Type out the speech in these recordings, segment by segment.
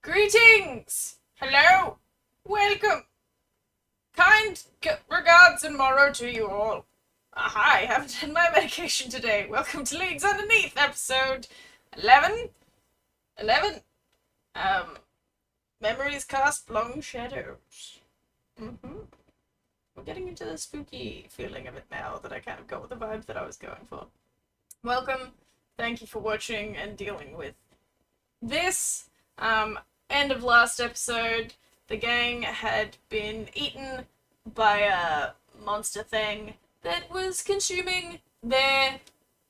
Greetings! Hello! Welcome! Kind regards and morrow to you all. Hi, haven't had my medication today. Welcome to Leagues Underneath, episode 11? 11? Memories cast long shadows. We're getting into the spooky feeling of it now that I kind of got with the vibe that I was going for. Welcome. Thank you for watching and dealing with this. End of last episode, the gang had been eaten by a monster thing that was consuming their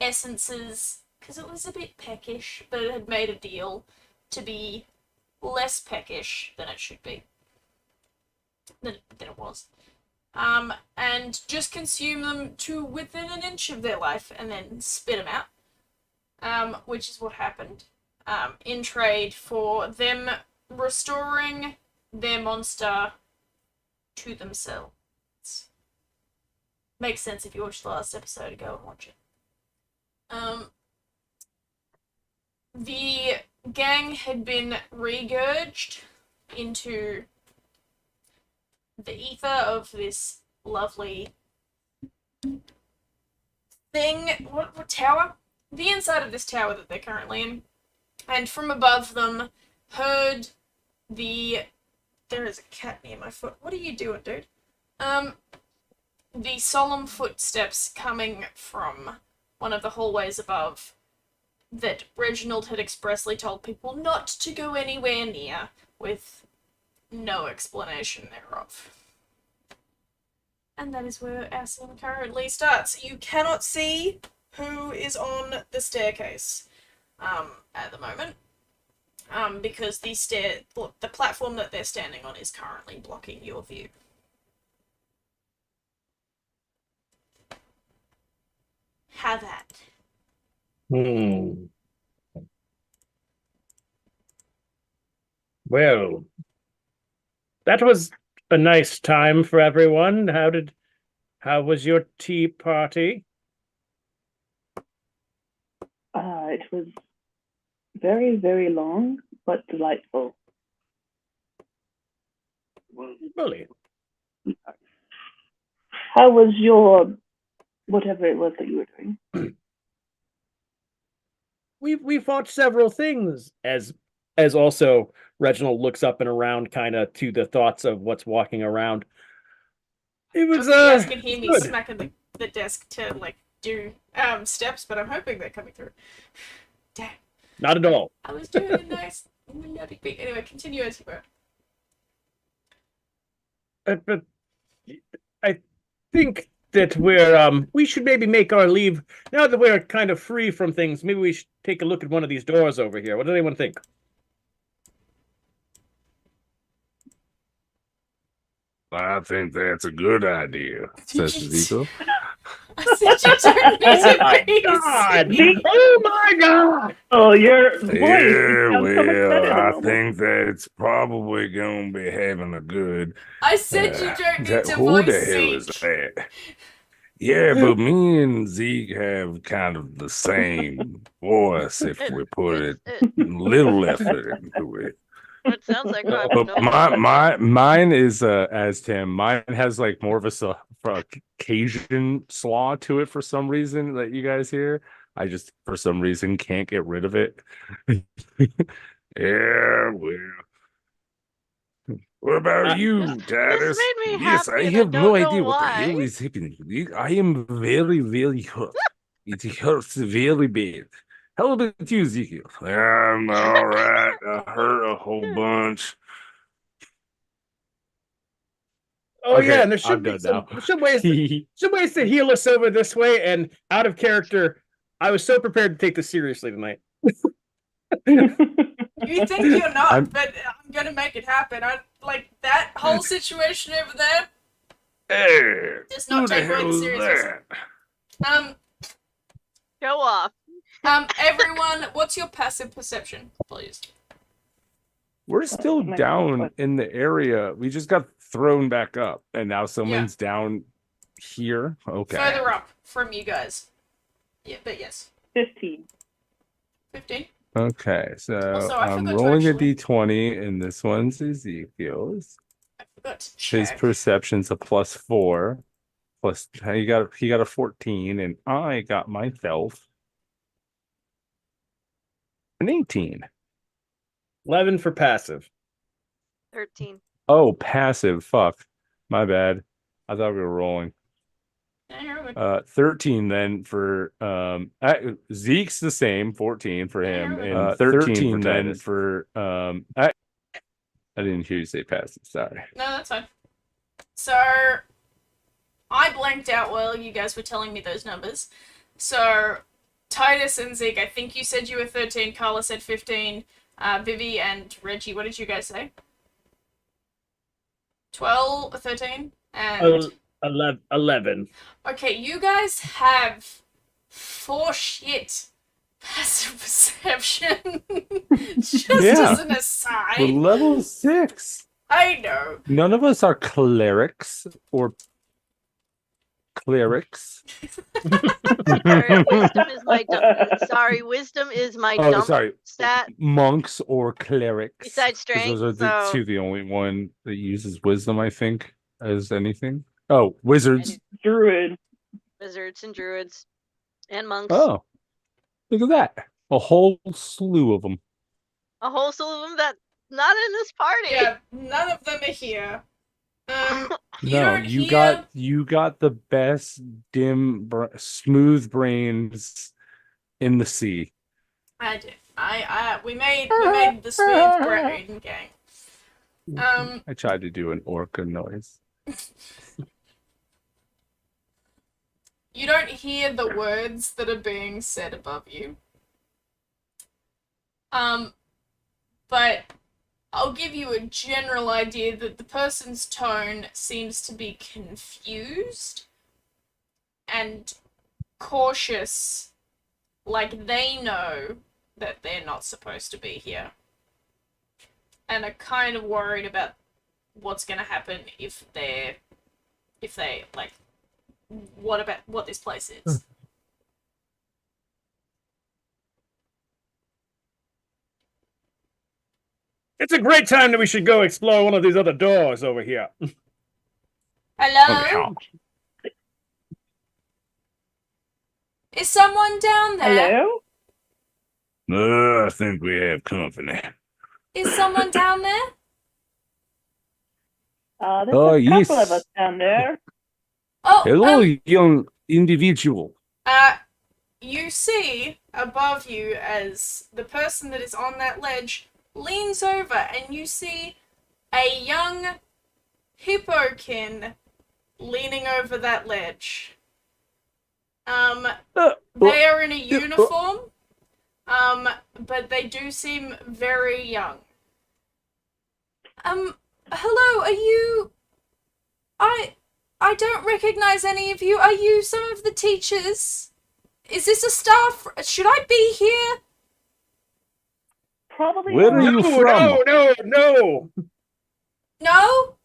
essences, because it was a bit peckish, but it had made a deal to be less peckish than it should be. Than it was. And just consume them to within an inch of their life and then spit them out, which is what happened. In trade for them restoring their monster to themselves. Makes sense if you watched the last episode, go and watch it. The gang had been regurged into the ether of this lovely thing. What tower? The inside of this tower that they're currently in. And from above them, heard there is a cat near my foot. What are you doing, dude? The solemn footsteps coming from one of the hallways above that Reginald had expressly told people not to go anywhere near, with no explanation thereof. And that is where our scene currently starts. You cannot see who is on the staircase at the moment, because the platform that they're standing on is currently blocking your view. Have that. Well, that was a nice time for everyone. How was your tea party? It was very, very long, but delightful. Brilliant. How was your whatever it was that you were doing? We fought several things, as also Reginald looks up and around, kind of to the thoughts of what's walking around. It was You guys can hear me good. smacking the desk to do steps, but I'm hoping they're coming through. Damn. Not at all. I was doing a nice melodic beat. Anyway, continue as you were. But I think that we should maybe make our leave now that we're kind of free from things. Maybe we should take a look at one of these doors over here. What does anyone think? I think that's a good idea, says Ezekiel. I said you turned me Oh my to God! crazy. Oh my God! Oh, your voice Yeah, sounds so much better well, than I normal. think that's probably going to be having a good... I said you don't need to who voice the hell is sync. that? Yeah, but me and Zeke have kind of the same voice if we put it a little effort into it. It sounds like But Rob mine is as Tim. Mine has like more of a Cajun slaw to it for some reason that you guys hear. I just for some reason can't get rid of it. Yeah, well. What about you, Titus? made me Yes, happy I and I have no don't know idea what the why. hell is happening. I am very, very hurt. It hurts very bad. How about you, Ezekiel? I'm all right. I hurt a whole bunch. Oh Okay, yeah, and there I'm should be done now. some ways to heal us over this way. And out of character, I was so prepared to take this seriously tonight. You think you're not, but I'm gonna make it happen. That whole situation over there Hey, does who not the take hell Wayne is seriously. that? Go off. Everyone, what's your passive perception, please? We're still my down God. in the area. We just got thrown back up, and now someone's down here. Okay. Further up from you guys. Yeah, but yes. 15. 15? Okay, so Also, I I'm forgot to rolling actually- a d20, and this one's Ezekiel's. I forgot to His check. perception's a +4. Plus, he got a 14, and I got myself an 18. 11 for passive. 13. Oh, passive. Fuck. My bad. I thought we were rolling. Yeah, you're good. 13 then for Zeke's the same, 14 for him, Yeah, and 13 then for I didn't hear you say passive, sorry. No, that's fine. So, I blanked out while you guys were telling me those numbers. So, Titus and Zeke, I think you said you were 13, Carla said 15, Vivi and Reggie, what did you guys say? 12, 13? And... 11. Okay, you guys have 4 shit passive perception. Just Yeah. as an We're aside. level 6. I know. None of us are clerics or clerics. Sorry, wisdom is my Oh, dump sorry. stat. Monks or clerics. Besides 'Cause strength, those are the so- the only one that uses wisdom, I think, as anything. Oh, wizards. Druid. Wizards and druids and monks. Oh, look at that. A whole slew of them. A whole slew of them that not in this party. Yeah, none of them are here. You No, don't you hear... got the best smooth brains in the sea. I did. We made the smooth brain gang. I tried to do an orca noise. You don't hear the words that are being said above you. But I'll give you a general idea that the person's tone seems to be confused and cautious, like they know that they're not supposed to be here. And are kind of worried about what's gonna happen if they, like, what this place is. It's a great time that we should go explore one of these other doors over here. Hello? Okay. Is someone down there? Hello? I think we have company. Is someone down there? There's Oh, a couple yes. of us down there. Oh, Hello, young individual. you see above you as the person that is on that ledge leans over, and you see a young hippokin leaning over that ledge. They are in a uniform, but they do seem very young. Hello, are you... I don't recognize any of you. Are you some of the teachers? Is this a staff? Should I be here? Probably Where are not. you from? No. No? No,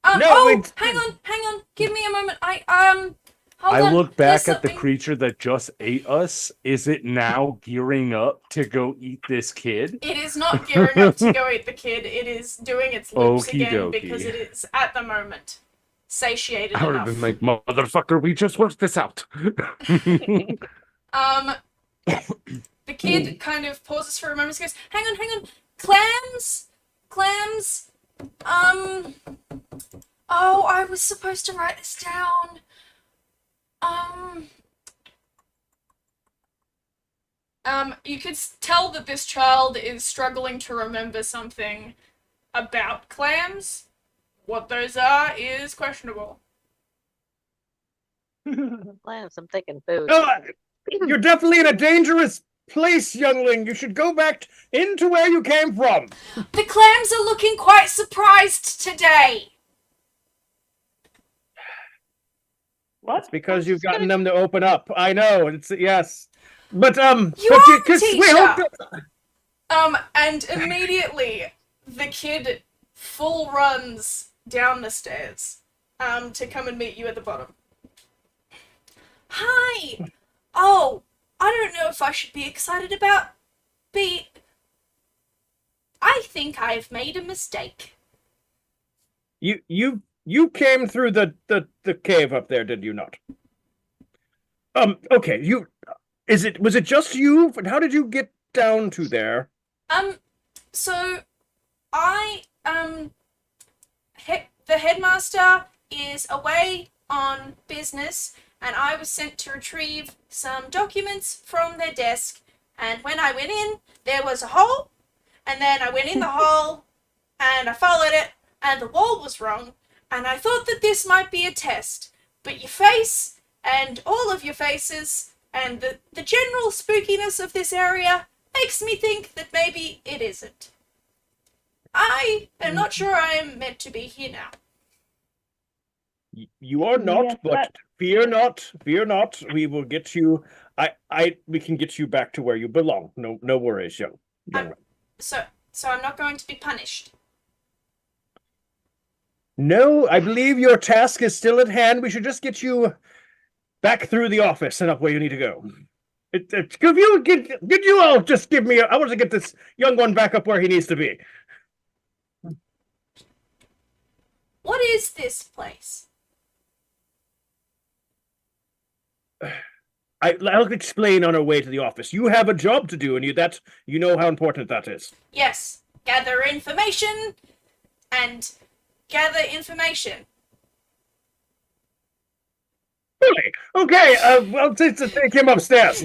oh, it's- hang on. Give me a moment. Hold I on. look There's back at the something- creature that just ate us. Is it now gearing up to go eat this kid? It is not gearing up to go eat the kid. It is doing its loops Okie again dokie. because it is, at the moment, satiated I would have enough. been like, motherfucker, we just worked this out. The kid kind of pauses for a moment and goes, hang on. Clams? Oh, I was supposed to write this down. You could tell that this child is struggling to remember something about clams. What those are is questionable. Clams, I'm thinking food. No, you're definitely in a dangerous place, youngling. You should go back into where you came from. The clams are looking quite surprised today. What? It's because you've gotten them to open up. I know. It's yes. But You but are a teacher. And immediately the kid full runs down the stairs to come and meet you at the bottom. Hi! Oh, I don't know if I should be excited about be... I think I've made a mistake. You came through the cave up there, did you not? Okay, was it just you? How did you get down to there? So I, the headmaster is away on business, and I was sent to retrieve some documents from their desk, and when I went in, there was a hole, and then I went in the hole, and I followed it, and the wall was wrong, and I thought that this might be a test, but your face, and all of your faces, and the general spookiness of this area makes me think that maybe it isn't. I am not sure I am meant to be here now. You are not, Yes, but fear not. We will get you. We can get you back to where you belong. No worries, young man. So I'm not going to be punished. No, I believe your task is still at hand. We should just get you back through the office and up where you need to go. Could you all just give me? I want to get this young one back up where he needs to be. What is this place? I'll explain on our way to the office. You have a job to do, and you know how important that is. Yes, gather information and gather information. Really? Okay, well, take him upstairs.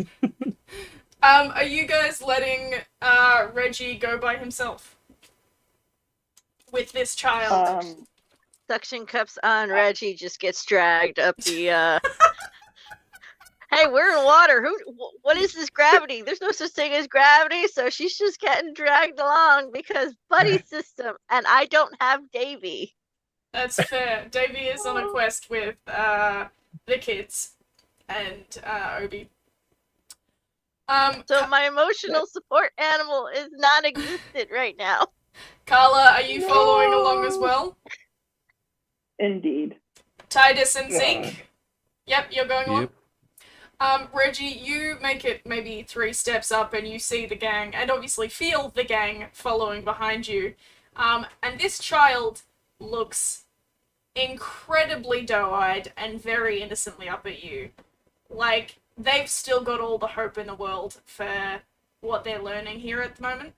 Are you guys letting Reggie go by himself with this child? Suction cups on. Reggie just gets dragged up the. Hey, we're in water. What is this gravity? There's no such thing as gravity, so she's just getting dragged along because buddy system, and I don't have Davy. That's fair. Davy is on a quest with the kids and Obi. So my emotional support animal is non-existent right now. Carla, are you following along as well? Indeed. Titus and Zeke? Yep, you're going Yep. on. Reggie, you make it maybe 3 steps up and you see the gang, and obviously feel the gang following behind you. And this child looks incredibly doe-eyed and very innocently up at you. Like, they've still got all the hope in the world for what they're learning here at the moment.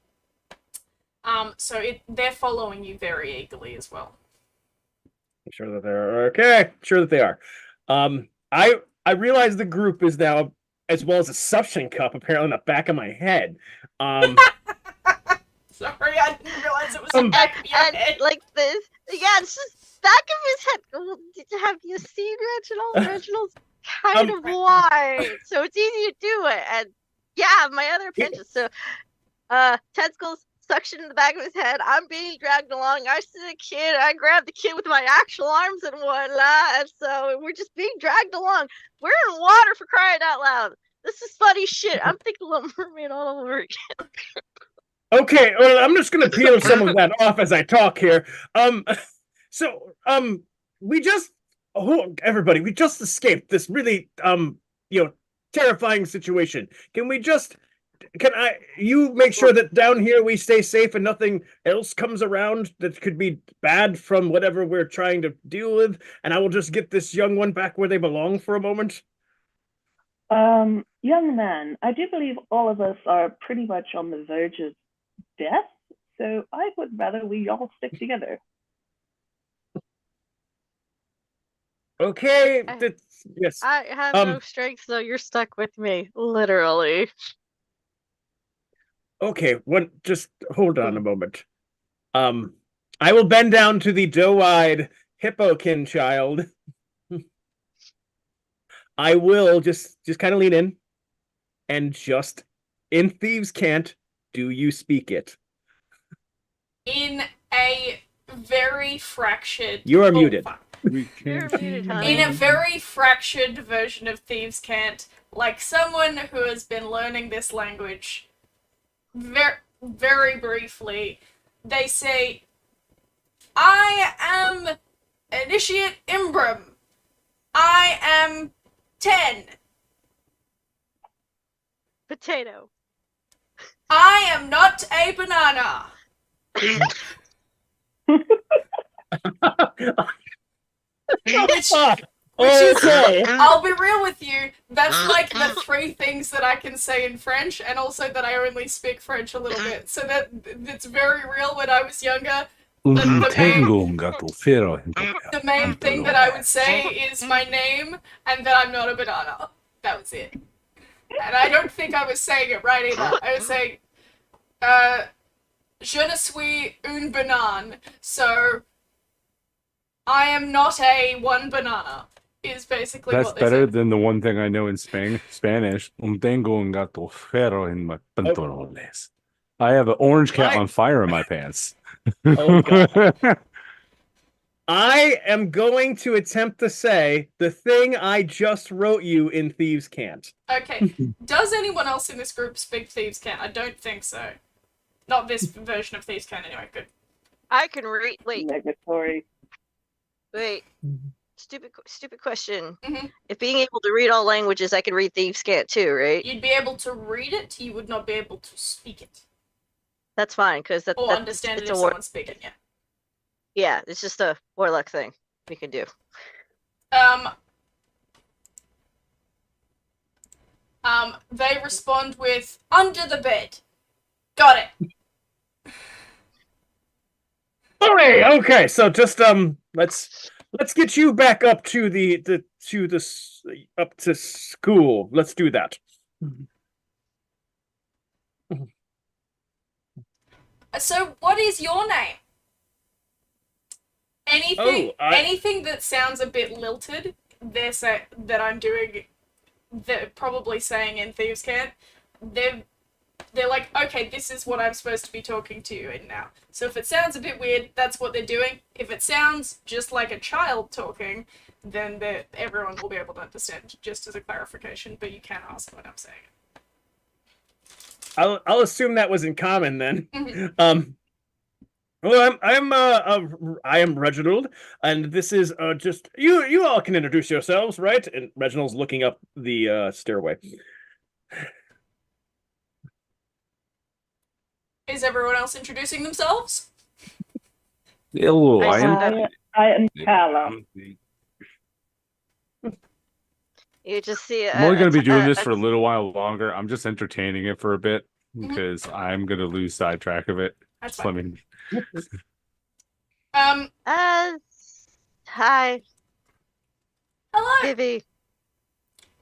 So they're following you very eagerly as well. I'm sure that they're okay. Sure that they are. I realize the group is now, as well as a suction cup, apparently on the back of my head. Sorry, I didn't realize it was the back of your head. Like this, yeah, it's just back of his head. Have you seen Reginald? Reginald's kind of wide, so it's easy to do it. And yeah, my other pinches. So, tentacles suction in the back of his head. I'm being dragged along. I see the kid. I grab the kid with my actual arms and whatnot. And so we're just being dragged along. We're in water, for crying out loud. This is funny shit. I'm thinking Little Mermaid all over again. Okay, well, I'm just gonna peel some of that off as I talk here. We just, everybody, we just escaped this really, terrifying situation. You make sure that down here we stay safe and nothing else comes around that could be bad from whatever we're trying to deal with, and I will just get this young one back where they belong for a moment. Young man, I do believe all of us are pretty much on the verge of death, so I would rather we all stick together. Okay, yes. I have no strength, so you're stuck with me, literally. Okay, just hold on a moment. I will bend down to the doe-eyed hippokin child. I will just kind of lean in and just, in Thieves' Cant, do you speak it? In a very fractured... You are muted. fuck. You're muted, honey. In a very fractured version of Thieves' Cant, like someone who has been learning this language very briefly, they say, I am Initiate Imbram. I am 10. Potato. I am not a banana. Which is, Okay. I'll be real with you, that's like the 3 things that I can say in French, and also that I only speak French a little bit. So that's very real. When I was younger, Tengo un gato fero en the main thing that I would say is my name and that I'm not a banana. That was it. And I don't think I was saying it right either. I was saying, je ne suis une banane. So, I am not a one banana, is basically That's what they better said. than the one thing I know in Spanish. Tengo un gato fero en my pantalones. I have an orange cat on fire in my pants. Oh, God. I am going to attempt to say the thing I just wrote you in Thieves Can't. Okay, does anyone else in this group speak Thieves' Cant? I don't think so. Not this version of Thieves' Cant, anyway. Good. I can read. Wait, Negatory. wait. Stupid question. Mhm. If being able to read all languages, I can read Thieves' Cant too, right? You'd be able to read it, you would not be able to speak it. That's fine, because Or understand it it's if a war. someone's speaking it. Yeah, it's just a warlock thing we can do. They respond with, under the bed. Got it. Okay, so just let's get you back up to up to school. Let's do that. So, what is your name? Anything that sounds a bit lilted, that I'm doing, they're probably saying in Thieves' Cant, they're like, okay, this is what I'm supposed to be talking to you in now. So if it sounds a bit weird, that's what they're doing. If it sounds just like a child talking, then everyone will be able to understand, just as a clarification, but you can ask when I'm saying it. I'll assume that was in common then. Mhm. Well, I am Reginald, and this is just you all can introduce yourselves, right? And Reginald's looking up the stairway. Is everyone else introducing themselves? Hello, I I am Calla. You just see. I'm only going to be doing this for a little while longer. I'm just entertaining it for a bit Mhm. because I'm going to lose sidetrack of it. That's Just let fine. me. Hi, Hello. Vivi.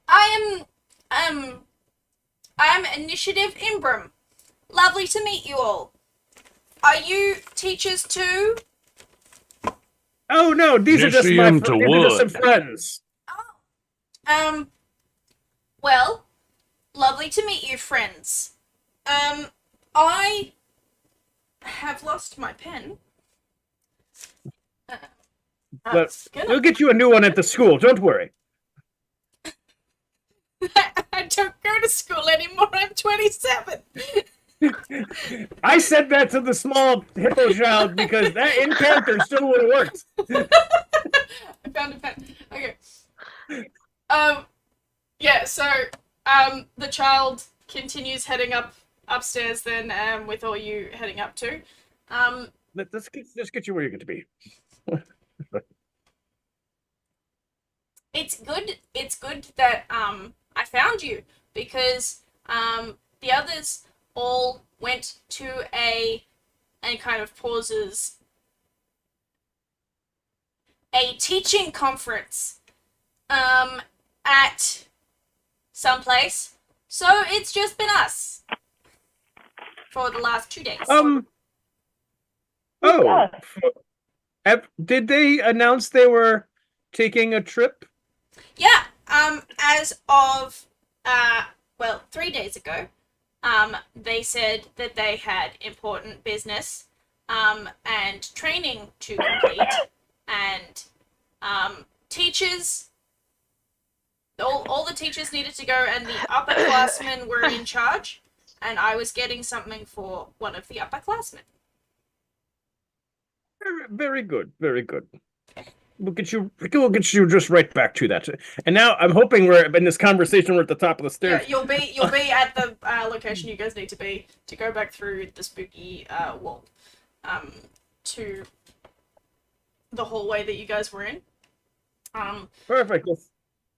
I am Initiative Imbram. Lovely to meet you all. Are you teachers too? Oh no, these are just Initium to these are just some wood. friends. Well, lovely to meet you, friends. I have lost my pen. But we'll get you a new one at the school. Don't worry. I don't go to school anymore. I'm 27. I said that to the small hippo child because that encounter still would have worked. I found a pen. Okay. Yeah, so, the child continues heading upstairs then, with all you heading up too. Let's get you where you're going to be. It's good that, I found you, because, the others all went to and kind of pauses, a teaching conference, at some place. So it's just been us for the last 2 days. Did they announce they were taking a trip? Yeah, as of, 3 days ago, they said that they had important business, and training to complete, and, teachers, all the teachers needed to go, and the upperclassmen were in charge, and I was getting something for one of the upperclassmen. Very good, very good. We'll get you just right back to that. And now I'm hoping we're in this conversation. We're at the top of the Yeah, stairs. you'll be at the location you guys need to be to go back through the spooky wall, to the hallway that you guys were in. Perfect. Let's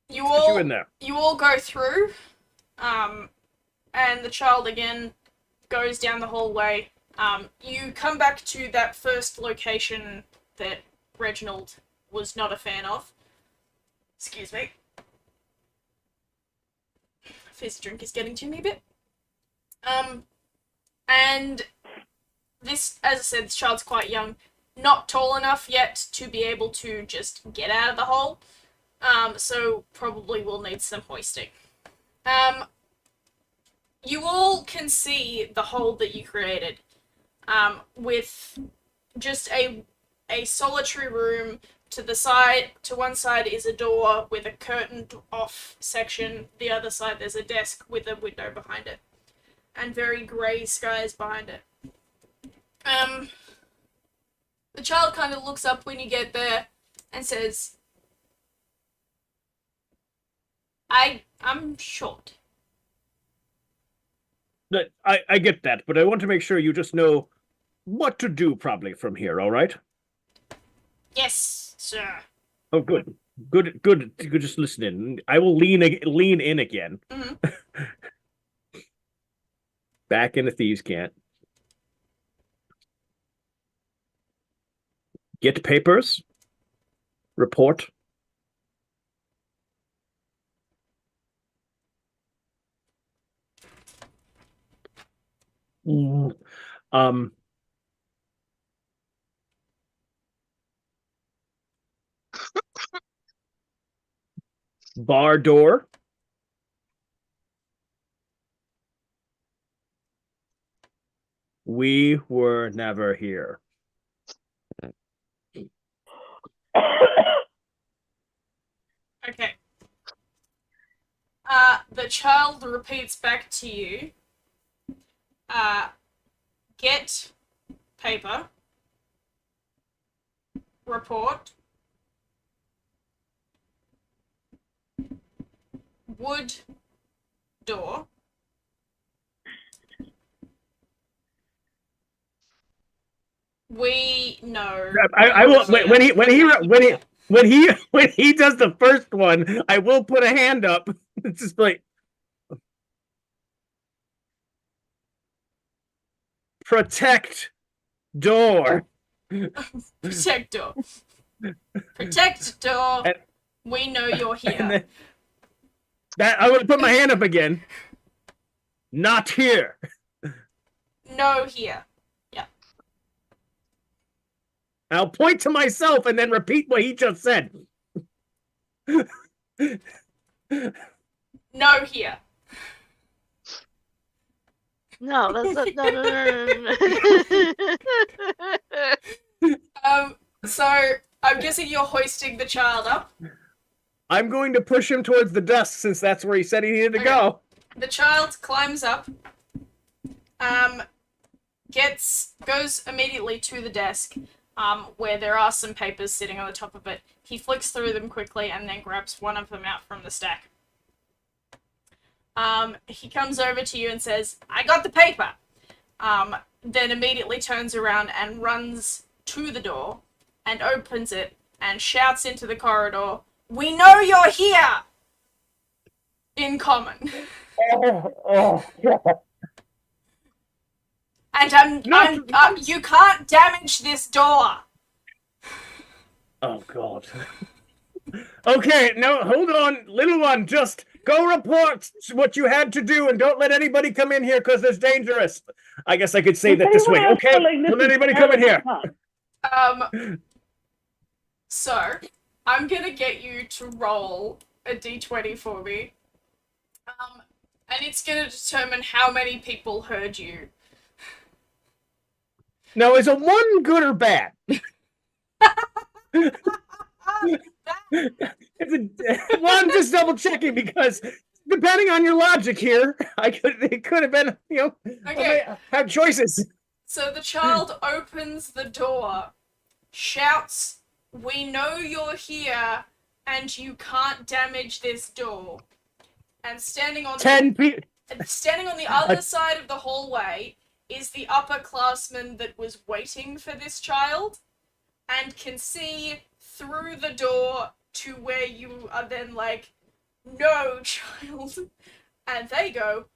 You get you all in there. you all go through, and the child again goes down the hallway. You come back to that first location that Reginald was not a fan of. Excuse me. Fizz drink is getting to me a bit. And this, as I said, this child's quite young, not tall enough yet to be able to just get out of the hole. So probably will need some hoisting. You all can see the hole that you created, with just a solitary room. To one side is a door with a curtained off section. The other side there's a desk with a window behind it, and very grey skies behind it. The child kind of looks up when you get there and says, I'm short. I get that, but I want to make sure you just know what to do probably from here, all right? Yes, sir. Oh, good. Good. Just listen in. I will lean in again. Mhm. Back in the thieves' cant. Get papers. Report. Um. Bar door. We were never here. Okay. The child repeats back to you. Get paper. Report. Wood door. We know. I will when he does the first one, I will put a hand up. It's just like protect door. Protect door. Protect door. And- We know you're And here. then, that I would put my hand up again. Not here. No here. I'll point to myself and then repeat what he just said. No here. No, that's not. No. So I'm guessing you're hoisting the child up. I'm going to push him towards the desk since that's where he said he needed to go. The child climbs up. Goes immediately to the desk, where there are some papers sitting on the top of it. He flicks through them quickly and then grabs one of them out from the stack. He comes over to you and says, I got the paper. Then immediately turns around and runs to the door and opens it and shouts into the corridor, we know you're here! In common. And you can't damage this door. Oh, God. Okay, no, hold on, little one. Just go report what you had to do and don't let anybody come in here because it's dangerous. I guess I could say that this way. Okay, don't let anybody come in here. So, I'm gonna get you to roll a d20 for me. And it's gonna determine how many people heard you. Now, is a 1 good or bad? Well, I'm just double checking because depending on your logic here, it could have been, Okay. I had choices. So the child opens the door, shouts we know you're here and you can't damage this door. And standing on standing on the other side of the hallway is the upperclassman that was waiting for this child and can see through the door to where you are then like, no, child. And they go,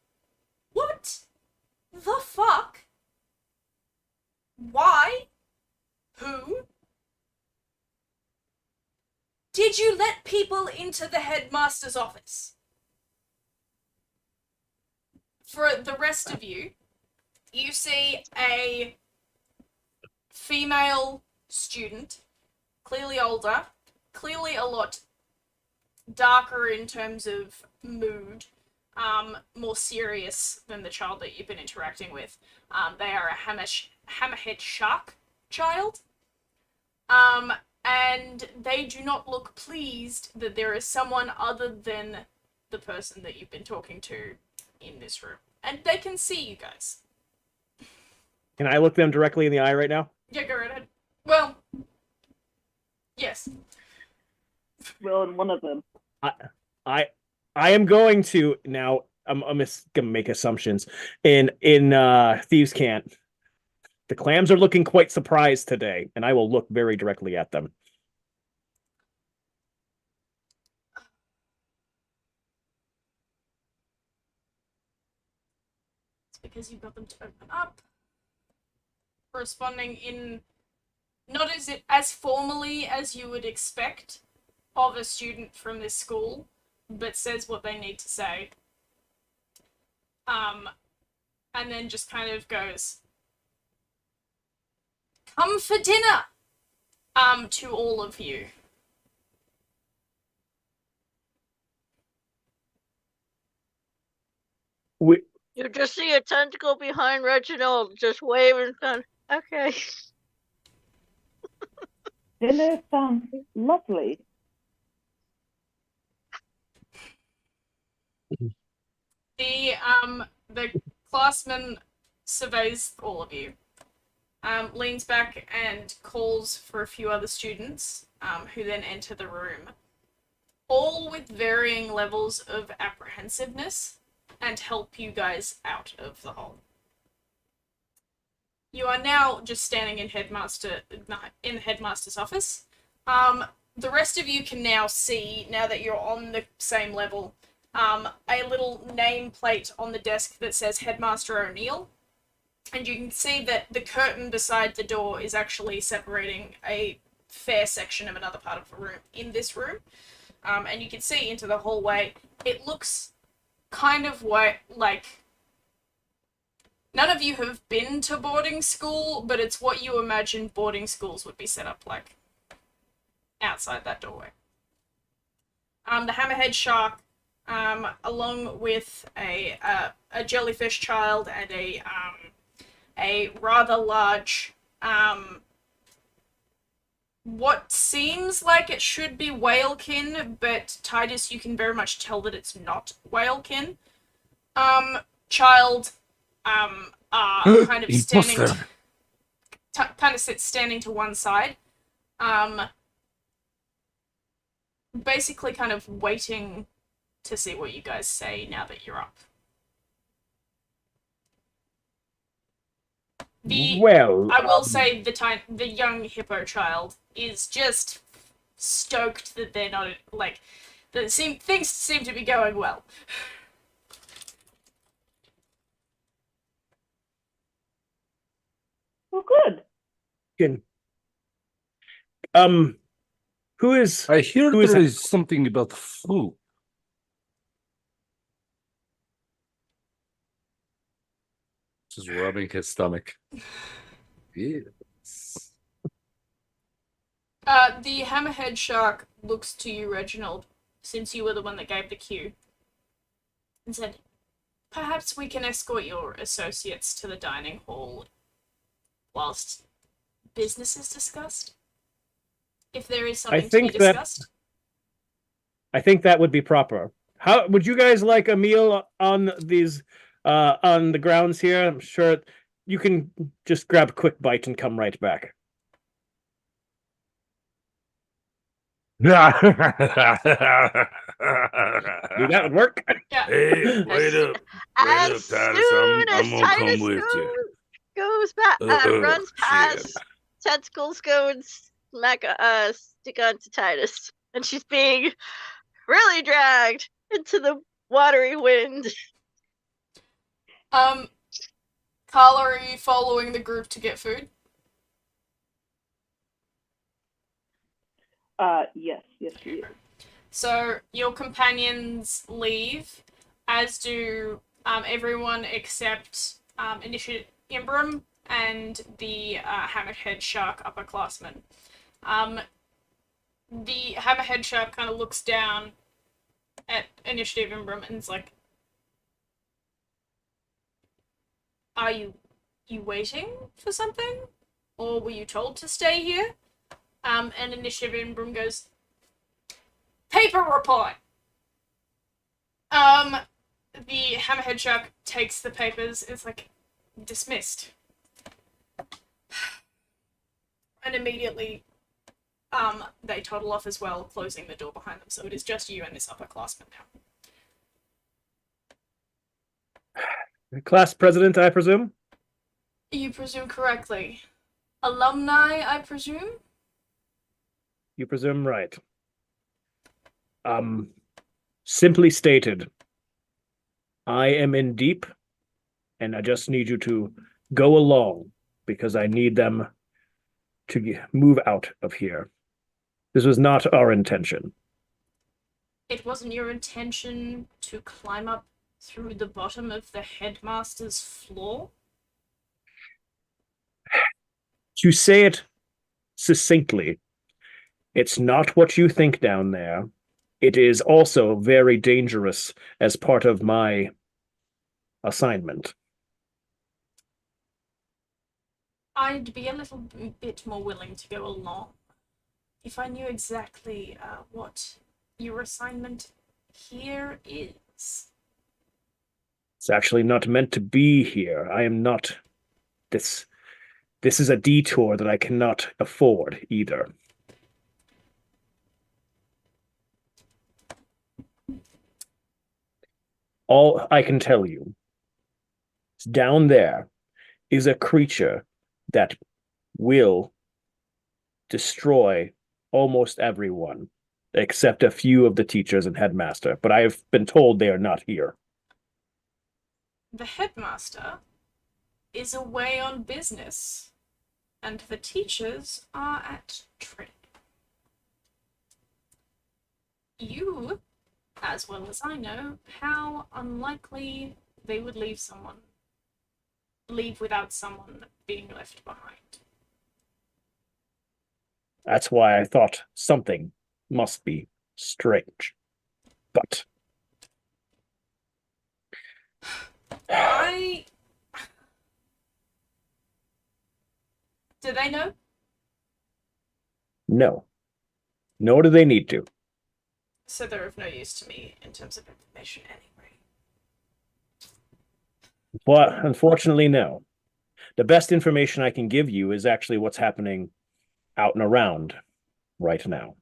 what the fuck? Why? Who? Did you let people into the headmaster's office? For the rest of you, you see a female student, clearly older, clearly a lot darker in terms of mood, more serious than the child that you've been interacting with. They are a hammerhead shark child. And they do not look pleased that there is someone other than the person that you've been talking to in this room. And they can see you guys. Can I look them directly in the eye right now? Yeah, go right ahead. Well, yes. Well, and one of them. I am going to now. I'm just gonna make assumptions. In Thieves' Cant, the clams are looking quite surprised today, and I will look very directly at them. It's because you got them to open up. Responding in not as formally as you would expect of a student from this school, but says what they need to say. And then just kind of goes, come for dinner, to all of you. You just see a tentacle behind Reginald, just waving. Okay. Dinner sounds lovely. The classman surveys all of you, leans back and calls for a few other students, who then enter the room, all with varying levels of apprehensiveness, and help you guys out of the hole. You are now just standing in the headmaster's office. The rest of you can now see, now that you're on the same level, a little nameplate on the desk that says Headmaster O'Neill. And you can see that the curtain beside the door is actually separating a fair section of another part of the room in this room. And you can see into the hallway. It looks kind of like none of you have been to boarding school, but it's what you imagine boarding schools would be set up like outside that doorway. The hammerhead shark, along with a jellyfish child and a rather large, what seems like it should be whalekin, but Titus, you can very much tell that it's not whalekin. Child, are kind of standing to one side, basically kind of waiting to see what you guys say now that you're up. I will say the young hippo child is just stoked that they're not like things seem to be going well. Well, good. Good. Who is? I hear who there is something about the flu. Just rubbing his stomach. Yes. The hammerhead shark looks to you, Reginald, since you were the one that gave the cue, and said, "Perhaps we can escort your associates to the dining hall whilst business is discussed? If there is something to be discussed." I think that would be proper. How would you guys like a meal on these on the grounds here? I'm sure you can just grab a quick bite and come right back. That would work. Yeah. Hey, wait up, As Titus. soon I'm as gonna come Titus with you. goes back, runs Shit. past, tentacles go and stick onto Titus, and she's being really dragged into the watery wind. Carla, are you following the group to get food? Yes, we are. So your companions leave, as do everyone except Initiative Imbram and the Hammerhead Shark upperclassman. The Hammerhead Shark kind of looks down at Initiative Imbram and is like, "Are you waiting for something, or were you told to stay here?" And Initiative Imbram goes, "Paper report." The Hammerhead Shark takes the papers. It's like, dismissed. And immediately, they toddle off as well, closing the door behind them. So it is just you and this upperclassman now. Class president, I presume? You presume correctly. Alumni, I presume? You presume right. Simply stated, I am in deep, and I just need you to go along because I need them to move out of here. This was not our intention. It wasn't your intention to climb up through the bottom of the headmaster's floor? To say it succinctly, it's not what you think down there. It is also very dangerous as part of my assignment. I'd be a little bit more willing to go along if I knew exactly what your assignment here is. It's actually not meant to be here. I am not... This is a detour that I cannot afford either. All I can tell you is down there is a creature that will destroy almost everyone except a few of the teachers and headmaster, but I have been told they are not here. The headmaster is away on business, and the teachers are at training. You, as well as I know, how unlikely they would leave without someone being left behind. That's why I thought something must be strange. But Do they know? no. Nor do they need to. So they're of no use to me in terms of information anyway. But unfortunately, no. The best information I can give you is actually what's happening out and around right now.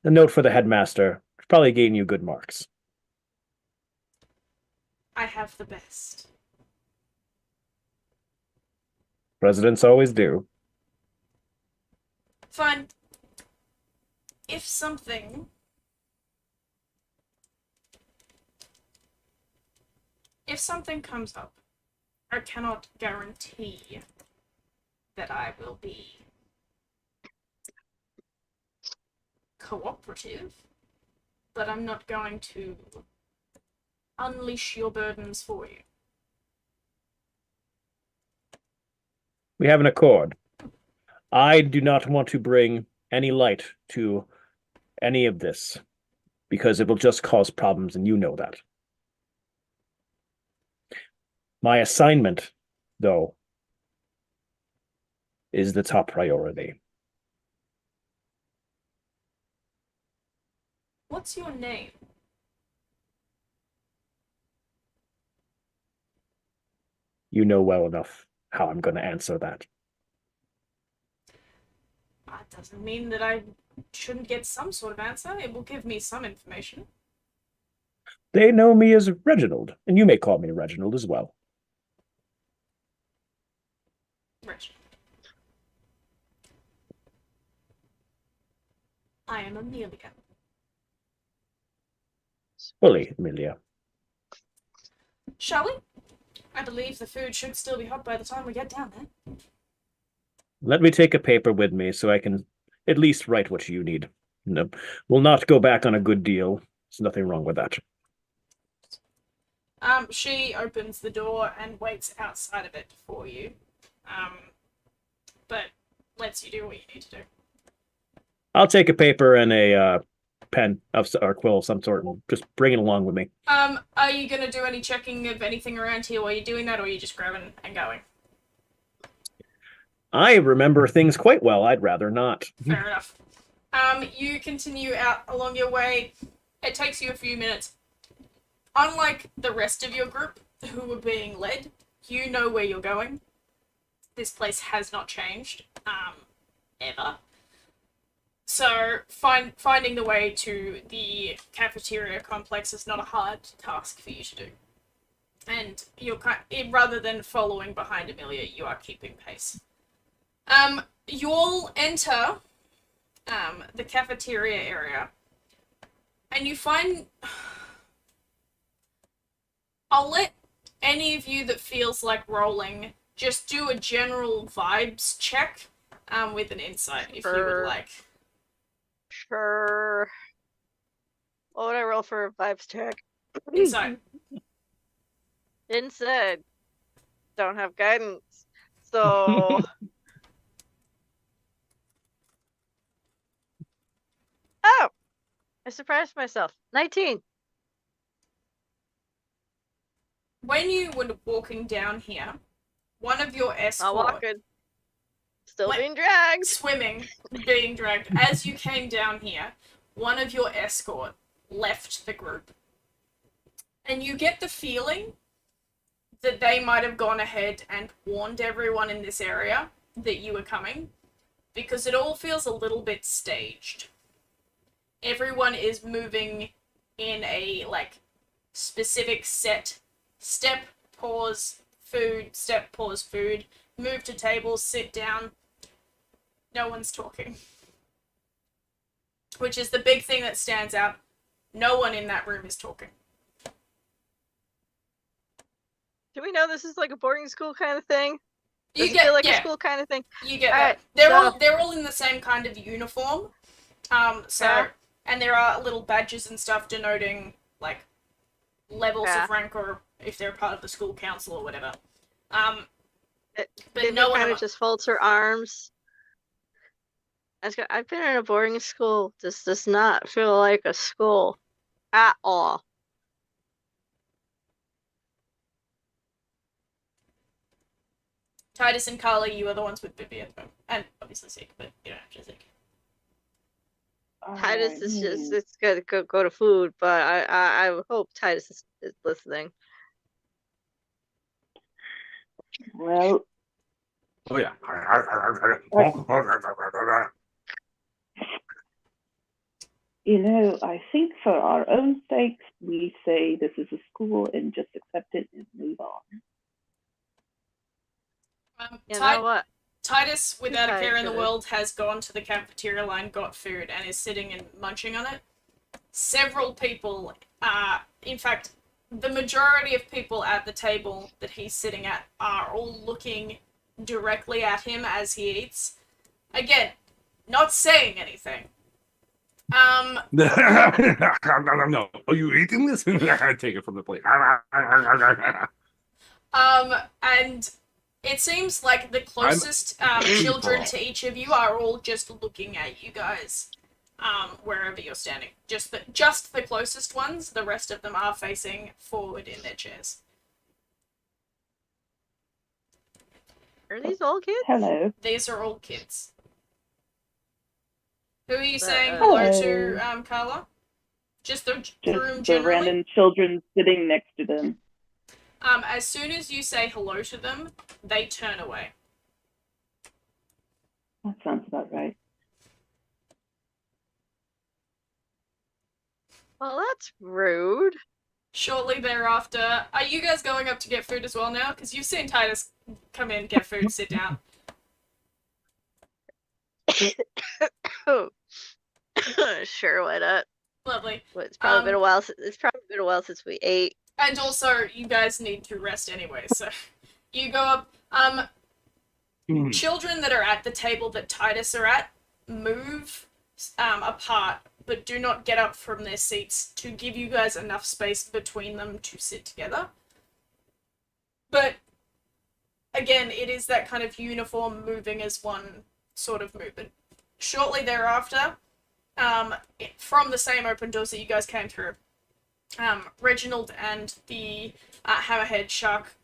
A note for the headmaster, probably gain you good marks. I have the best. Presidents always do. Fine. If something comes up, I cannot guarantee that I will be cooperative, but I'm not going to unleash your burdens for you. We have an accord. I do not want to bring any light to any of this because it will just cause problems, and you know that. My assignment, though, is the top priority. What's your name? You know well enough how I'm going to answer that. That doesn't mean that I shouldn't get some sort of answer. It will give me some information. They know me as Reginald, and you may call me Reginald as well. Rich. I am Amelia. Fully, Amelia. Shall we? I believe the food should still be hot by the time we get down there. Let me take a paper with me so I can at least write what you need. No, we'll not go back on a good deal. There's nothing wrong with that. She opens the door and waits outside of it for you. But lets you do what you need to do. I'll take a paper and a pen or quill of some sort and just bring it along with me. Are you gonna do any checking of anything around here while you're doing that, or are you just grabbing and going? I remember things quite well. I'd rather not. Fair enough. You continue out along your way. It takes you a few minutes. Unlike the rest of your group who were being led, you know where you're going. This place has not changed, ever. So finding the way to the cafeteria complex is not a hard task for you to do. And you're rather than following behind Amelia, you are keeping pace. You all enter the cafeteria area, and you find... I'll let any of you that feels like rolling just do a general vibes check with an insight, if you would like. Sure. What would I roll for a vibes check? Insight. Insight. Don't have guidance. So... Oh! I surprised myself. 19. When you were walking down here, one of your Not escort... walking. Still being dragged. Swimming, being dragged. As you came down here, one of your escort left the group. And you get the feeling that they might have gone ahead and warned everyone in this area that you were coming, because it all feels a little bit staged. Everyone is moving in a, specific set step, pause, food, step, pause, food, move to tables, sit down. No one's talking. Which is the big thing that stands out. No one in that room is talking. Do we know this is like a boarding school kind of thing? You Does it feel like a school kind of thing? You get Alright, that. They're all in the same kind of uniform. Yeah. And there are little badges and stuff denoting levels of rank, or if they're part of the school council or whatever. But no one kind of just folds her arms. I've been in a boarding school. This does not feel like a school at all. Titus and Carly, you are the ones with Bibi at the moment. And obviously Zeke, but you don't have to Zeke. Titus is just, it's gonna go to food, but I hope Titus is listening. Well, Oh yeah. I think for our own sakes, we say this is a school and just accept it and move on. You know what? Titus, without a I care in the could've. world, has gone to the cafeteria line, got food, and is sitting and munching on it. Several people, in fact, the majority of people at the table that he's sitting at are all looking directly at him as he eats. Again, not saying anything. No. Are you eating this? I take it from the plate. And it seems like the closest children to each of you are all just looking at you guys, wherever you're standing. Just the closest ones. The rest of them are facing forward in their chairs. Are these all kids? Hello. These are all kids. Who are you saying hello to, Carla? Just the room Just the generally? random children sitting next to them. As soon as you say hello to them, they turn away. That sounds about right. Well, that's rude. Shortly thereafter, are you guys going up to get food as well now? Because you've seen Titus come in, get food, sit down. Sure, why not? Lovely. Well, it's probably been a while. It's probably been a while since we ate. And also, you guys need to rest anyway, so you go up. Children that are at the table that Titus are at move apart, but do not get up from their seats to give you guys enough space between them to sit together. But again, it is that kind of uniform moving as one sort of movement. Shortly thereafter, from the same open doors that you guys came through, Reginald and the Hammerhead Shark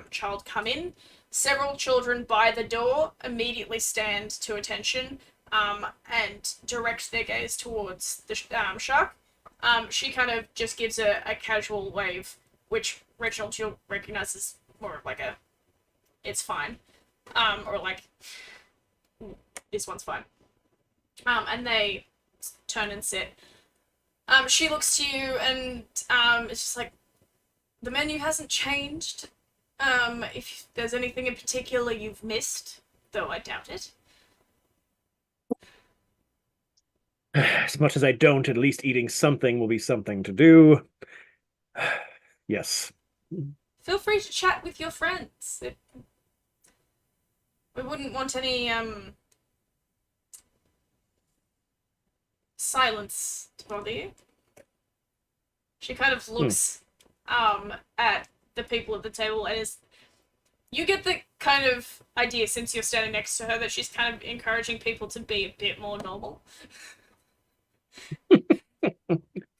child come in. Several children by the door immediately stand to attention and direct their gaze towards the shark. She kind of just gives a casual wave, which Reginald you'll recognize as more like a it's fine. Or like this one's fine. And they turn and sit. She looks to you and it's just like the menu hasn't changed. If there's anything in particular you've missed, though I doubt it. As much as I don't, at least eating something will be something to do. Yes. Feel free to chat with your friends. We wouldn't want any silence to bother you. She kind of looks at the people at the table and you get the kind of idea since you're standing next to her that she's kind of encouraging people to be a bit more normal.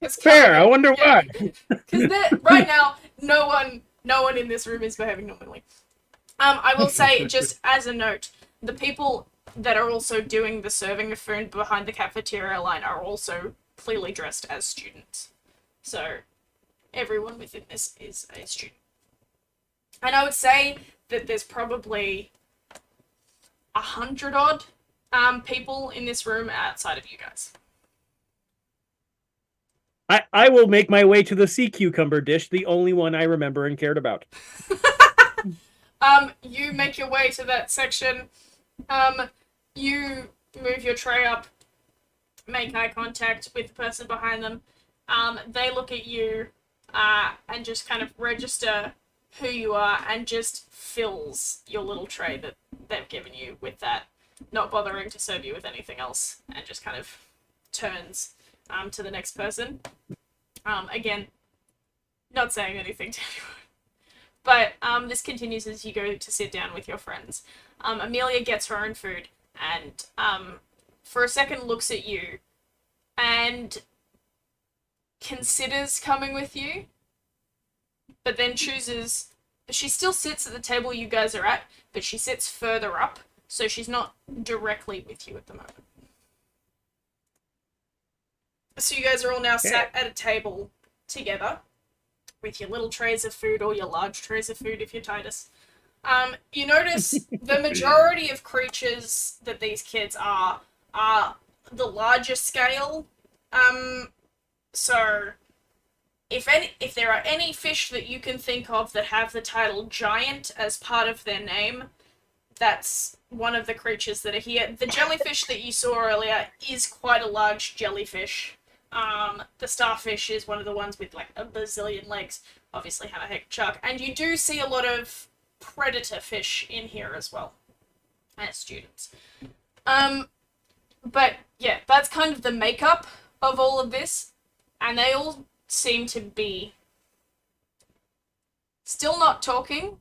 It's fair. I wonder why. Because right now, no one in this room is behaving normally. I will say, just as a note, the people that are also doing the serving of food behind the cafeteria line are also clearly dressed as students. So everyone within this is a student. And I would say that there's probably 100 odd people in this room outside of you guys. I will make my way to the sea cucumber dish, the only one I remember and cared about. You make your way to that section. You move your tray up, make eye contact with the person behind them. They look at you and just kind of register who you are and just fills your little tray that they've given you with that, not bothering to serve you with anything else, and just kind of turns to the next person. Again, not saying anything to anyone. But this continues as you go to sit down with your friends. Amelia gets her own food and for a second looks at you and considers coming with you, but then chooses... She still sits at the table you guys are at, but she sits further up, so she's not directly with you at the moment. So you guys are all now sat at a table together with your little trays of food or your large trays of food if you're Titus. You notice the majority of creatures that these kids are the larger scale. So if there are any fish that you can think of that have the title giant as part of their name, that's one of the creatures that are here. The jellyfish that you saw earlier is quite a large jellyfish. The starfish is one of the ones with like a bazillion legs, obviously hammerhead shark, and you do see a lot of predator fish in here as well as students. But yeah, that's kind of the makeup of all of this, and they all seem to be still not talking,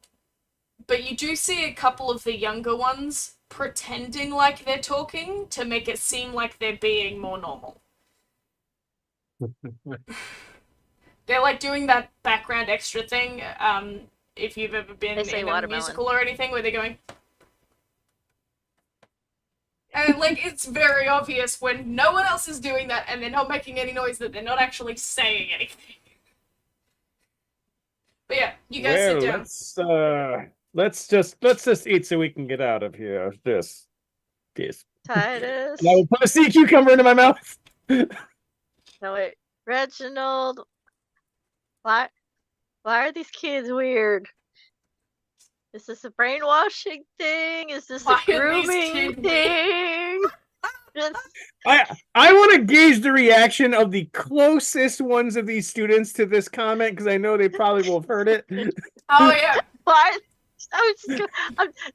but you do see a couple of the younger ones pretending like they're talking to make it seem like they're being more normal. They're like doing that background extra thing, if you've ever been in a musical or anything, where they're going... And like, it's very obvious when no one else is doing that and they're not making any noise that they're not actually saying anything. But yeah, you guys sit down. Let's just eat so we can get out of here. This. Titus. And I will put a sea cucumber into my mouth. No, wait. Reginald, why are these kids weird? Is this a brainwashing thing? Is this Why a are these grooming kids weird? thing? Just I want to gauge the reaction of the closest ones of these students to this comment because I know they probably will have heard it. Oh yeah. why? I'm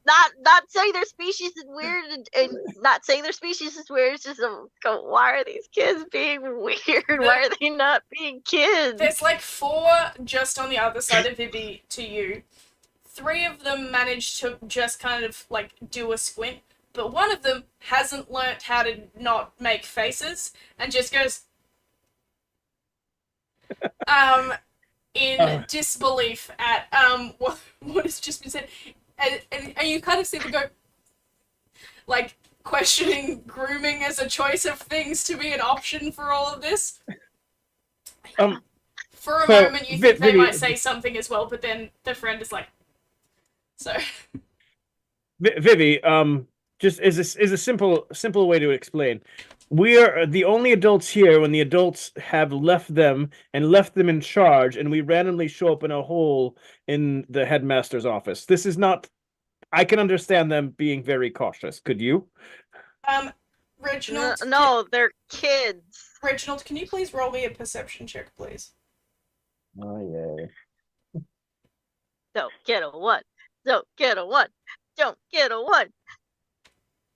not saying their species is weird and not saying their species is weird. It's just why are these kids being weird? Why are they not being kids? There's like 4 just on the other side of Vivi to you. 3 of them managed to just kind of like do a squint, but one of them hasn't learnt how to not make faces and just goes in disbelief at what has just been said, and you kind of see them go like questioning grooming as a choice of things to be an option for all of this. For a moment you think they might say something as well, but then the friend is like, so Vivi, just is a simple way to explain. We are the only adults here when the adults have left them in charge, and we randomly show up in a hole in the headmaster's office. This is not. I can understand them being very cautious. Could you? Reginald. No, they're kids. Reginald, can you please roll me a perception check, please? Oh yeah. Don't get a 1. Don't get a 1. Don't get a 1.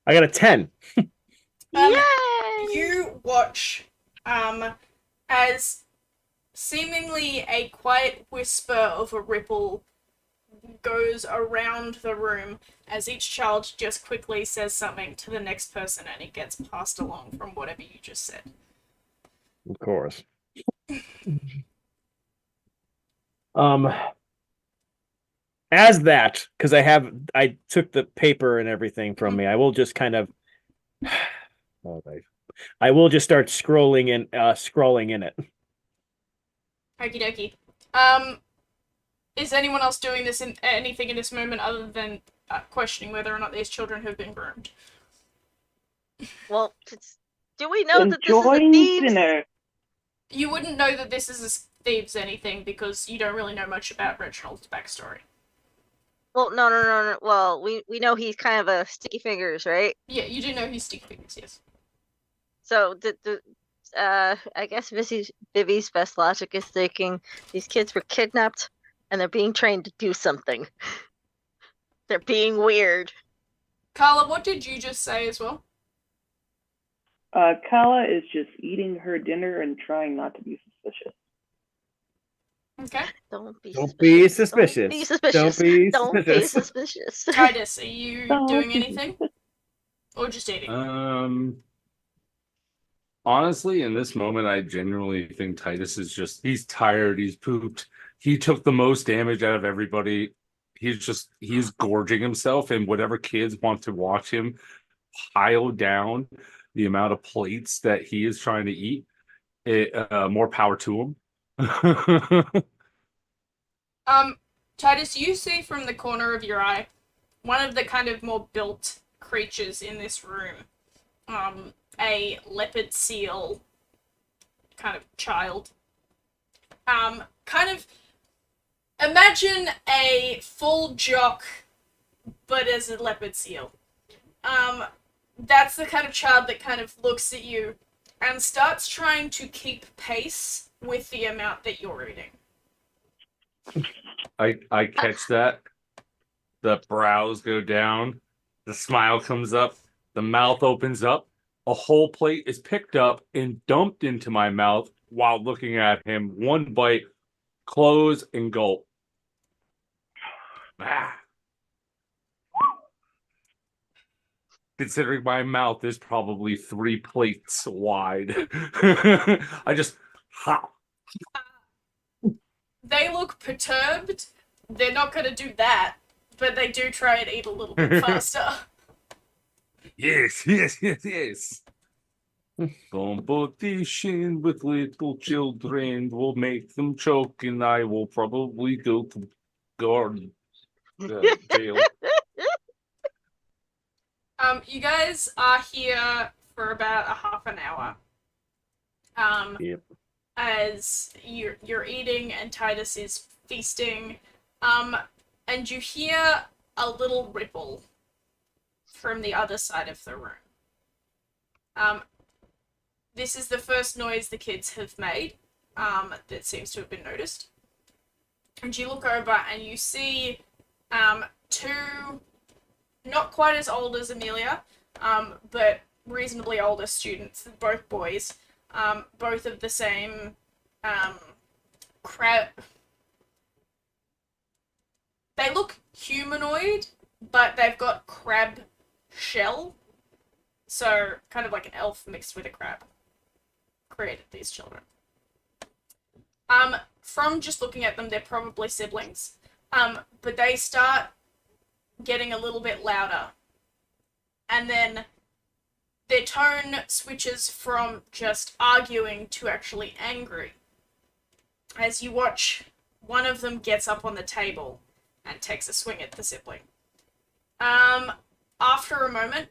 I got a 10. Yay! You watch as seemingly a quiet whisper of a ripple goes around the room as each child just quickly says something to the next person and it gets passed along from whatever you just said. Of course. As that, because I took the paper and everything from me, I will just kind of I will just start scrolling in it. Okie dokie. Is anyone else doing anything in this moment other than questioning whether or not these children have been groomed? Well, do we know that this is a Enjoying thieves? dinner. You wouldn't know that this is a thieves anything because you don't really know much about Reginald's backstory. Well, no. Well, we know he's kind of a sticky fingers, right? Yeah, you do know he's stick fingers, yes. So I guess Vivi's best logic is thinking these kids were kidnapped and they're being trained to do something. They're being weird. Carla, what did you just say as well? Kala is just eating her dinner and trying not to be suspicious. Okay. Don't be suspicious. Don't be suspicious. Don't be suspicious. Titus, are you doing anything? Or just eating? Honestly, in this moment, I genuinely think Titus is he's tired, he's pooped. He took the most damage out of everybody. He's gorging himself, and whatever kids want to watch him pile down the amount of plates that he is trying to eat, more power to him. Titus, you see from the corner of your eye one of the kind of more built creatures in this room. A leopard seal kind of child. Kind of imagine a full jock, but as a leopard seal. That's the kind of child that kind of looks at you and starts trying to keep pace with the amount that you're eating. I catch that. The brows go down. The smile comes up. The mouth opens up. A whole plate is picked up and dumped into my mouth while looking at him. One bite, close, and gulp. Considering my mouth is probably 3 plates wide. I just hop. They look perturbed. They're not going to do that, but they do try and eat a little bit faster. Yes. Competition with little children will make them choke, and I will probably go to guard jail. You guys are here for about a half an hour. Yep. as you're eating and Titus is feasting, and you hear a little ripple from the other side of the room. This is the first noise the kids have made that seems to have been noticed. And you look over and you see two, not quite as old as Amelia, but reasonably older students, both boys, both of the same crab. They look humanoid, but they've got crab shell. So, kind of like an elf mixed with a crab. Created these children. From just looking at them, they're probably siblings. But they start getting a little bit louder. And then their tone switches from just arguing to actually angry. As you watch, one of them gets up on the table and takes a swing at the sibling. After a moment,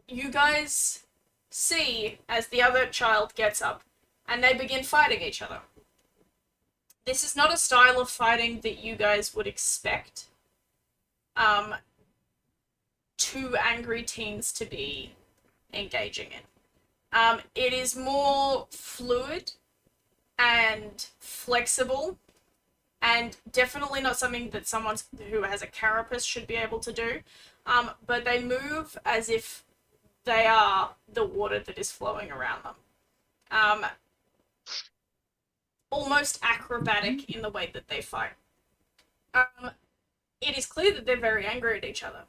you guys see as the other child gets up and they begin fighting each other. This is not a style of fighting that you guys would expect two angry teens to be engaging in. It is more fluid and flexible, and definitely not something that someone who has a carapace should be able to do. But they move as if they are the water that is flowing around them. Almost acrobatic in the way that they fight. It is clear that they're very angry at each other.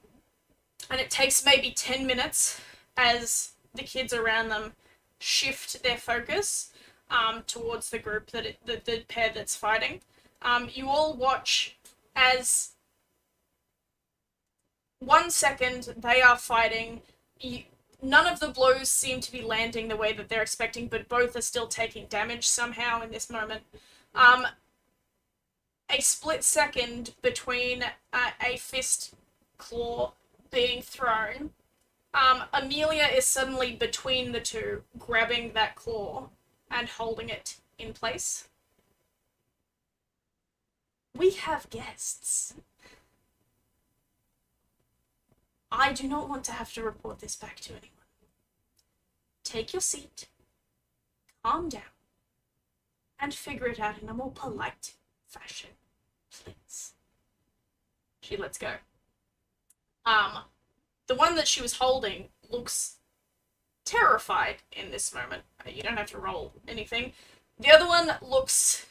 And it takes maybe 10 minutes as the kids around them shift their focus towards the group, the pair that's fighting. You all watch as 1 second they are fighting. None of the blows seem to be landing the way that they're expecting, but both are still taking damage somehow in this moment. A split second between a fist claw being thrown. Amelia is suddenly between the two, grabbing that claw and holding it in place. We have guests. I do not want to have to report this back to anyone. Take your seat, calm down, and figure it out in a more polite fashion, please. She lets go. The one that she was holding looks terrified in this moment. You don't have to roll anything. The other one looks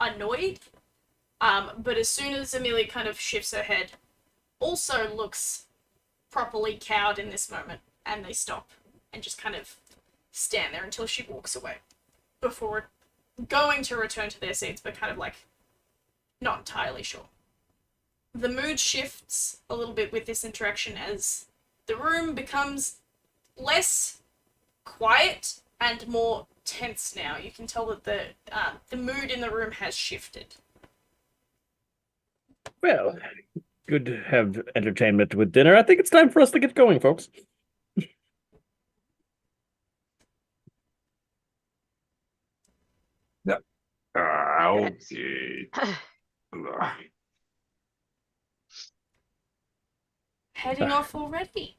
annoyed, but as soon as Amelia kind of shifts her head, also looks properly cowed in this moment, and they stop and just kind of stand there until she walks away before going to return to their seats, but kind of like not entirely sure. The mood shifts a little bit with this interaction as the room becomes less quiet and more tense now. You can tell that the mood in the room has shifted. Well, good to have entertainment with dinner. I think it's time for us to get going, folks. Okay. Heading off already.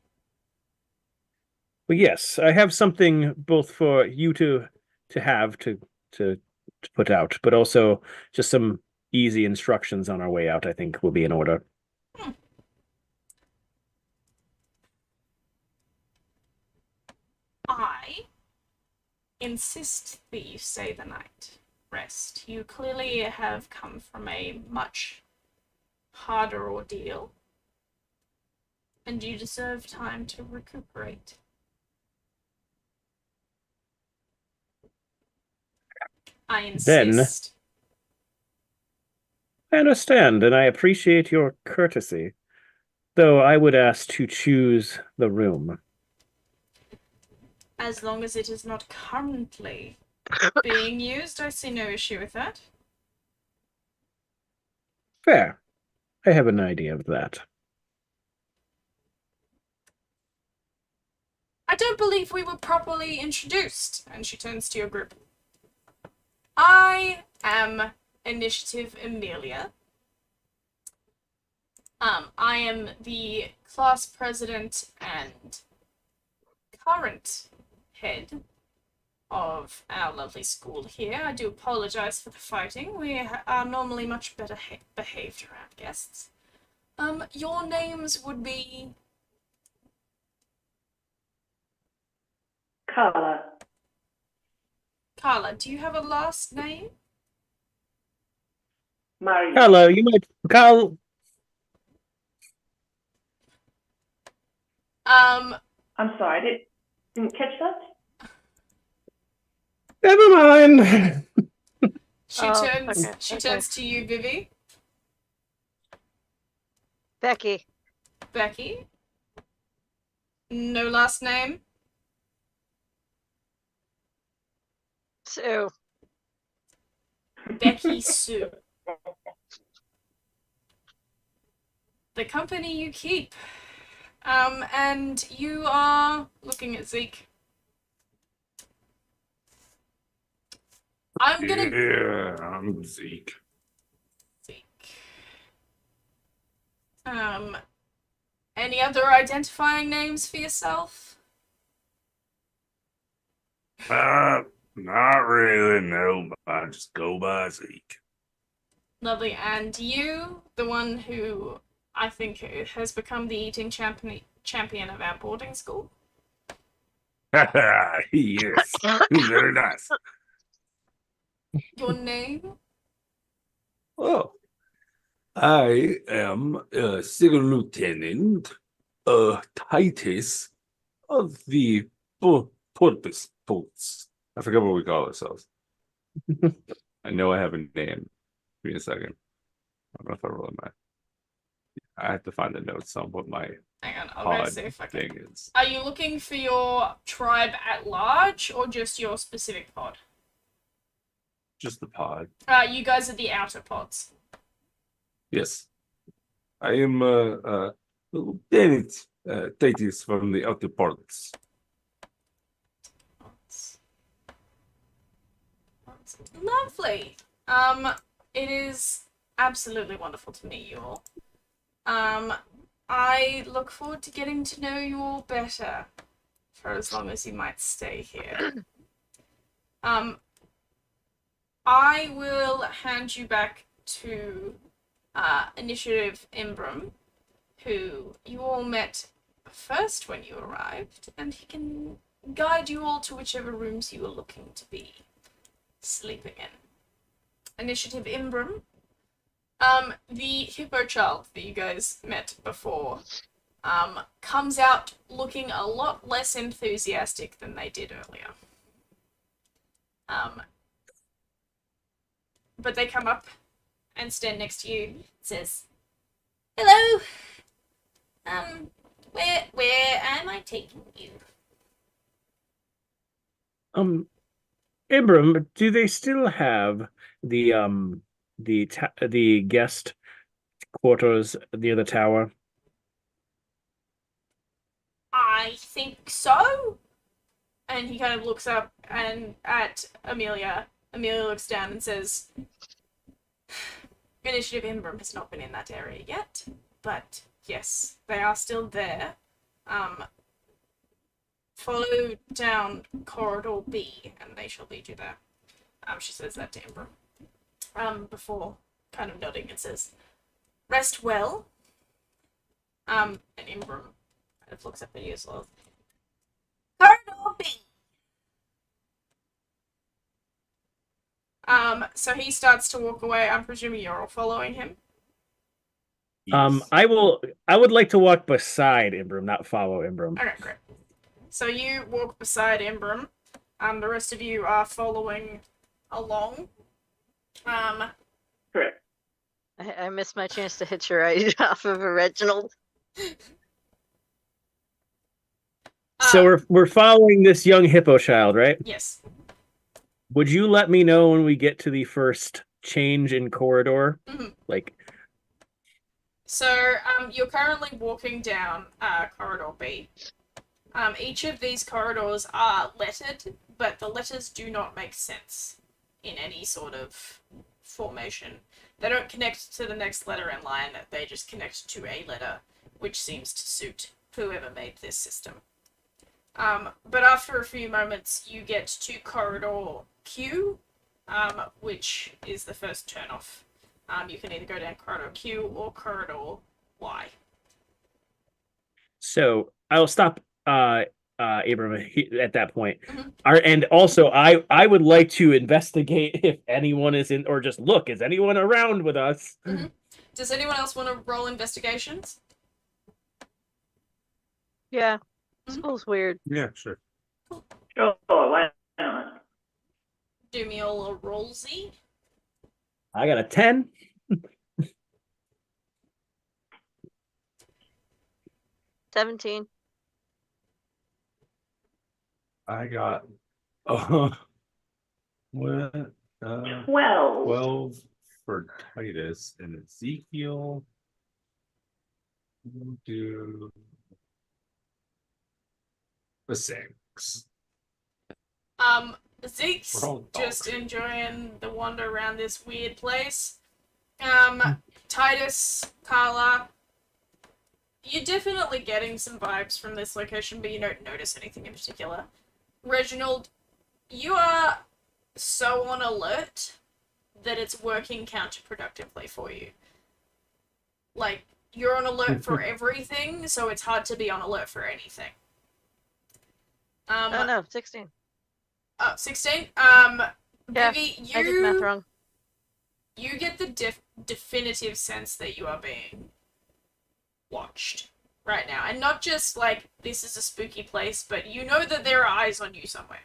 Well, yes, I have something both for you to have to put out, but also just some easy instructions on our way out, I think will be in order. I insist that you stay the night. Rest. You clearly have come from a much harder ordeal, and you deserve time to recuperate. I insist. I understand, and I appreciate your courtesy, though I would ask to choose the room. As long as it is not currently being used, I see no issue with that. Fair. I have an idea of that. I don't believe we were properly introduced. And she turns to your group. I am Initiative Amelia. I am the class president and current head of our lovely school here. I do apologize for the fighting. We are normally much better behaved around guests. Your names would be... Carla. Carla, do you have a last name? Mario. Hello, you might Carl. I'm sorry, I didn't catch that. Never mind. She Oh, turns. okay, She okay. turns to you, Vivi. Becky. Becky. No last name. Sue. Becky Sue. The company you keep. And you are looking at Zeke. I'm gonna Yeah, I'm Zeke. Zeke. Any other identifying names for yourself? Not really, no, but I just go by Zeke. Lovely. And you, the one who I think has become the eating champion of our boarding school? Yes, very nice. Your name? Oh, I am Second Lieutenant Titus of the Porpoise Boats. I forget what we call ourselves. I know I have a name. Give me a second. I don't know if I really might. I have to find the notes on what my Hang on, I'll go pod see if I can. thing is. Are you looking for your tribe at large or just your specific pod? Just the pod. You guys are the outer pods. Yes. I am Lieutenant Titus from the outer parts. Lovely. It is absolutely wonderful to meet you all. I look forward to getting to know you all better for as long as you might stay here. I will hand you back to Initiative Imbram, who you all met first when you arrived, and he can guide you all to whichever rooms you are looking to be sleeping in. Initiative Imbram. The hippo child that you guys met before, comes out looking a lot less enthusiastic than they did earlier. But they come up and stand next to you and says, "Hello. Where am I taking you?" Abram, do they still have the the guest quarters near the tower? I think so. And he kind of looks up and at Amelia. Amelia looks down and says, "Initiative Imbram has not been in that area yet, but yes, they are still there. Follow down corridor B, and they shall lead you there." She says that to Imbram. Before kind of nodding and says, "Rest well." And Imbram kind of looks up at you as well. Corridor B. So he starts to walk away. I'm presuming you're all following him. Yes. I would like to walk beside Imbram, not follow Imbram. Okay, great. So you walk beside Imbram. The rest of you are following along. Correct. I missed my chance to hitch a ride off of a Reginald. So we're following this young hippo child, right? Yes. Would you let me know when we get to the first change in corridor? Mhm. Like, So you're currently walking down corridor B. Each of these corridors are lettered, but the letters do not make sense. in any sort of formation. They don't connect to the next letter in line, they just connect to a letter, which seems to suit whoever made this system. But after a few moments, you get to corridor Q, which is the first turn-off. You can either go down corridor Q or corridor Y. So I'll stop Abram at that point. Mhm. And also I would like to investigate if anyone is in, or just look, is anyone around with us? Does anyone else want to roll investigations? Yeah. Mhm. School's weird. Yeah, sure. Sure, why not? Do me all a rollsy. I got a 10. 17. I got what 12. 12 for Titus, and Ezekiel will do a 6. Zeke's We're all just dogs. enjoying the wander around this weird place. Titus, Carla, you're definitely getting some vibes from this location, but you don't notice anything in particular. Reginald, you are so on alert that it's working counterproductively for you. Like, you're on alert for everything, so it's hard to be on alert for anything. Oh no, 16. 16? Yeah, Vivi, I did math wrong. you get the definitive sense that you are being watched right now. And not just like, this is a spooky place, but you know that there are eyes on you somewhere.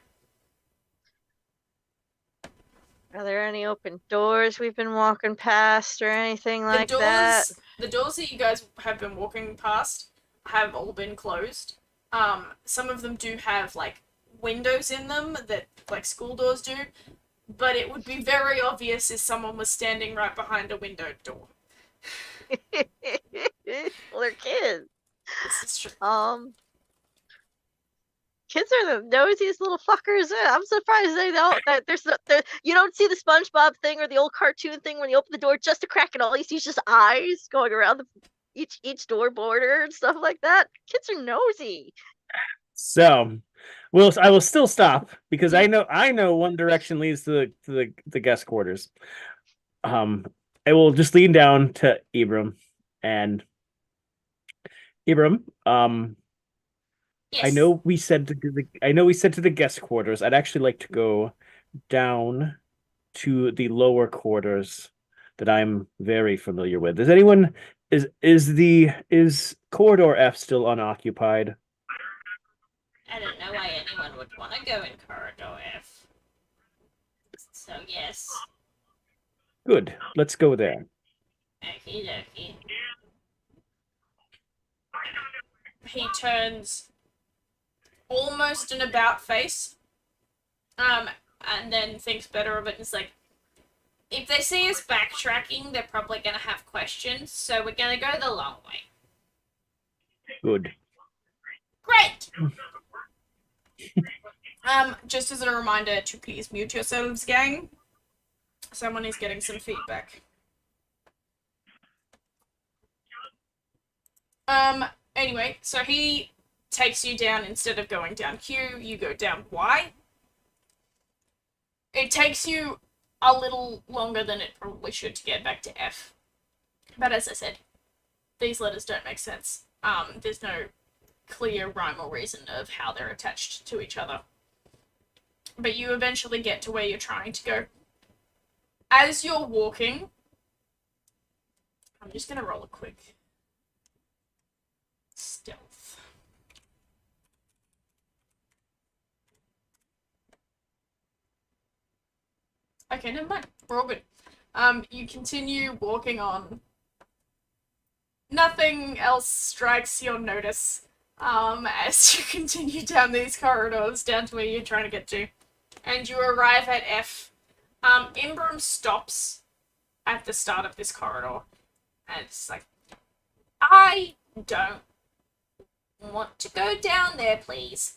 Are there any open doors we've been walking past or anything like that? The doors that you guys have been walking past have all been closed. Some of them do have like windows in them that like school doors do, but it would be very obvious if someone was standing right behind a window door. Well, they're kids. This is true. Kids are the nosiest little fuckers. I'm surprised they don't. That you don't see the SpongeBob thing or the old cartoon thing when you open the door just to crack, and all you see is just eyes going around each door border and stuff like that. Kids are nosy. So, I will still stop because I know one direction leads to the guest quarters. I will just lean down to Abram and Abram. Yes. I know we said to the guest quarters. I'd actually like to go down to the lower quarters that I'm very familiar with. Is anyone is corridor F still unoccupied? I don't know why anyone would want to go in corridor F. So yes. Good. Let's go there. Okie dokie. He turns almost an about face, and then thinks better of it and is like, if they see us backtracking, they're probably gonna have questions, so we're gonna go the long way. Good. Great! Just as a reminder to please mute yourselves, gang. Someone is getting some feedback. Anyway, so he takes you down. Instead of going down Q, you go down Y. It takes you a little longer than it probably should to get back to F. But as I said, these letters don't make sense. There's no clear rhyme or reason of how they're attached to each other. But you eventually get to where you're trying to go. As you're walking, I'm just going to roll a quick stealth. Okay, never mind. We're all good. You continue walking on. Nothing else strikes your notice as you continue down these corridors down to where you're trying to get to. And you arrive at F. Imbram stops at the start of this corridor. And it's like, I don't want to go down there, please.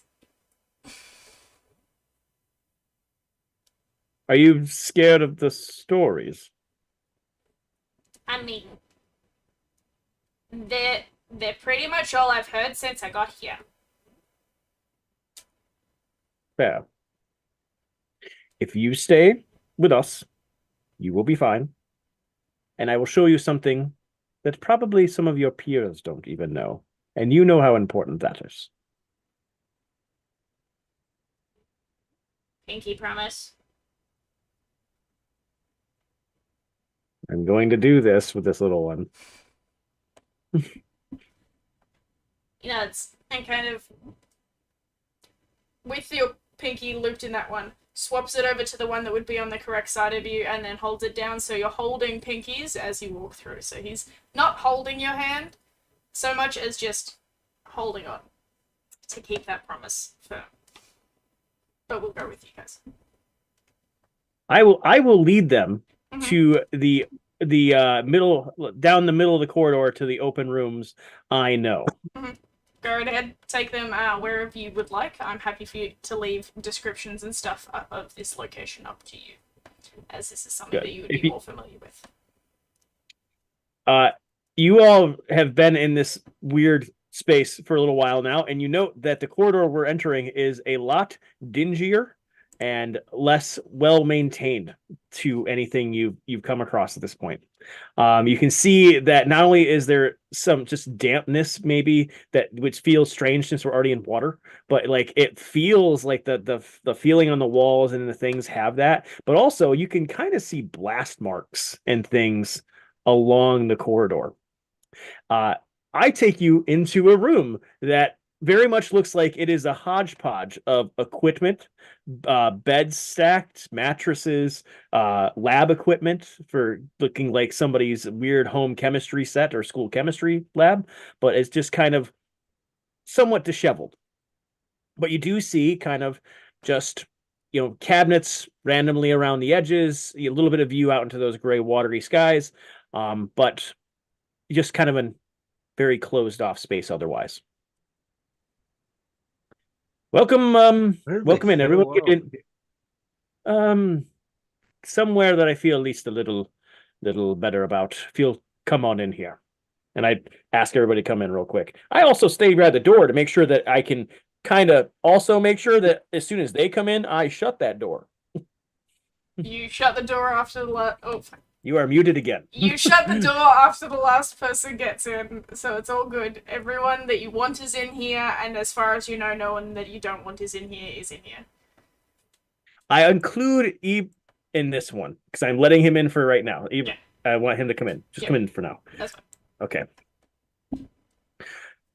Are you scared of the stories? I mean, they're pretty much all I've heard since I got here. Fair. If you stay with us, you will be fine. And I will show you something that probably some of your peers don't even know. And you know how important that is. Pinky promise. I'm going to do this with this little one. You know, it's and kind of with your pinky looped in that one, swaps it over to the one that would be on the correct side of you, and then holds it down so you're holding pinkies as you walk through. So he's not holding your hand so much as just holding on to keep that promise firm. But we'll go with you guys. I will lead them Mhm. to the middle, down the middle of the corridor to the open rooms I know. Go right ahead, take them wherever you would like. I'm happy for you to leave descriptions and stuff of this location up to you, as this is something Good. that you would be more familiar with. You all have been in this weird space for a little while now, and you note that the corridor we're entering is a lot dingier and less well maintained to anything you've come across at this point. You can see that not only is there some just dampness, maybe that which feels strange since we're already in water, but like it feels like the feeling on the walls and the things have that. But also you can kind of see blast marks and things along the corridor. I take you into a room that very much looks like it is a hodgepodge of equipment, beds stacked, mattresses, lab equipment for looking like somebody's weird home chemistry set or school chemistry lab, but it's just kind of somewhat disheveled. But you do see kind of just, cabinets randomly around the edges, a little bit of view out into those gray watery skies, but just kind of a very closed off space otherwise. Welcome, welcome in, everyone. Get in, somewhere that I feel at least a little better about. Come on in here. And I ask everybody to come in real quick. I also stay right at the door to make sure that I can kind of also make sure that as soon as they come in, I shut that door. You shut the door after the You are muted again. You shut the door after the last person gets in, so it's all good. Everyone that you want is in here, and as far as you know, no one that you don't want is in here is in here. I include Eve in this one because I'm letting him in for right now. Eve, Yeah. I want him to come in. Just come in for now. That's fine. Okay.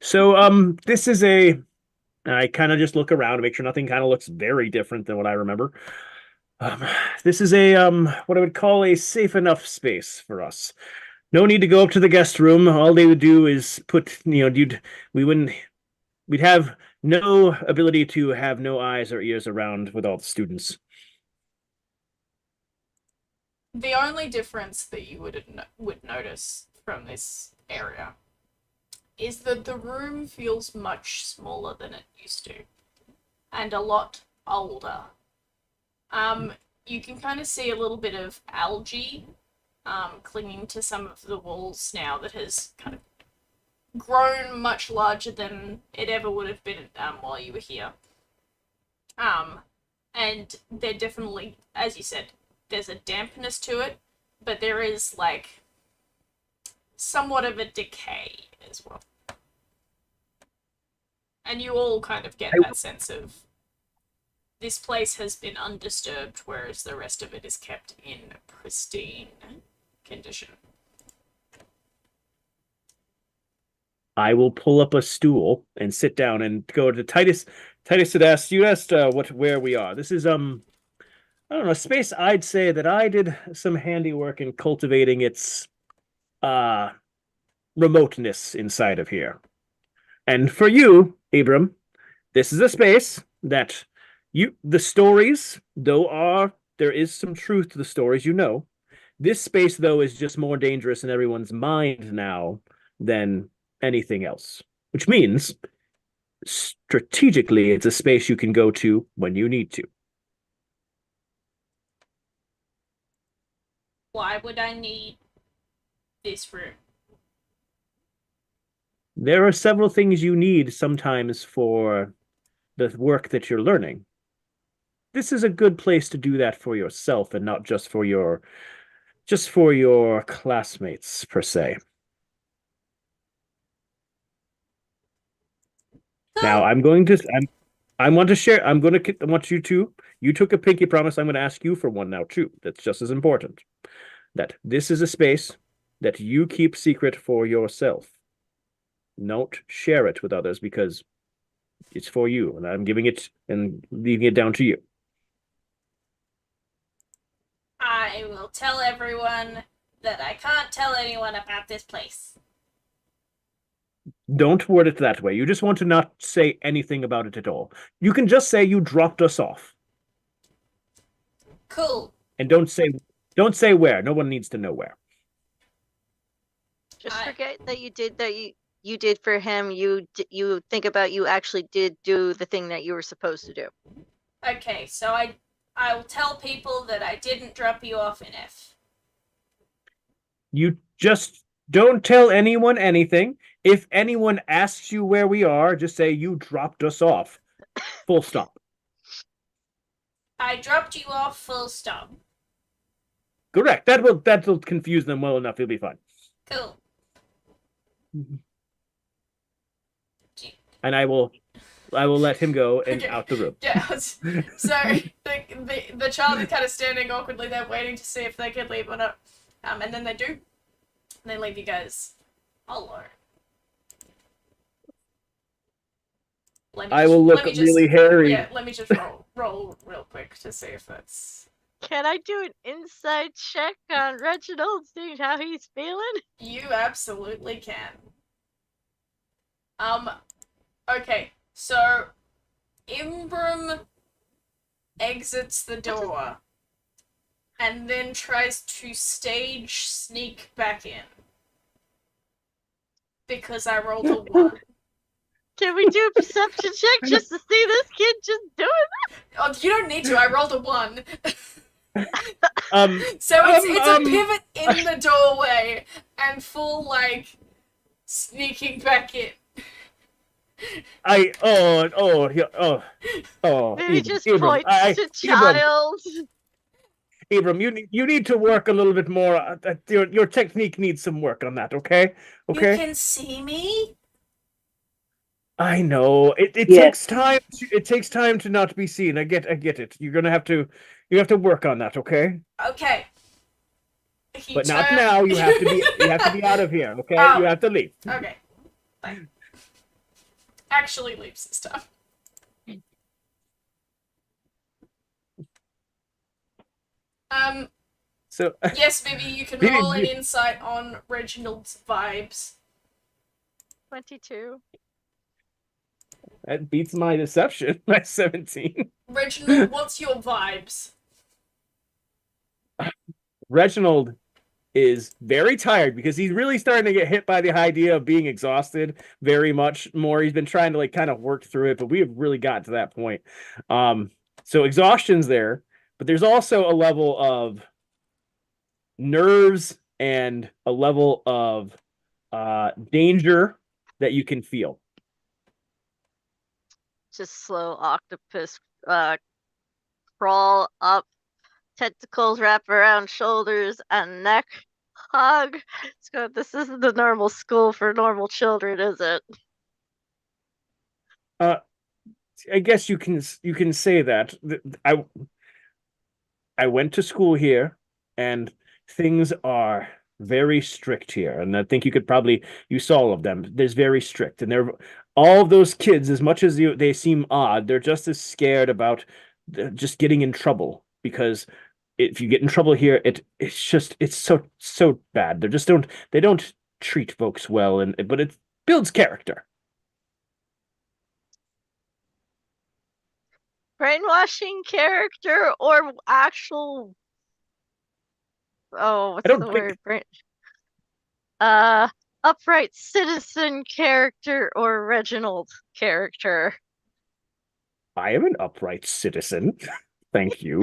So this is I kind of just look around to make sure nothing kind of looks very different than what I remember. This is a what I would call a safe enough space for us. No need to go up to the guest room. All they would do is we'd have no ability to have no eyes or ears around with all the students. The only difference that you would notice from this area is that the room feels much smaller than it used to, and a lot older. You can kind of see a little bit of algae clinging to some of the walls now that has kind of grown much larger than it ever would have been while you were here. And they're definitely, as you said, there's a dampness to it, but there is like somewhat of a decay as well. And you all kind of get that sense of this place has been undisturbed, whereas the rest of it is kept in pristine condition. I will pull up a stool and sit down and go to Titus. Titus had asked, where we are. This is I don't know, a space I'd say that I did some handiwork in cultivating its remoteness inside of here. And for you, Abram, this is a space that the stories, though there is some truth to the stories, this space though is just more dangerous in everyone's mind now than anything else, which means strategically it's a space you can go to when you need to. Why would I need this room? There are several things you need sometimes for the work that you're learning. This is a good place to do that for yourself and not just for your classmates per se. Now I want to share. I want you to. You took a pinky promise. I'm going to ask you for one now too. That's just as important. That this is a space that you keep secret for yourself. Don't share it with others because it's for you, and I'm giving it and leaving it down to you. I will tell everyone that I can't tell anyone about this place. Don't word it that way. You just want to not say anything about it at all. You can just say you dropped us off. Cool. And don't say where. No one needs to know where. Just forget that you did for him. You think about you actually did do the thing that you were supposed to do. Okay, so I will tell people that I didn't drop you off in F. You just don't tell anyone anything. If anyone asks you where we are, just say you dropped us off. Full stop. I dropped you off, full stop. Correct. That'll confuse them well enough. It'll be fine. Cool. And I will let him go and out the room. Yeah. So the child is kind of standing awkwardly there, waiting to see if they can leave or not. And then they do. And they leave you guys alone. I will look really hairy. Yeah, let me just roll real quick to see if that's. Can I do an inside check on Reginald, seeing how he's feeling? You absolutely can. Okay, so Imbram exits the door and then tries to stage sneak back in. Because I rolled a 1. Can we do a perception check just to see this kid just doing that? Oh, you don't need to, I rolled a 1. So it's a pivot in the doorway and full, like, sneaking back in. Maybe just Abram, points to child. Abram, you need to work a little bit more. Your technique needs some work on that. Okay. You can see me. I know it takes time. It takes time to not be seen. I get it. You have to work on that. Okay. Okay. But not now. You have to be out of here. Okay. Oh. You have to leave. Okay. Fine. Actually leaves this time. So yes, maybe you can roll an insight on Reginald's vibes. 22. That beats my deception by 17. Reginald, what's your vibes? Reginald is very tired because he's really starting to get hit by the idea of being exhausted very much more. He's been trying to like kind of work through it, but we have really gotten to that point. So exhaustion's there, but there's also a level of nerves and a level of danger that you can feel. Just slow octopus crawl up, tentacles wrap around shoulders and neck, hug. So this isn't the normal school for normal children, is it? I guess you can say that. I went to school here, and things are very strict here, and I think you saw all of them. There's very strict, and they're all of those kids, as much as they seem odd, they're just as scared about just getting in trouble, because if you get in trouble here, it's so bad. They don't treat folks well, but it builds character. Brainwashing character or actual what's the word? Upright citizen character or Reginald character? I am an upright citizen. Thank you.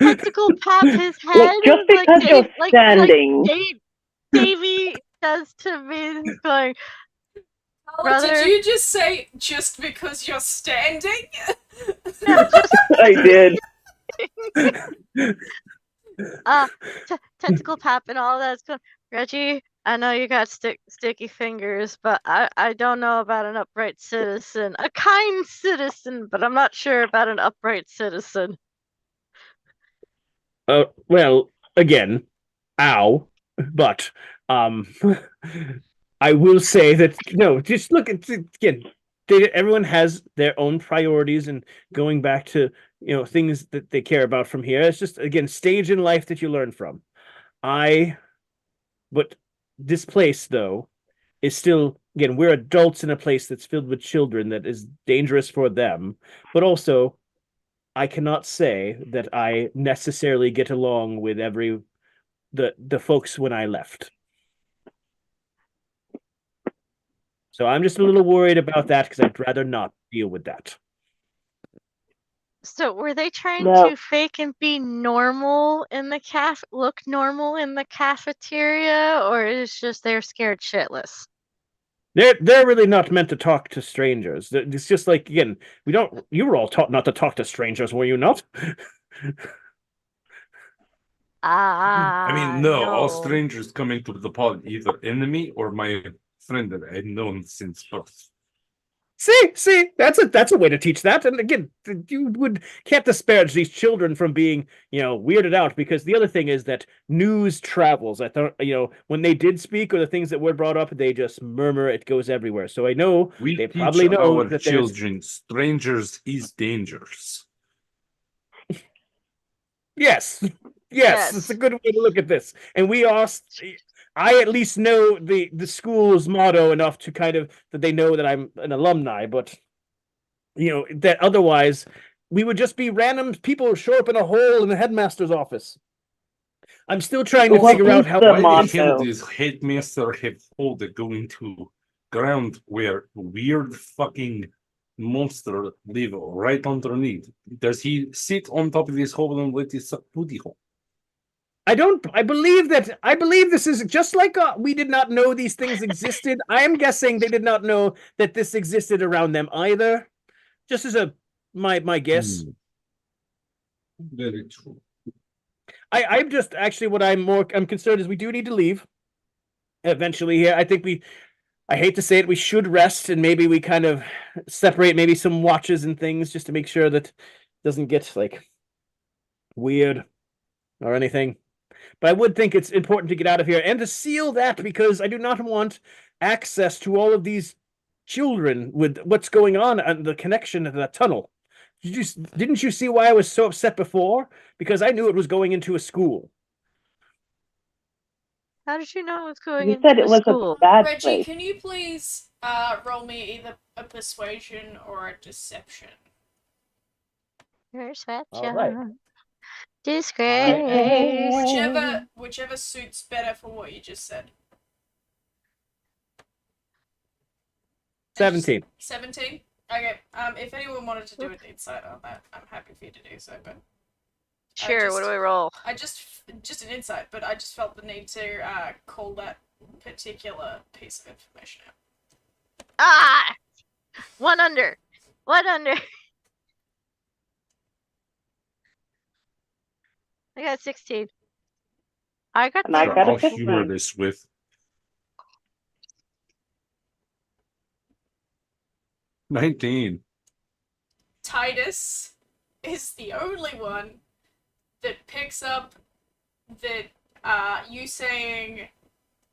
Tentacle pat his head Look, just like because you're like standing, Davy does to me. He's going, Carla, did brother. you just say just because you're standing? Yeah, just I did. tentacle pap and all that's going. Reggie, I know you got sticky fingers, but I don't know about an upright citizen. A kind citizen, but I'm not sure about an upright citizen. Well, again, ow. But I will say that no, just look at again. Everyone has their own priorities, and going back to things that they care about from here. It's just again stage in life that you learn from. But this place though is still again we're adults in a place that's filled with children that is dangerous for them, but also I cannot say that I necessarily get along with the folks when I left. So I'm just a little worried about that because I'd rather not deal with that. So were they trying No. to fake and be normal in the look normal in the cafeteria, or is just they're scared shitless? They're really not meant to talk to strangers. It's just like again, we don't. You were all taught not to talk to strangers, were you not? Ah, I mean, no, all no. strangers coming to the pod, either enemy or my friend that I've known since birth. See, that's a way to teach that. And again, you can't disparage these children from being, weirded out because the other thing is that news travels. I thought, when they did speak or the things that were brought up, they just murmur. It goes everywhere. So I know We they teach probably know our that children strangers is dangerous. Yes, it's a good way to look at this. And I at least know the school's motto enough to kind of that they know that I'm an alumni, but that otherwise we would just be random people who show up in a hole in the headmaster's office. I'm still trying to What figure out is how the Why the hell motto? does headmaster have hold going to ground where weird fucking monster live right underneath? Does he sit on top of this hole and let it suck booty hole? I believe this is just like we did not know these things existed. I am guessing they did not know that this existed around them either. Just as my guess. Very true. I'm just actually what I'm concerned is we do need to leave eventually here. I hate to say it, we should rest and maybe we kind of separate maybe some watches and things just to make sure that it doesn't get like weird or anything. But I would think it's important to get out of here and to seal that because I do not want access to all of these children with what's going on and the connection to that tunnel. Didn't you see why I was so upset before? Because I knew it was going into a school. How did you know it was going You into said it a was school? a bad Reggie, place. can you please roll me either a persuasion or a deception? Perception. All right. Disgrace. Whichever suits better for what you just said. 17. 17? Okay, if anyone wanted to do an insight on that, I'm happy for you to do so, but... Sure, what do I roll? Just an insight, but I just felt the need to call that particular piece of information out. Ah! One under. I got 16. I got And I got a I'll humor 15. this with 19. Titus is the only one that picks up that you saying,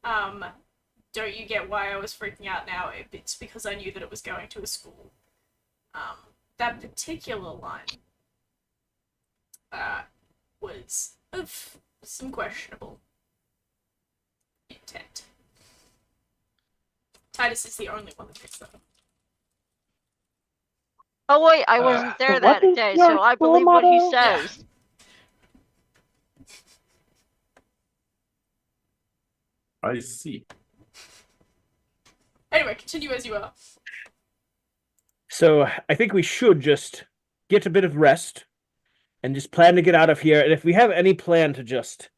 don't you get why I was freaking out now? It's because I knew that it was going to a school. That particular line was of some questionable intent. Titus is the only one that picks that up. Oh wait, I wasn't there What that is day, your so I school believe what he motto? says. I see. Anyway, continue as you are. So I think we should just get a bit of rest and just plan to get out of here. And if we have any plan to just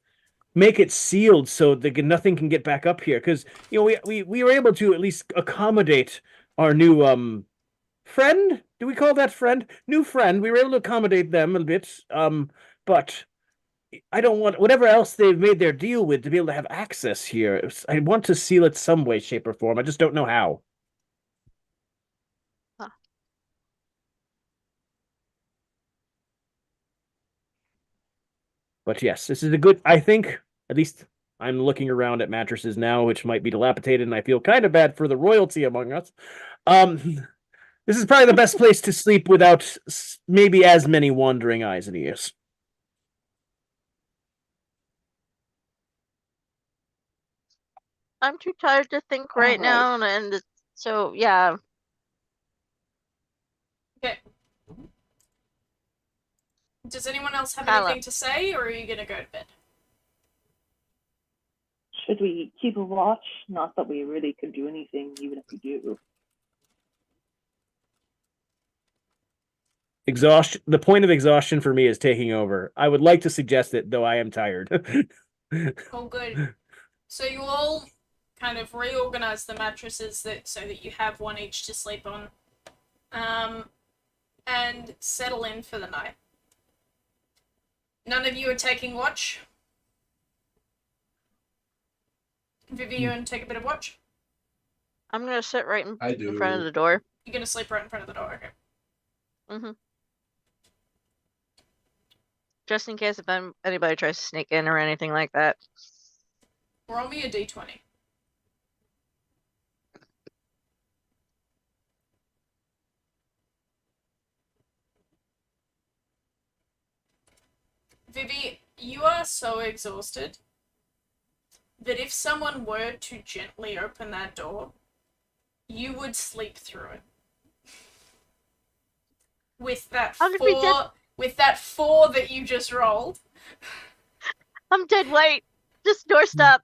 make it sealed so that nothing can get back up here, because we were able to at least accommodate our new friend. Do we call that friend? New friend. We were able to accommodate them a bit. But I don't want whatever else they've made their deal with to be able to have access here. I want to seal it some way, shape, or form. I just don't know how. Huh. But yes, this is a good. I think at least I'm looking around at mattresses now, which might be dilapidated, and I feel kind of bad for the royalty among us. This is probably the best place to sleep without maybe as many wandering eyes and ears. I'm too tired to think right now, and so yeah. Okay. Does anyone else have Kyla. anything to say, or are you gonna go to bed? Should we keep a watch? Not that we really could do anything, even if we do. Exhaustion. The point of exhaustion for me is taking over. I would like to suggest it, though I am tired. Oh, good. So you all kind of reorganize the mattresses so that you have one each to sleep on, and settle in for the night. None of you are taking watch. Vivi, you want to take a bit of watch? I'm gonna sit right in I do. front of the door. You're gonna sleep right in front of the door, okay? Mm-hmm. Just in case if anybody tries to sneak in or anything like that. Roll me a d20. Vivi, you are so exhausted that if someone were to gently open that door, you would sleep through it. With that four that you just rolled. I'm dead weight. Just doorstop.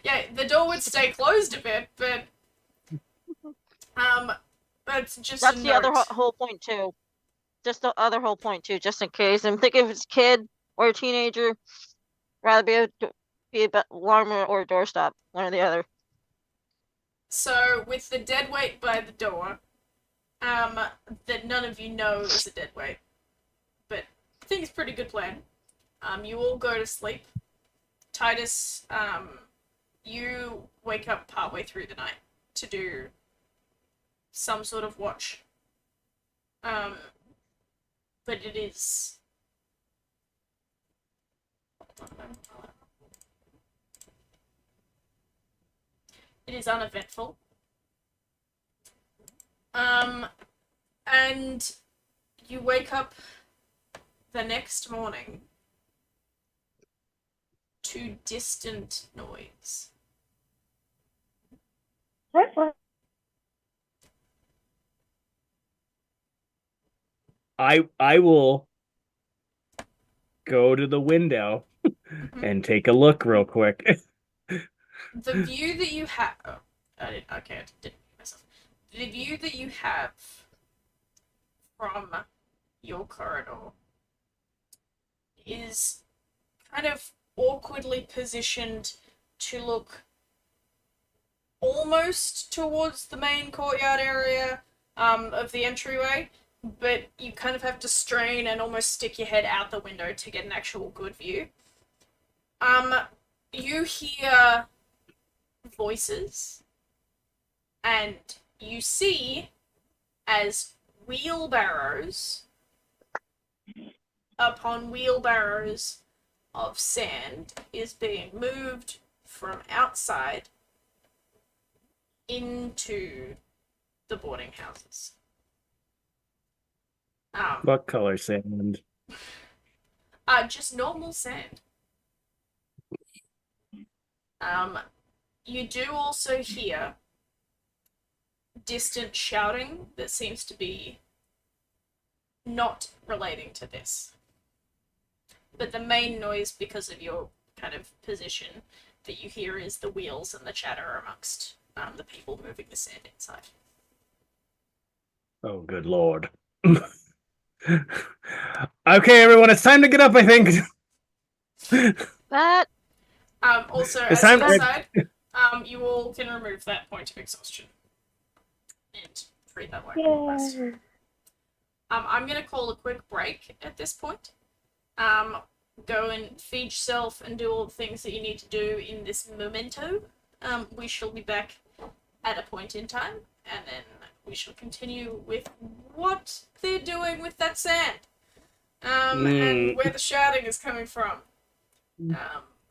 Yeah, the door would stay closed a bit, but that's just That's a the other note. whole point too. Just the other whole point too, just in case. I'm thinking if it's a kid or a teenager, rather be a alarm or a doorstop, one or the other. So with the dead weight by the door, that none of you know is a dead weight, but I think it's a pretty good plan. You all go to sleep. Titus, you wake up partway through the night to do some sort of watch. But it is... It is uneventful. And you wake up the next morning to distant noise. Right. I will go to the window and take a look real quick. The view that you have... Oh, I didn't mute myself. The view that you have from your corridor is kind of awkwardly positioned to look almost towards the main courtyard area of the entryway, but you kind of have to strain and almost stick your head out the window to get an actual good view. You hear voices, and you see as wheelbarrows upon wheelbarrows of sand is being moved from outside into the boarding houses. What color sand? Just normal sand. You do also hear distant shouting that seems to be not relating to this. But the main noise, because of your kind of position, that you hear is the wheels and the chatter amongst the people moving the sand inside. Oh, good lord. Okay, everyone, it's time to get up, I think. But Also, It's as an time- aside, you all can remove that point of exhaustion and treat that like a long rest. Yay. I'm gonna call a quick break at this point. Go and feed yourself and do all the things that you need to do in this memento. We shall be back at a point in time, and then we shall continue with what they're doing with that sand. And where the shouting is coming from.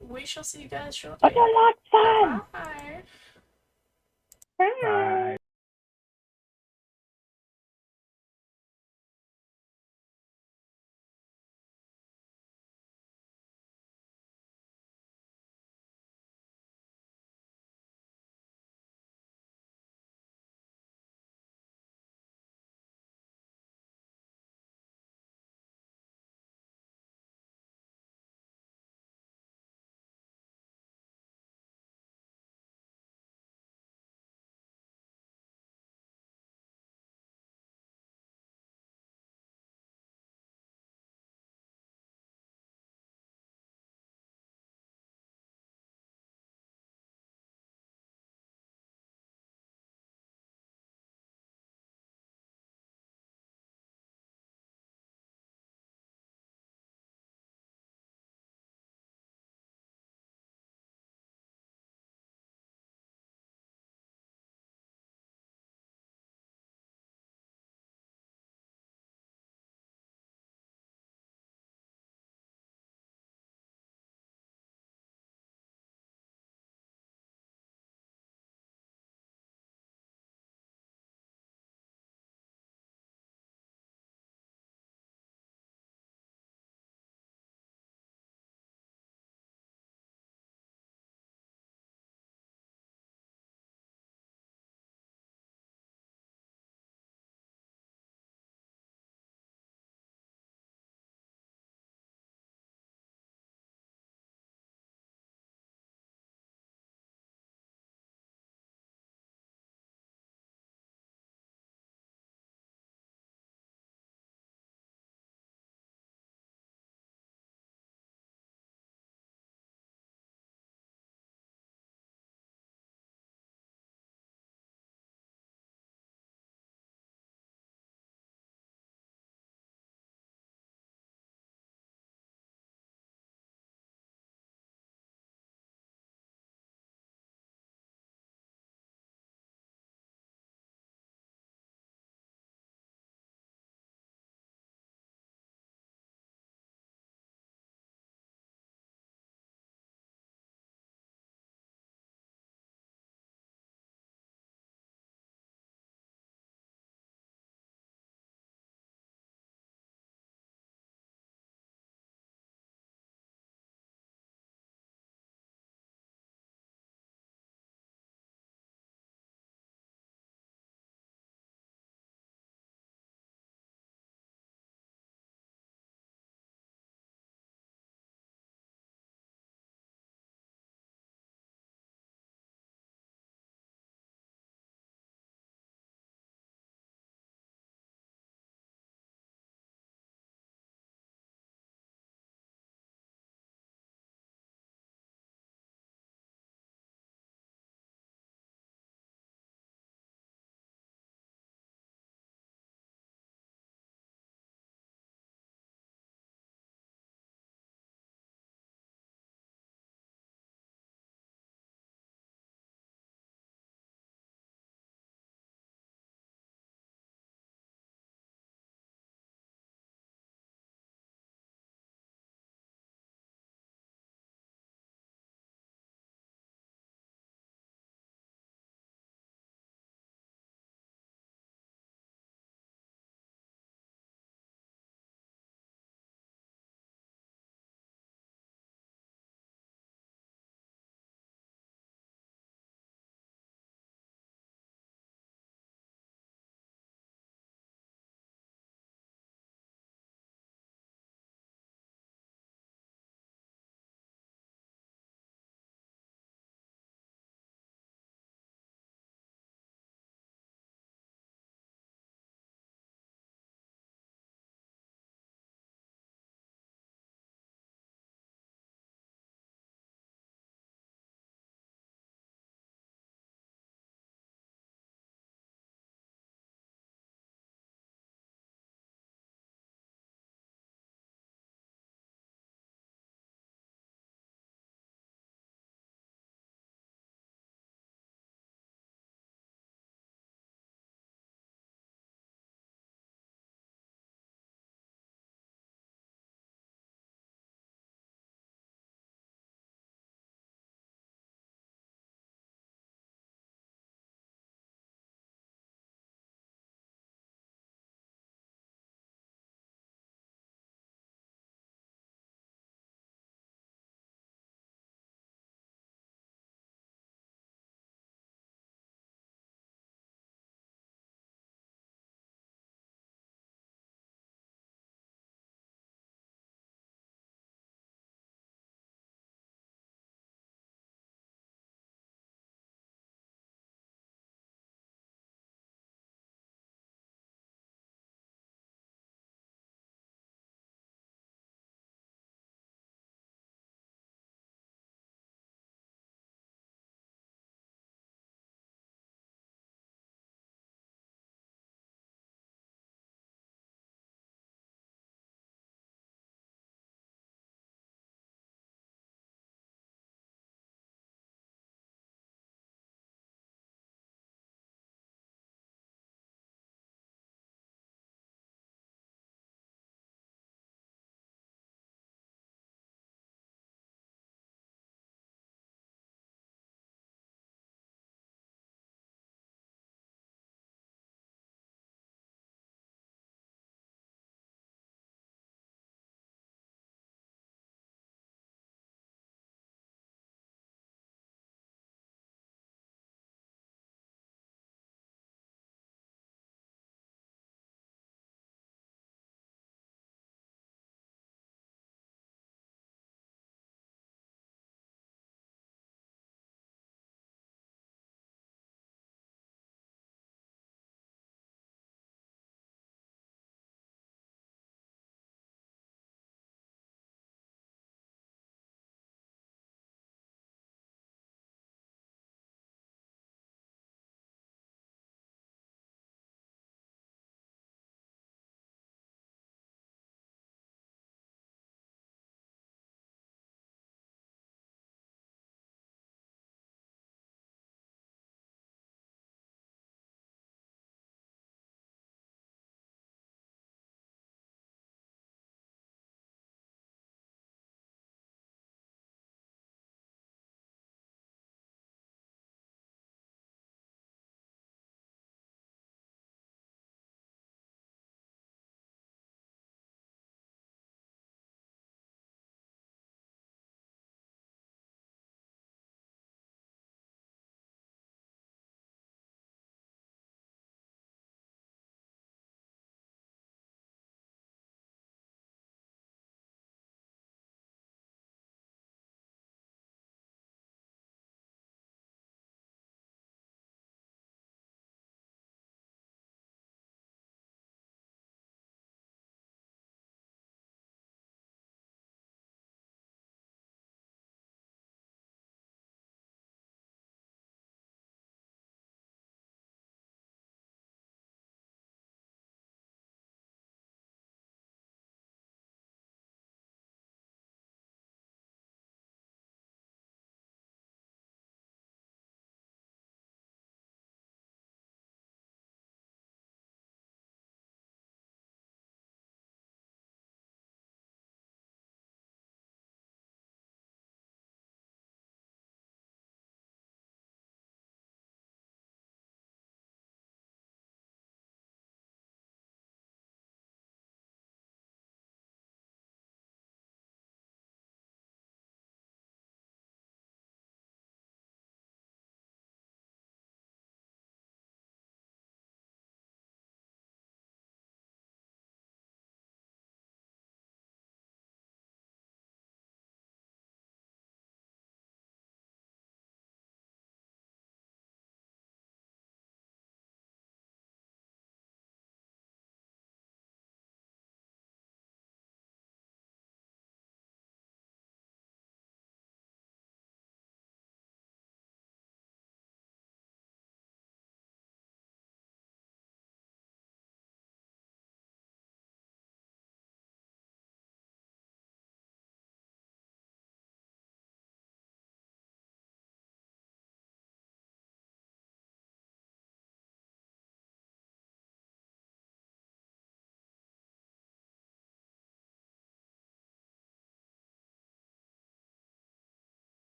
We shall see you guys shortly. I don't like fun. Bye. Bye.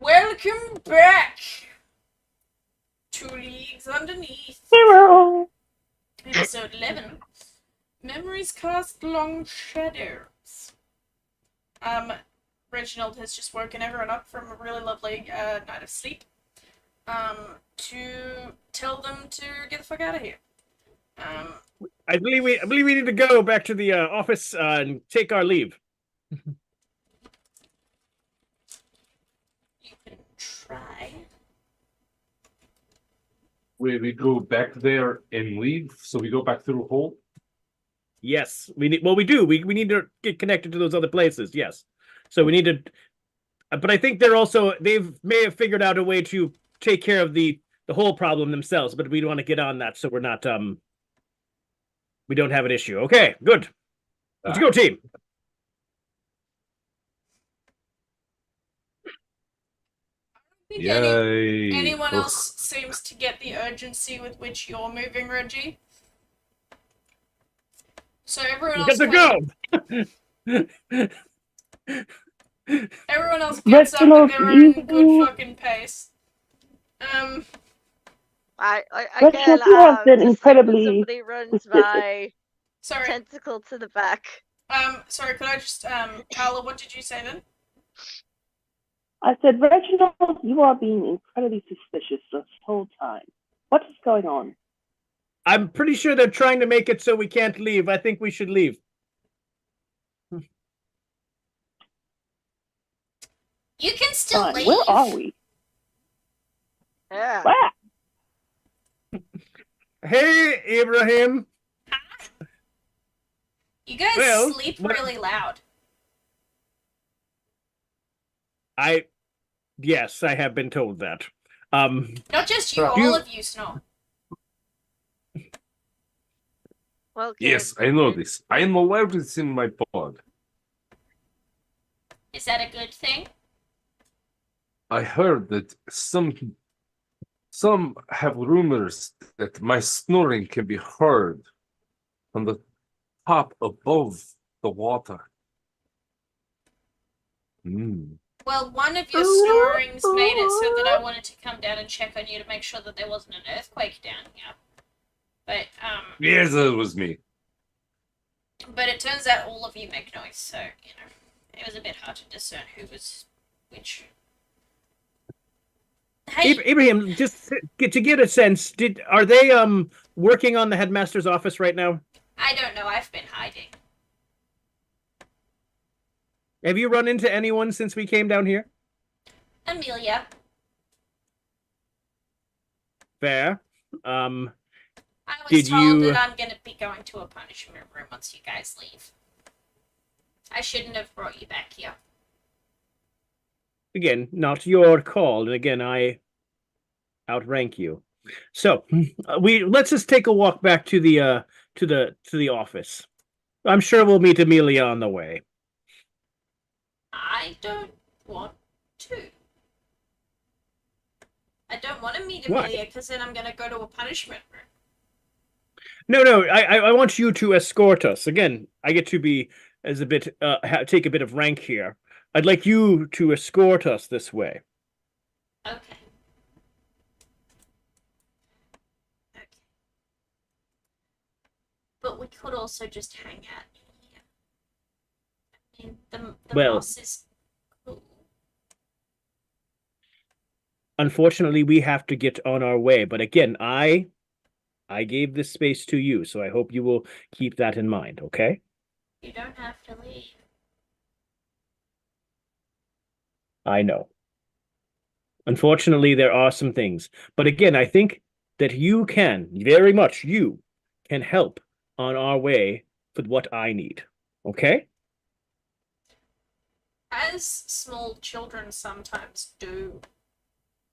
Welcome back to Leagues Underneath. Hero. Episode 11. Memories cast long shadows. Reginald has just woken everyone up from a really lovely night of sleep. To tell them to get the fuck out of here. I believe we need to go back to the office and take our leave. You can try. We go back there and leave, so we go back through a hole. Yes, we need. Well, we do. We need to get connected to those other places. Yes, so we need to. But I think they may have figured out a way to take care of the whole problem themselves. But we don't want to get on that, so we're not we don't have an issue. Okay, good. Let's go, team. Yay! Anyone else seems to get the urgency with which you're moving, Reggie. So everyone else everyone else gets up at their own good fucking pace. Reginald, you have been incredibly. Somebody runs by. Sorry. Tentacle to the back. Sorry, could I just, Carla, what did you say then? I said, Reginald, you are being incredibly suspicious this whole time. What is going on? I'm pretty sure they're trying to make it so we can't leave. I think we should leave. You can still Fine. leave. Where are we? Yeah. Wow. Hey, Ibrahim. You guys sleep really loud. Yes, I have been told that. Not just you, all of you snore. Well, good. Yes, I know this. I am the loudest in my pod. Is that a good thing? I heard that some have rumors that my snoring can be heard from the top above the water. Well, one of your snorings made it so that I wanted to come down and check on you to make sure that there wasn't an earthquake down here. But, Yes, that was me. But it turns out all of you make noise, so, you know, it was a bit hard to discern who was which. Hey! Ibrahim, just to get a sense, are they working on the headmaster's office right now? I don't know, I've been hiding. Have you run into anyone since we came down here? Amelia. Fair. I was told that I'm gonna be going to a punishment room once you guys leave. I shouldn't have brought you back here. Again, not your call, and again, I outrank you. So let's just take a walk back to the office. I'm sure we'll meet Amelia on the way. I don't want to. I don't want to meet Amelia because then I'm gonna go to a punishment room. No, I want you to escort us. Again, I get to be as a bit take a bit of rank here. I'd like you to escort us this way. Okay. But we could also just hang out here. I mean, the boss is cool. Unfortunately, we have to get on our way. But again, I gave this space to you, so I hope you will keep that in mind, okay? You don't have to leave. I know. Unfortunately, there are some things. But again, I think that you can help on our way with what I need. Okay? As small children sometimes do,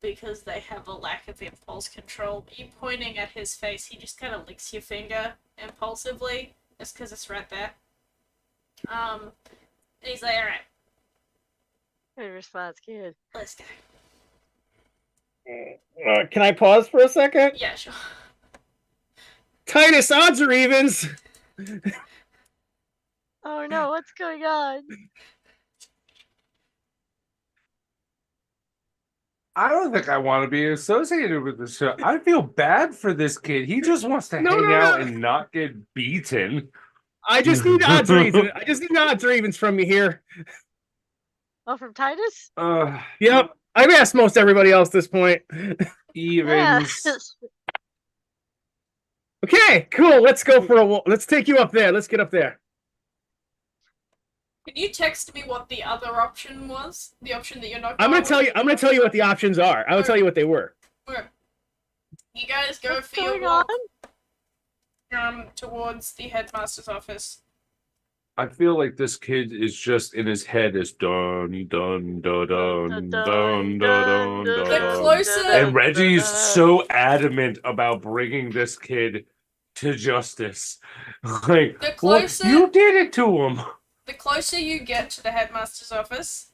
because they have a lack of impulse control, you pointing at his face, he just kind of licks your finger impulsively, just because it's right there. And he's like, alright. Good response, kid. Let's go. Can I pause for a second? Yeah, sure. Titus, odds or evens? Oh no, what's going on? I don't think I want to be associated with this show. I feel bad for this kid. He just wants to No, hang no, out no. and not get beaten. I just need odds or evens. I just need odds or evens from you here. Oh, from Titus? Yep. I've asked most everybody else at this point. Yeah. Evens. Okay, cool. Let's go for a walk. Let's take you up there. Let's get up there. Can you text me what the other option was? The option that you're not. I'm gonna going tell you. with? I'm gonna tell you what the options are. I will tell you what they were. Okay. You guys go What's for your going walk on? towards the headmaster's office. I feel like this kid is just in his head is dun dun dun dun dun dun dun The dun. closer, And Reggie's so adamant about bringing this kid to justice. Like, The well, closer- you did it to him. the closer you get to the headmaster's office,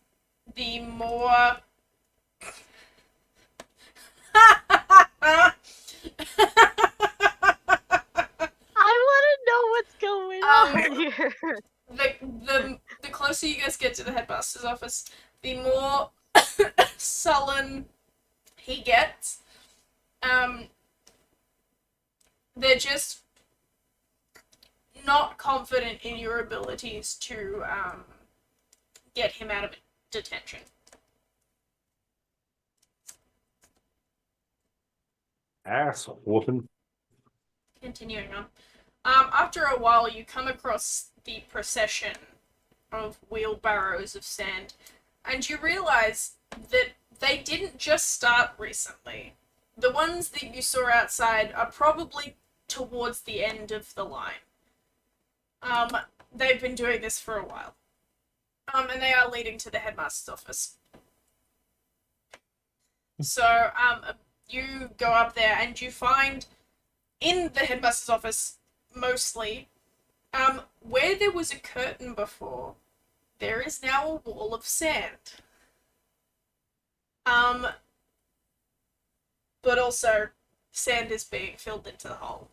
the more. I want to know what's going on here. The closer you guys get to the headmaster's office, the more sullen he gets. They're just not confident in your abilities to get him out of detention. Ass whooping. Continuing on. After a while, you come across the procession of wheelbarrows of sand, and you realize that they didn't just start recently. The ones that you saw outside are probably towards the end of the line. They've been doing this for a while. And they are leading to the headmaster's office. So, you go up there and you find in the headmaster's office, mostly, where there was a curtain before, there is now a wall of sand. But also, sand is being filled into the hole.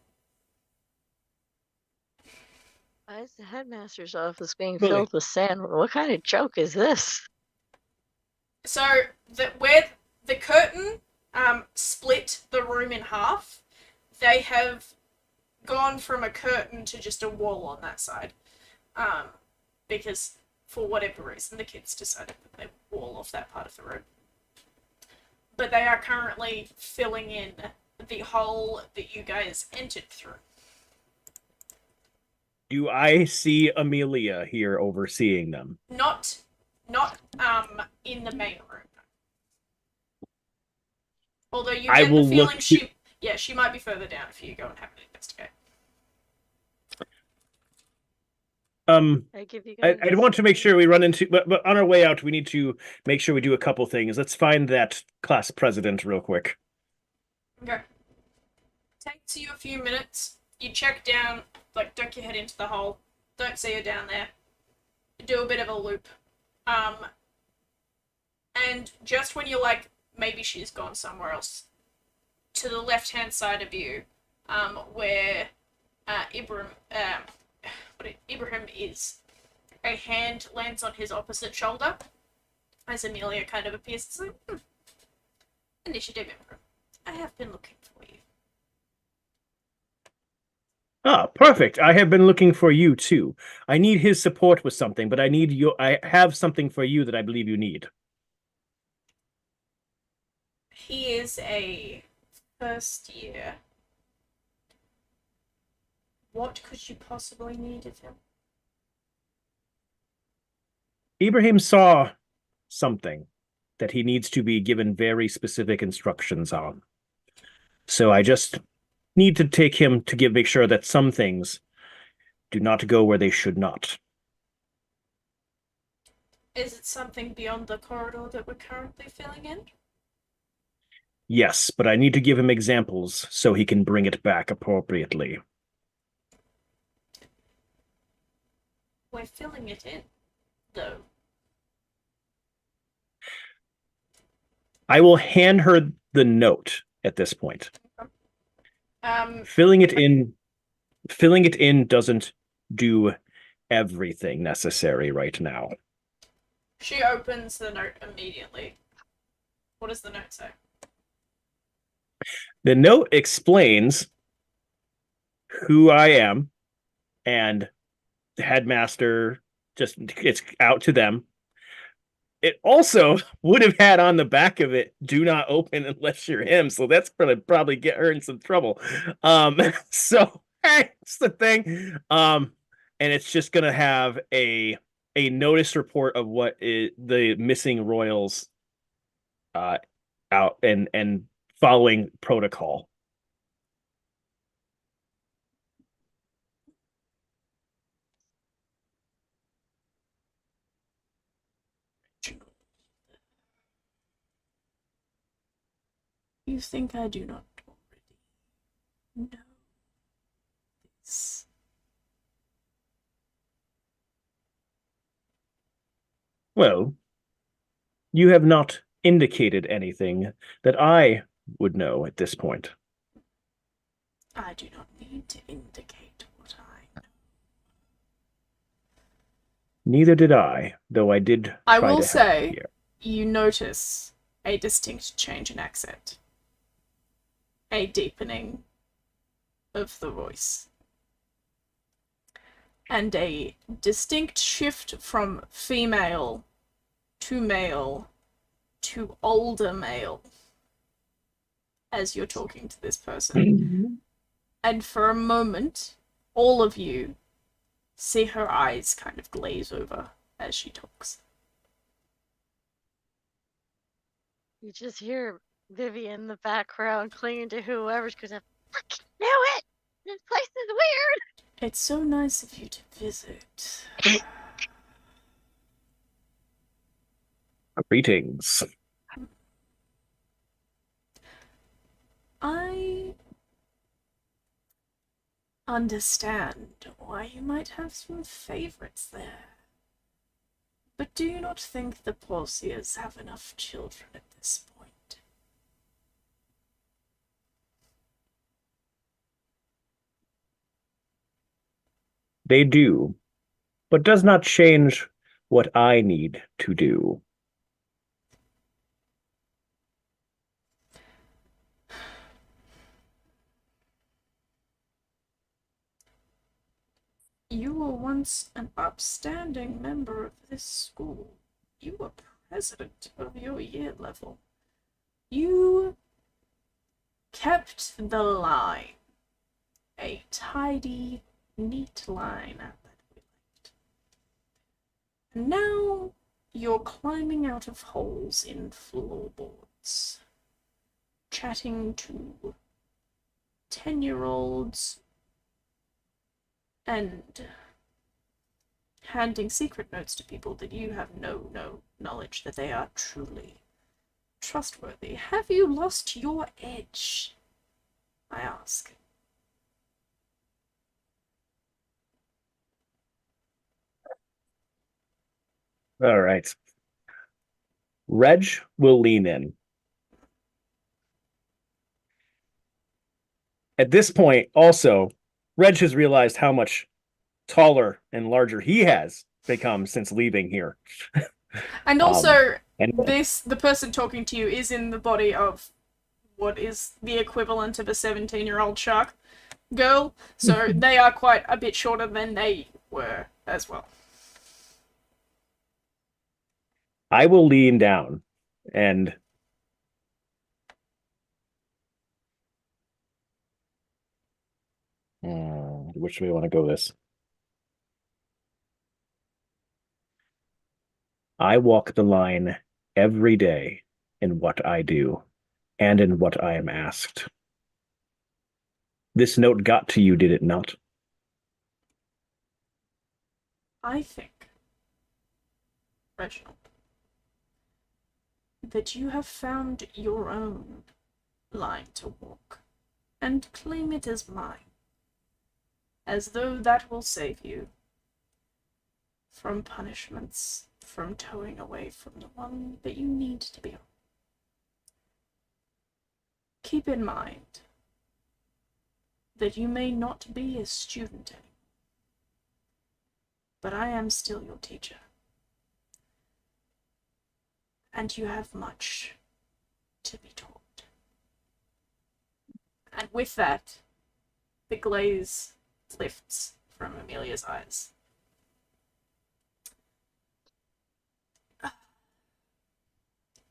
Why is the headmaster's office being Really? filled with sand? What kind of joke is this? So, where the curtain split the room in half, they have gone from a curtain to just a wall on that side. Because, for whatever reason, the kids decided that they would wall off that part of the room. But they are currently filling in the hole that you guys entered through. Do I see Amelia here overseeing them? Not in the main room. Although you I get will the feeling look she might be further down if you go and have an investigate. I give you guys. I want to make sure we run into, but on our way out, we need to make sure we do a couple things. Let's find that class president real quick. Okay. Takes you a few minutes. You check down, like, dunk your head into the hole. Don't see her down there. You do a bit of a loop. And just when you're like, maybe she's gone somewhere else, to the left-hand side of you, where Ibrahim is, a hand lands on his opposite shoulder, as Amelia kind of appears to say, Initiative, Ibrahim. I have been looking for you. Ah, perfect. I have been looking for you too. I need his support with something, but I have something for you that I believe you need. He is a first year. What could you possibly need of him? Ibrahim saw something that he needs to be given very specific instructions on. So I just need to take him to make sure that some things do not go where they should not. Is it something beyond the corridor that we're currently filling in? Yes, but I need to give him examples so he can bring it back appropriately. We're filling it in, though. I will hand her the note at this point. Filling it in doesn't do everything necessary right now. She opens the note immediately. What does the note say? The note explains who I am, and the headmaster just it's out to them. It also would have had on the back of it, "Do not open unless you're him." So that's gonna probably get her in some trouble. So that's the thing. And it's just gonna have a notice report of what the missing royals out and following protocol. You think I do not already know this? Well, you have not indicated anything that I would know at this point. I do not need to indicate what I know. Neither did I, though I did I try will to help say, here. you notice a distinct change in accent. A deepening of the voice. And a distinct shift from female to male to older male as you're talking to this person. And for a moment, all of you see her eyes kind of glaze over as she talks. You just hear Vivian in the background clinging to whoever's because I fucking knew it! This place is weird! It's so nice of you to visit. Greetings. I understand why you might have some favorites there. But do you not think the Porcias have enough children at this point? They do, but does not change what I need to do. You were once an upstanding member of this school. You were president of your year level. You kept the line. A tidy, neat line that we liked. And now you're climbing out of holes in floorboards, chatting to 10-year-olds and handing secret notes to people that you have no knowledge that they are truly trustworthy. Have you lost your edge? I ask. All right. Reg will lean in. At this point, also, Reg has realized how much taller and larger he has become since leaving here. And also, and the person talking to you is in the body of what is the equivalent of a 17-year-old shark girl, so they are quite a bit shorter than they were as well. I will lean down and which way we want to go this? I walk the line every day in what I do and in what I am asked. This note got to you, did it not? I think, Reginald, that you have found your own line to walk and claim it as mine, as though that will save you from punishments, from towing away from the one that you need to be on. Keep in mind that you may not be a student anymore, but I am still your teacher. And you have much to be taught. And with that, the glaze lifts from Amelia's eyes.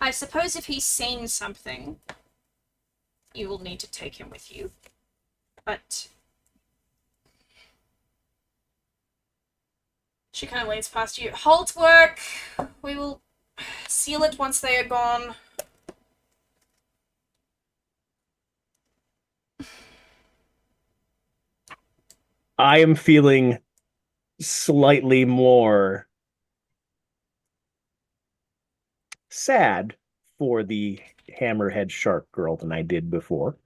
I suppose if he's seen something, you will need to take him with you. But she kind of leans past you. Halt work! We will seal it once they are gone. I am feeling slightly more sad for the hammerhead shark girl than I did before.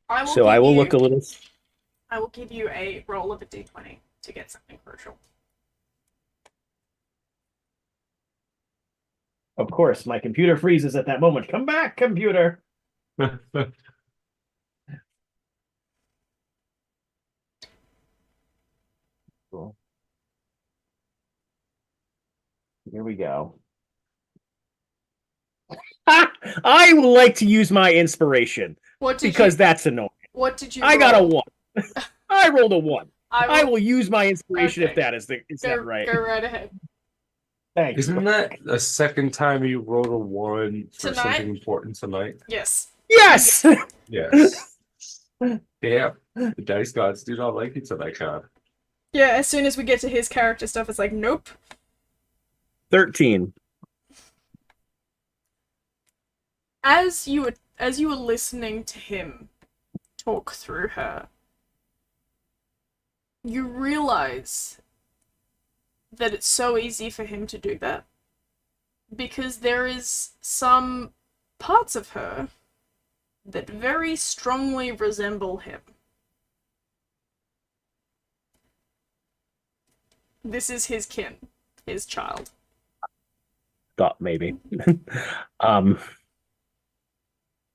I will look a little. I will give you a roll of a d20 to get something crucial. Of course, my computer freezes at that moment. Come back, computer. Cool. Here we go. I would like to use my inspiration that's annoying. What did you? I got a 1. I rolled a 1. I will use my inspiration Okay. if that is that right. Go right ahead. Thanks. Isn't that a second time you rolled a 1 for Tonight? something important tonight? Yes. Yes. Yes. Damn. The dice gods do not like you tonight, God. Yeah, as soon as we get to his character stuff, it's like, nope. 13. As you were listening to him talk through her, you realize that it's so easy for him to do that. Because there is some parts of her that very strongly resemble him. This is his kin, his child. Thought maybe.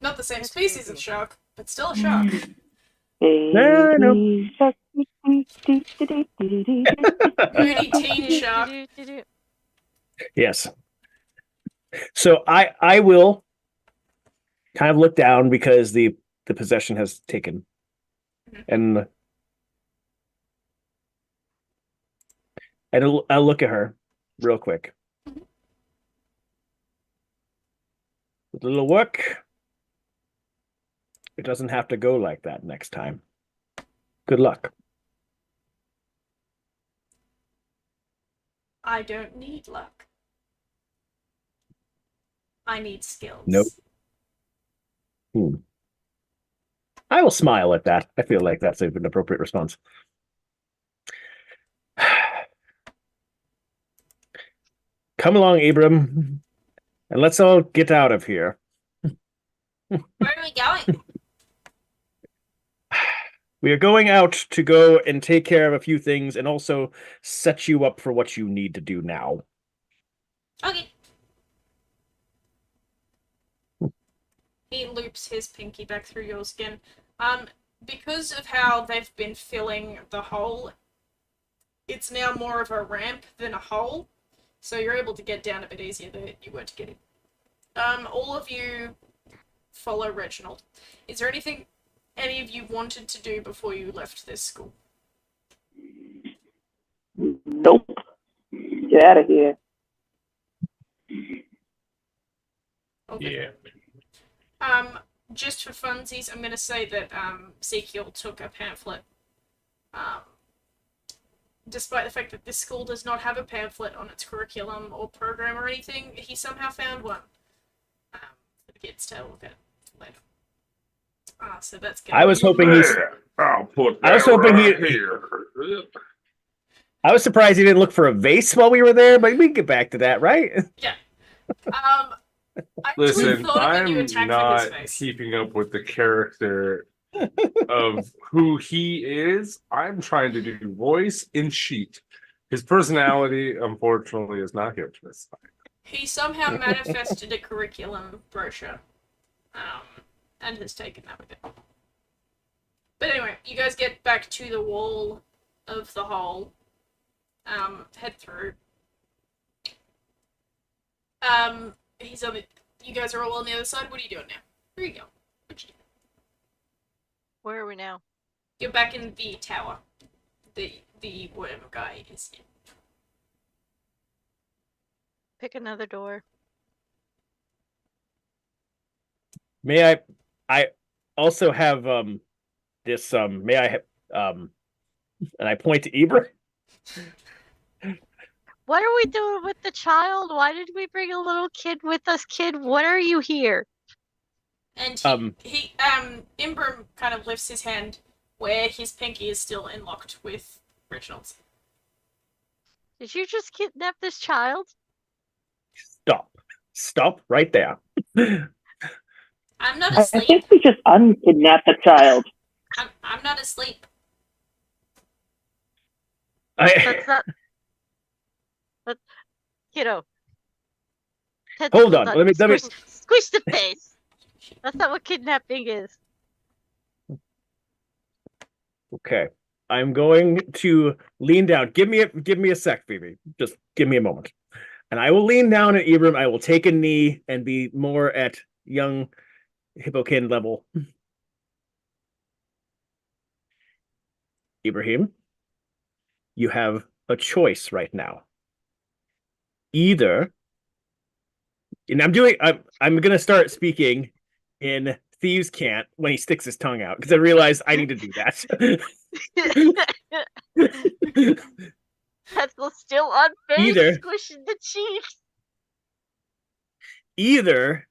Not the same species of shark, but still a shark. No. Moody teen shark. Yes. So I will kind of look down because the possession has taken, and I'll look at her real quick. With a little work, it doesn't have to go like that next time. Good luck. I don't need luck. I need skills. Nope. I will smile at that. I feel like that's an appropriate response. Come along, Abram, and let's all get out of here. Where are we going? We are going out to go and take care of a few things and also set you up for what you need to do now. Okay. He loops his pinky back through your skin. Because of how they've been filling the hole, it's now more of a ramp than a hole, so you're able to get down a bit easier than you were to get in. All of you follow Reginald. Is there anything any of you wanted to do before you left this school? Nope. Get out of here. Okay. Yeah. Just for funsies, I'm going to say that Ezekiel took a pamphlet. Despite the fact that this school does not have a pamphlet on its curriculum or program or anything, he somehow found one for the kids to look at later. So that's good. I was hoping he's. I'll put that I was hoping right he. here. I was surprised he didn't look for a vase while we were there, but we can get back to that, right? Yeah. I Listen, thought of a new I'm attack for not his face. keeping up with the character of who he is. I'm trying to do voice and sheet. His personality, unfortunately, is not here for this time. He somehow manifested a curriculum brochure, and has taken that with him. But anyway, you guys get back to the wall of the hole, head through, He's on the. You guys are all on the other side. What are you doing now? Where are you going? What you doing? Where are we now? You're back in the tower. The whatever guy is in. Pick another door. May I also have this may I have and I point to Ibra. What are we doing with the child? Why did we bring a little kid with us? Kid, what are you here? And Imbram kind of lifts his hand where his pinky is still locked with Reginald's. Did you just kidnap this child? Stop right there. I'm not I asleep. think we just unkidnapped the child. I'm not asleep. That's not. But, kiddo. Hold on. Let me. Squish the face. That's not what kidnapping is. Okay. I'm going to lean down. Give me a sec, Phoebe. Just give me a moment. And I will lean down at Ibram. I will take a knee and be more at young Hippokin level. Ibrahim, you have a choice right now. Either, and I'm gonna start speaking in Thieves' Cant when he sticks his tongue out, because I realize I need to do that. That's still unfair. Either- Squishing the cheek. Either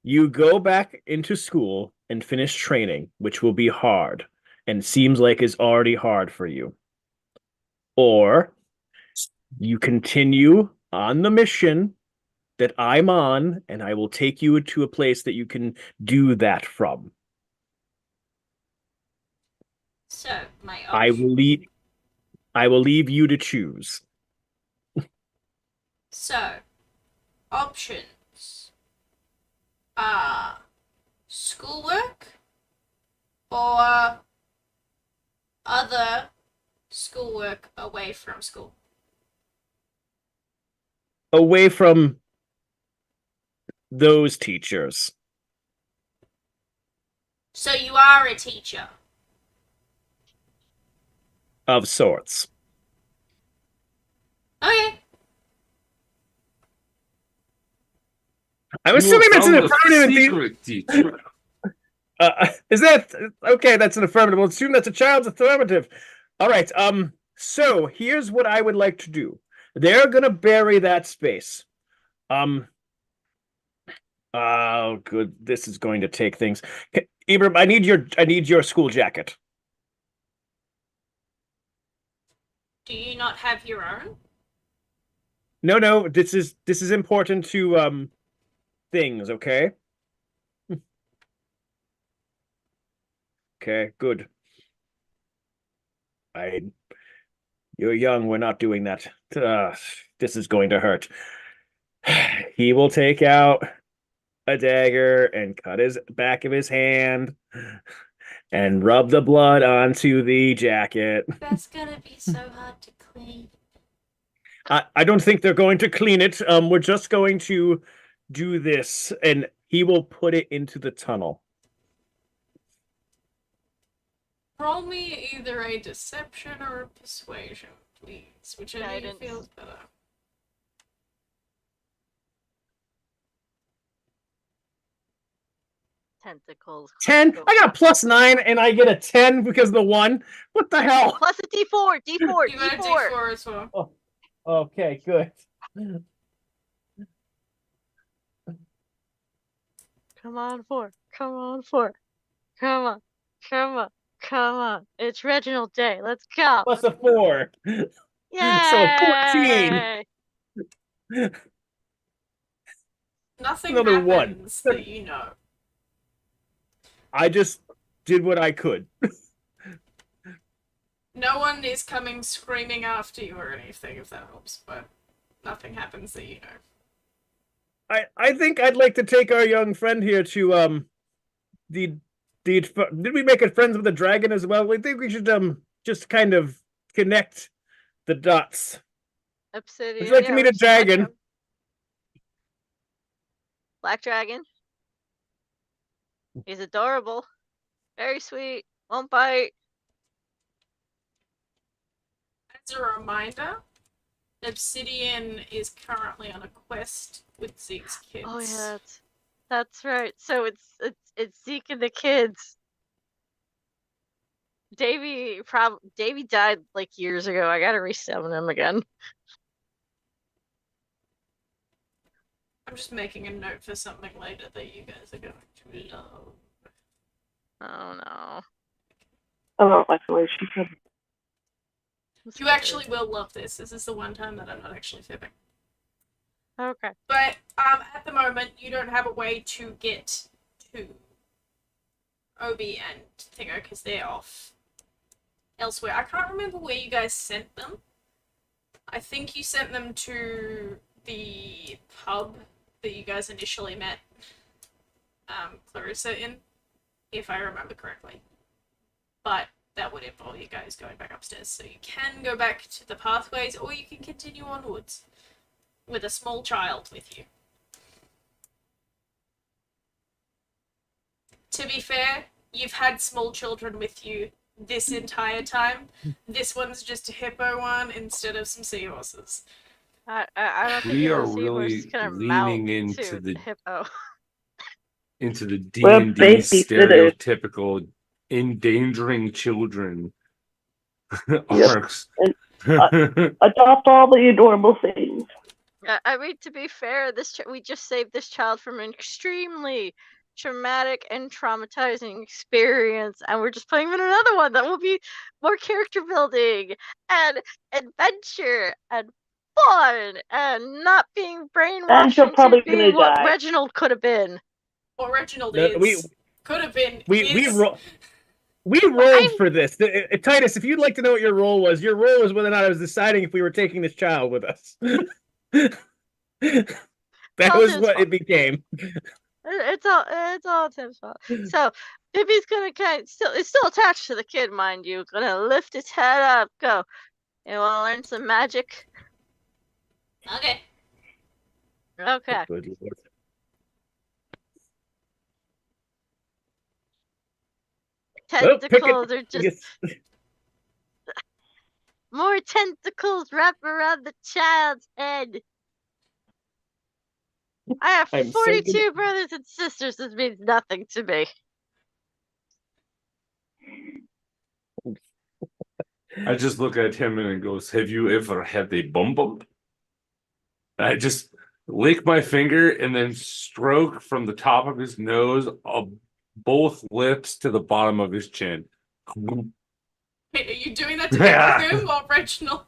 you go back into school and finish training, which will be hard and seems like is already hard for you, or you continue on the mission that I'm on, and I will take you to a place that you can do that from. So my option. I will leave you to choose. So options are schoolwork or other schoolwork away from school. Away from those teachers. So you are a teacher. Of sorts. Okay. I'm assuming that's an affirmative. Secret teacher. Is that okay? That's an affirmative. We'll assume that's a child's affirmative. All right. So here's what I would like to do. They're gonna bury that space. Oh, good. This is going to take things. Ibram, I need your school jacket. Do you not have your own? No. This is important to things. Okay. Okay. Good. You're young. We're not doing that. This is going to hurt. He will take out a dagger and cut his back of his hand and rub the blood onto the jacket. That's gonna be so hard to clean. I don't think they're going to clean it. We're just going to do this, and he will put it into the tunnel. Roll me either a deception or a persuasion, please. Whichever you feels better. Tentacles. 10. I got +9, and I get a 10 because of the 1. What the hell? Plus a D4. D4. You got a D4. D4 as well. Okay, good. Come on, 4. Come on, 4. Come on. Come on. Come on. It's Reginald Day. Let's go. Plus a 4. Yay! So 14. Nothing Another happens 1. that you know. I just did what I could. No one is coming screaming after you or anything, if that helps, but nothing happens that you know. I think I'd like to take our young friend here to did we make it friends with the dragon as well? We think we should just kind of connect the dots. Obsidian. Would you like to meet a dragon? Black dragon. He's adorable. Very sweet. Won't bite. As a reminder, Obsidian is currently on a quest with Zeke's kids. Oh yeah, that's right. So it's Zeke and the kids. Davy died like years ago. I gotta resummon him again. I'm just making a note for something later that you guys are going to love. Oh no. I don't like the way she said. You actually will love this. This is the one time that I'm not actually fibbing. Okay. But at the moment, you don't have a way to get to Obi and Thingo because they're off elsewhere. I can't remember where you guys sent them. I think you sent them to the pub that you guys initially met Clarissa in, if I remember correctly. But that would involve you guys going back upstairs. So you can go back to the pathways, or you can continue onwards with a small child with you. To be fair, you've had small children with you this entire time. This one's just a hippo one instead of some seahorses. I don't think We the are seahorse really is gonna leaning mount into to the hippo. into the D We're and D babysitters. stereotypical endangering children arcs. Adopt all the adorable things. I mean, to be fair, we just saved this child from an extremely traumatic and traumatizing experience, and we're just putting him in another one that will be more character building and adventure and fun and not being And brainwashed you're probably into being gonna what die. Reginald could have been. What Reginald No, could have been. We rolled for this. Titus, if you'd like to know what your role was whether or not I was deciding if we were taking this child with us. That was Tim's what fault. it became. It's all Tim's fault. So Bippy's gonna it's still attached to the kid, mind you. Gonna lift its head up. Go. You wanna learn some magic? Okay. Okay. Good Lord. Well, pick Tentacles are it. just more tentacles wrap around the child's head. I have I'm so 42 brothers and sisters. This means nothing to me. I just look at him and it goes, "Have you ever had a bum bump?" I just lick my finger and then stroke from the top of his nose up both lips to the bottom of his chin. Wait, are you doing that to him or Reginald?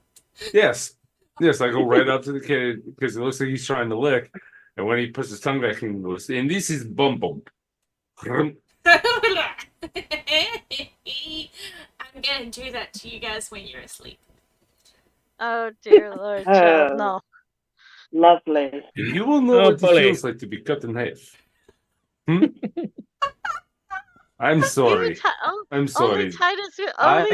Yes. Yes, I go right up to the kid because it looks like he's trying to lick. And when he puts his tongue back in, he goes, "And this is bum bump." I'm gonna do that to you guys when you're asleep. Oh dear Lord, child, no. Lovely. And you will know Oh, what it bully. feels like to be cut in half. I'm sorry. I'm sorry. Only Titus will I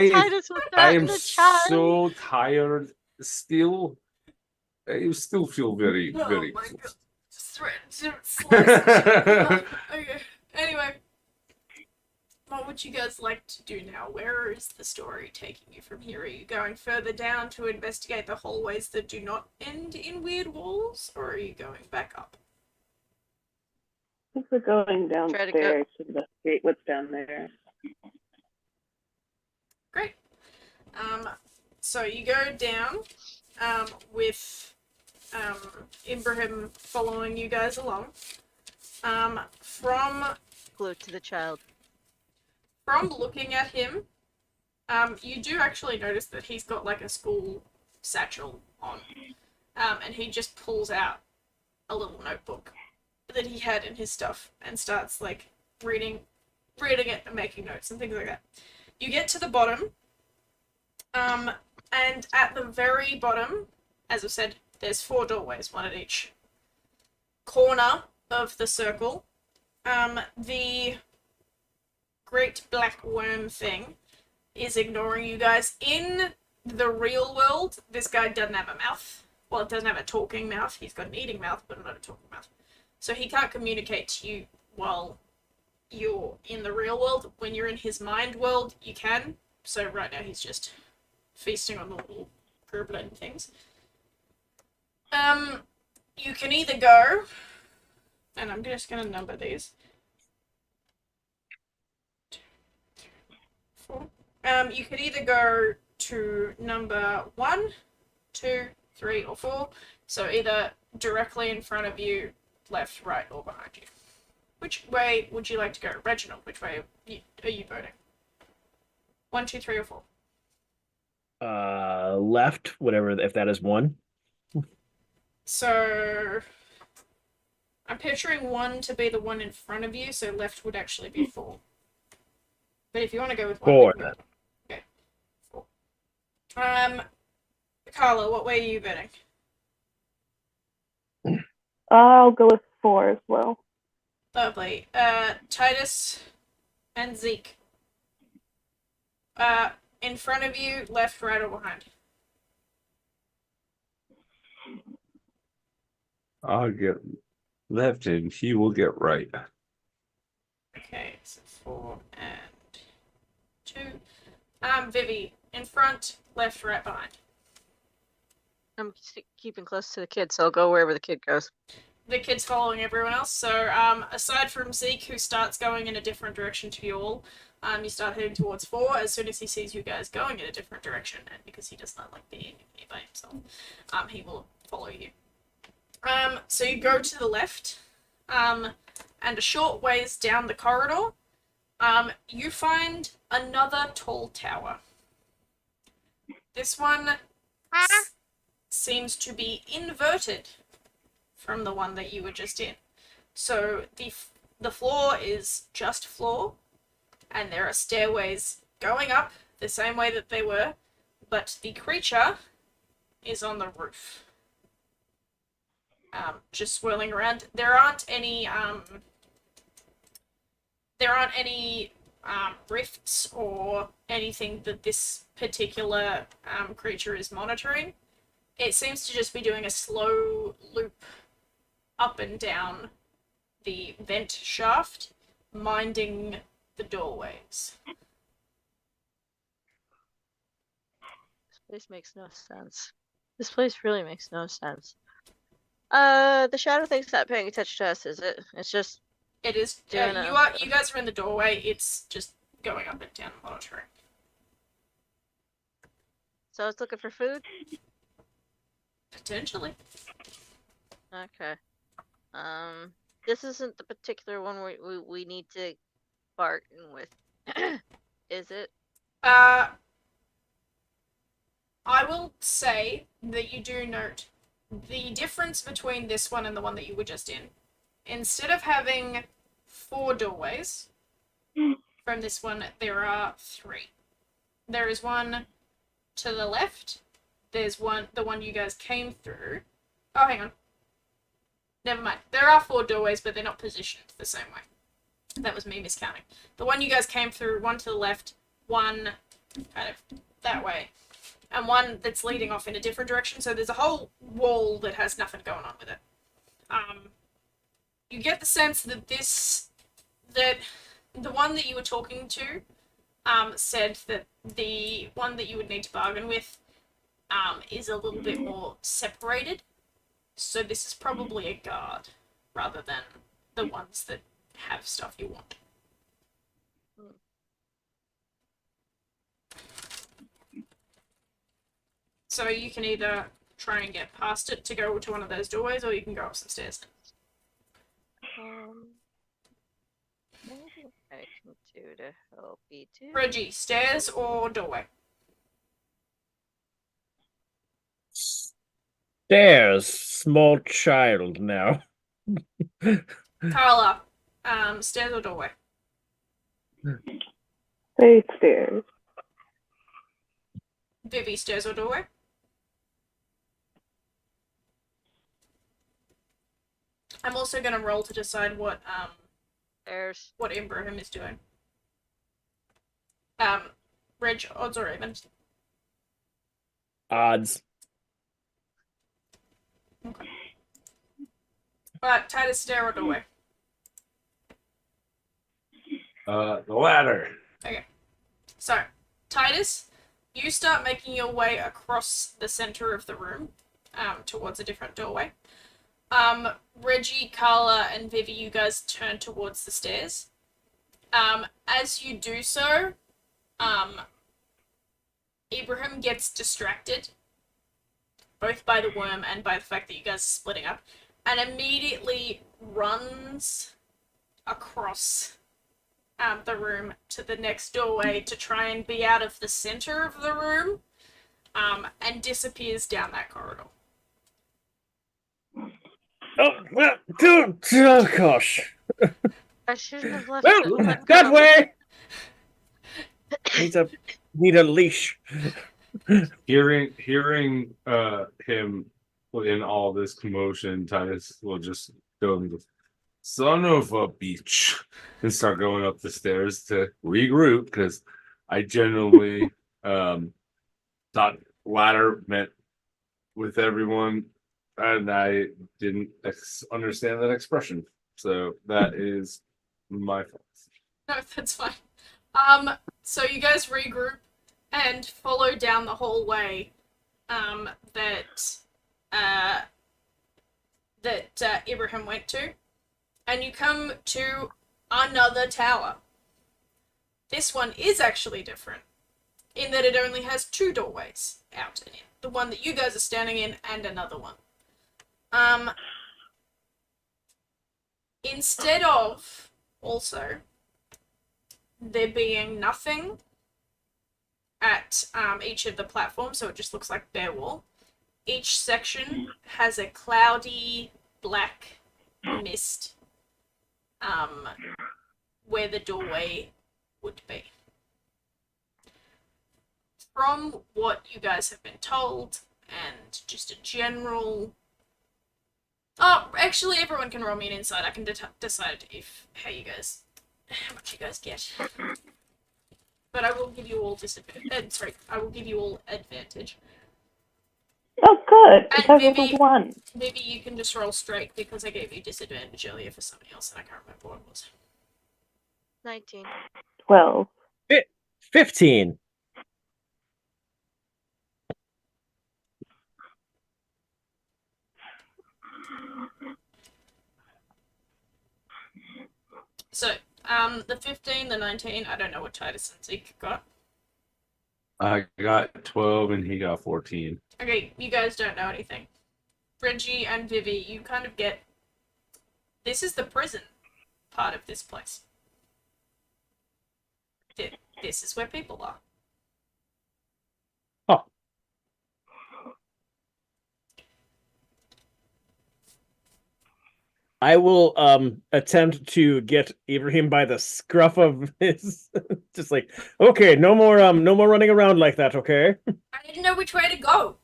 threaten am the child. so tired still. I still feel very, Oh very my close. God. Threaten to slice. Okay. Anyway, what would you guys like to do now? Where is the story taking you from here? Are you going further down to investigate the hallways that do not end in weird walls, or are you going back up? I think we're going downstairs to investigate what's down there. Great. So you go down, with Ibrahim following you guys along. From Glued to the child. looking at him, you do actually notice that he's got like a school satchel on, and he just pulls out a little notebook that he had in his stuff and starts like reading it and making notes and things like that. You get to the bottom, and at the very bottom, as I said, there's 4 doorways, one at each corner of the circle. The great black worm thing is ignoring you guys. In the real world, this guy doesn't have a mouth. Well, it doesn't have a talking mouth. He's got an eating mouth, but not a talking mouth. So he can't communicate to you while you're in the real world. When you're in his mind world, you can. So right now he's just feasting on the little goblin things. You can either go, and I'm just gonna number these. 4. You could either go to number 1, 2, 3, or 4. So either directly in front of you, left, right, or behind you. Which way would you like to go? Reginald, which way are you voting? 1, 2, 3, or 4? Left, whatever, if that is 1. So I'm picturing 1 to be the one in front of you, so left would actually be 4. But if you want to go with 1, 4 then then. okay. 4. Carla, what way are you voting? I'll go with 4 as well. Lovely. Titus and Zeke. In front of you, left, right, or behind? I'll get left and he will get right. Okay, so 4 and 2. Vivi, in front, left, right, behind. I'm keeping close to the kid, so I'll go wherever the kid goes. The kid's following everyone else. So, aside from Zeke, who starts going in a different direction to you all, you start heading towards 4 as soon as he sees you guys going in a different direction, and because he does not like being here by himself, he will follow you. So you go to the left, and a short ways down the corridor, you find another tall tower. This one seems to be inverted from the one that you were just in. So the floor is just floor, and there are stairways going up the same way that they were, but the creature is on the roof. Just swirling around. There aren't any rifts or anything that this particular creature is monitoring. It seems to just be doing a slow loop up and down the vent shaft, minding the doorways. This place makes no sense. This place really makes no sense. The shadow thing's not paying attention to us, is it? It's just It is. doing You guys are in the doorway. It's just going up and down, monitoring. So it's looking for food? Potentially. Okay. This isn't the particular one we need to bargain with, is it? I will say that you do note the difference between this one and the one that you were just in. Instead of having 4 doorways, from this one, there are 3. There is one to the left. There's the one you guys came through. Oh, hang on. Never mind. There are 4 doorways, but they're not positioned the same way. That was me miscounting. The one you guys came through, one to the left, one kind of that way, and one that's leading off in a different direction. So there's a whole wall that has nothing going on with it. You get the sense that the one that you were talking to said that the one that you would need to bargain with is a little bit more separated. So this is probably a guard rather than the ones that have stuff you want. So you can either try and get past it to go to one of those doorways, or you can go up some stairs. What I can do to help you too? Reggie, stairs or doorway? Stairs, small child now. Carla, stairs or doorway? Say stairs. Vivi, stairs or doorway? I'm also going to roll to decide what Ibrahim is doing. Reg, odds or evens? Odds. Okay. Titus, stare it away. The ladder. So, Titus, you start making your way across the center of the room, towards a different doorway. Reggie, Carla, and Vivi, you guys turn towards the stairs. As you do so, Ibrahim gets distracted, both by the worm and by the fact that you guys are splitting up, and immediately runs across the room to the next doorway to try and be out of the center of the room, and disappears down that corridor. Oh, well, dude, oh gosh. I shouldn't have left Well, it. that way. Need a leash. Hearing him in all this commotion, Titus will just go and son of a beach and start going up the stairs to regroup, because I genuinely thought ladder meant with everyone, and I didn't understand that expression. So that is my fault. No, that's fine. So you guys regroup and follow down the hallway, that Ibrahim went to, and you come to another tower. This one is actually different, in that it only has 2 doorways out in it. The one that you guys are standing in, and another one. Instead of, also, there being nothing at each of the platforms, so it just looks like bare wall, each section has a cloudy black mist where the doorway would be. From what you guys have been told, and just a general... Oh, actually, everyone can roll me an insight. I can decide how much you guys get. But I will give you all disadvantage. I will give you all advantage. Oh, good. And Because of the maybe- one. Maybe you can just roll straight, because I gave you disadvantage earlier for something else and I can't remember what it was. 19. 12. 15. So, the 15, the 19, I don't know what Titus and Zeke got. I got 12 and he got 14. Okay, you guys don't know anything. Reggie and Vivi, you kind of get... This is the prison part of this place. This is where people are. Oh. I will attempt to get Ibrahim by the scruff of his just like, okay, no more running around like that, okay? I didn't know which way to go.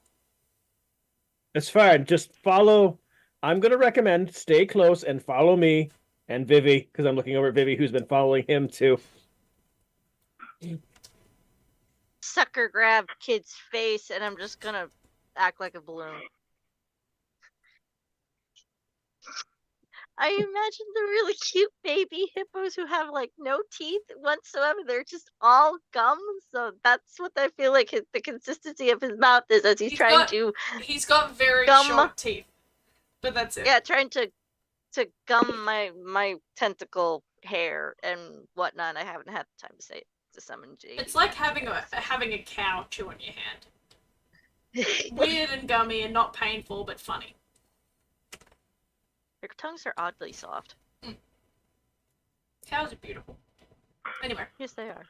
It's fine. Just follow. I'm gonna recommend stay close and follow me and Vivi, because I'm looking over at Vivi, who's been following him too. Sucker grab kid's face, and I'm just gonna act like a balloon. I imagine the really cute baby hippos who have like no teeth whatsoever. They're just all gum. So that's what I feel like the consistency of his mouth is as he's trying to. He's got very Gum. short teeth, but that's it. Yeah, trying to gum my tentacle hair and whatnot. I haven't had the time to summon Jade. It's like having a cow chew on your hand. Weird and gummy and not painful, but funny. Their tongues are oddly soft. Cows are beautiful. Anyway, Yes, they are.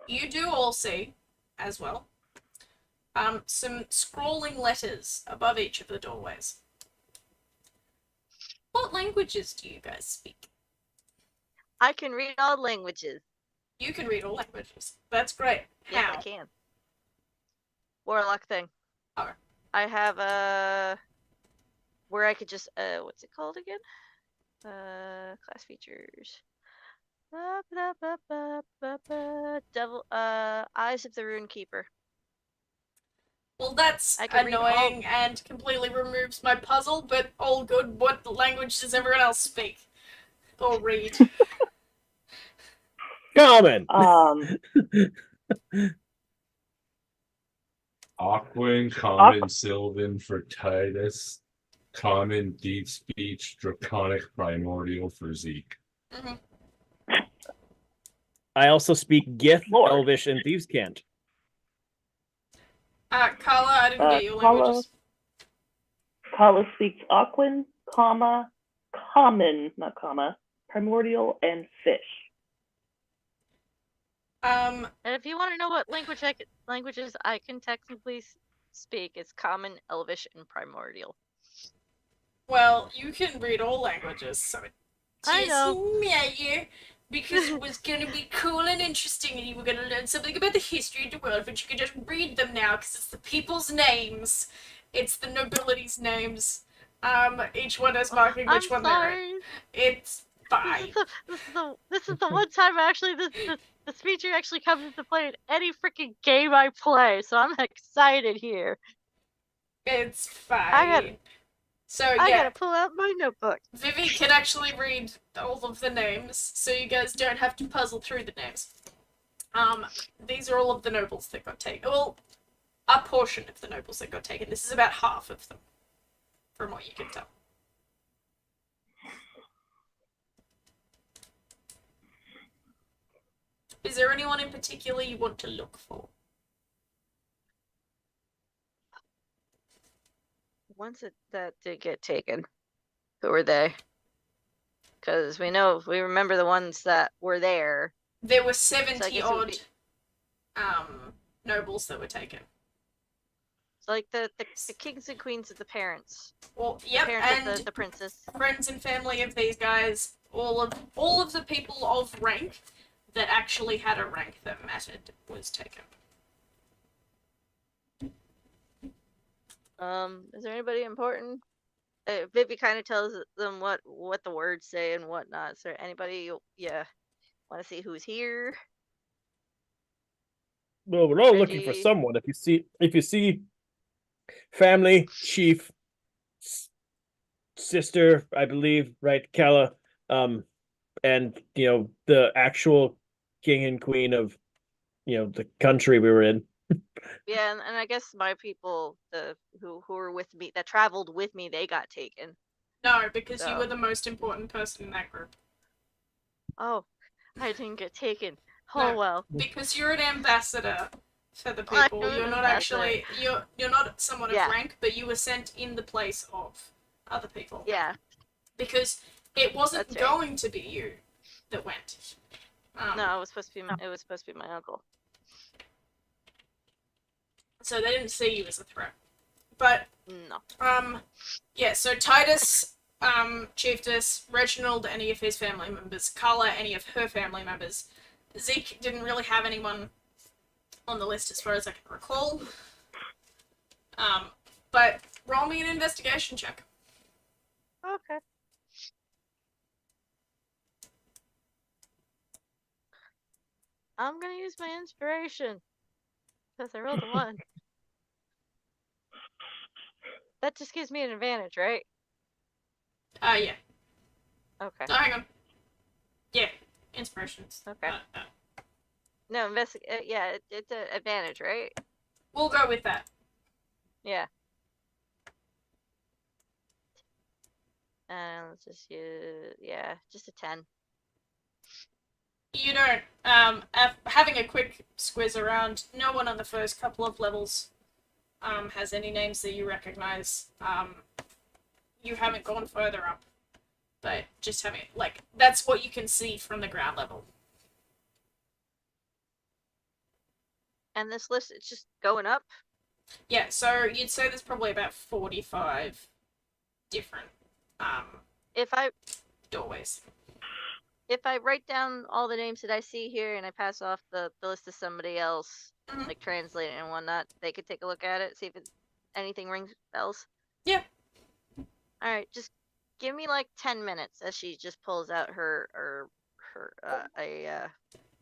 you do all see, as well, some scrawling letters above each of the doorways. What languages do you guys speak? I can read all languages. You can read all languages. That's great. Yes, How? I can. Warlock thing. Okay. I have a where I could just what's it called again? Class features. Devil Eyes of the Rune Keeper. Well, that's I can read all- annoying and completely removes my puzzle, but all good. What language does everyone else speak? Or read? Common. Aquan, common, Sylvan for Titus, common, deep speech, draconic, primordial for Zeke. Mm-hmm. I also speak Gith, Lord. Elvish, and Thieves' Cant. Carla, I didn't get your Carla, languages. Carla speaks Aquan, comma, common, not comma, primordial, and fish. And if you want to know what languages I can technically speak, it's Common, Elvish, and Primordial. Well, you can read all languages, so it I know. matter because it was gonna be cool and interesting, and you were gonna learn something about the history of the world, but you can just read them now because it's the people's names, it's the nobility's names. Each one is marking which I'm one they're in. sorry. It's fine. This is the one time actually this feature actually comes into play in any freaking game I play, so I'm excited here. It's fine. I gotta pull out my notebook. Vivi can actually read all of the names, so you guys don't have to puzzle through the names. These are all of the nobles that got taken. Well, a portion of the nobles that got taken. This is about half of them, from what you can tell. Is there anyone in particular you want to look for? Ones that did get taken, who were they? Because we remember the ones that were there. There were So I 70 guess it would odd be- nobles that were taken. It's like the kings and queens of the parents. Well, The yep, parents and of the princess. friends and family of these guys, all of the people of rank that actually had a rank that mattered was taken. Is there anybody important? Vivi kind of tells them what the words say and whatnot. Is there anybody want to see who's here? Well, we're all looking for Reggie. someone. If you see family, chief, sister, I believe, right, Kala, and the actual king and queen of the country we were in. Yeah, and I guess my people, who were with me, that traveled with me, they got taken. No, because you So- were the most important person in that group. Oh, I didn't get taken. No. Oh well. Because you're an ambassador for the I'm people. an You're not ambassador. actually you're not someone of Yeah. rank, but you were sent in the place of other people. Yeah. Because it wasn't That's right. going to be you that went. No, it was supposed to be my uncle. So they didn't see you as a threat. But No. yeah, so Titus, Chiefess, Reginald, any of his family members, Carla, any of her family members. Zeke didn't really have anyone on the list as far as I can recall. But roll me an investigation check. Okay. I'm gonna use my inspiration. Because I rolled a 1. That just gives me an advantage, right? Yeah. Okay. Oh, hang on. Yeah, inspirations. Okay. No, yeah, it's an advantage, right? We'll go with that. Yeah. Let's just use, just a 10. You don't, having a quick squiz around, no one on the first couple of levels has any names that you recognize. You haven't gone further up, but just having, that's what you can see from the ground level. And this list, it's just going up? Yeah, so you'd say there's probably about 45 different, doorways. If I write down all the names that I see here and I pass off the list to somebody else, Mhm. like translate it and whatnot, they could take a look at it, see if anything rings bells. Yeah. Alright, just give me like 10 minutes as she just pulls out her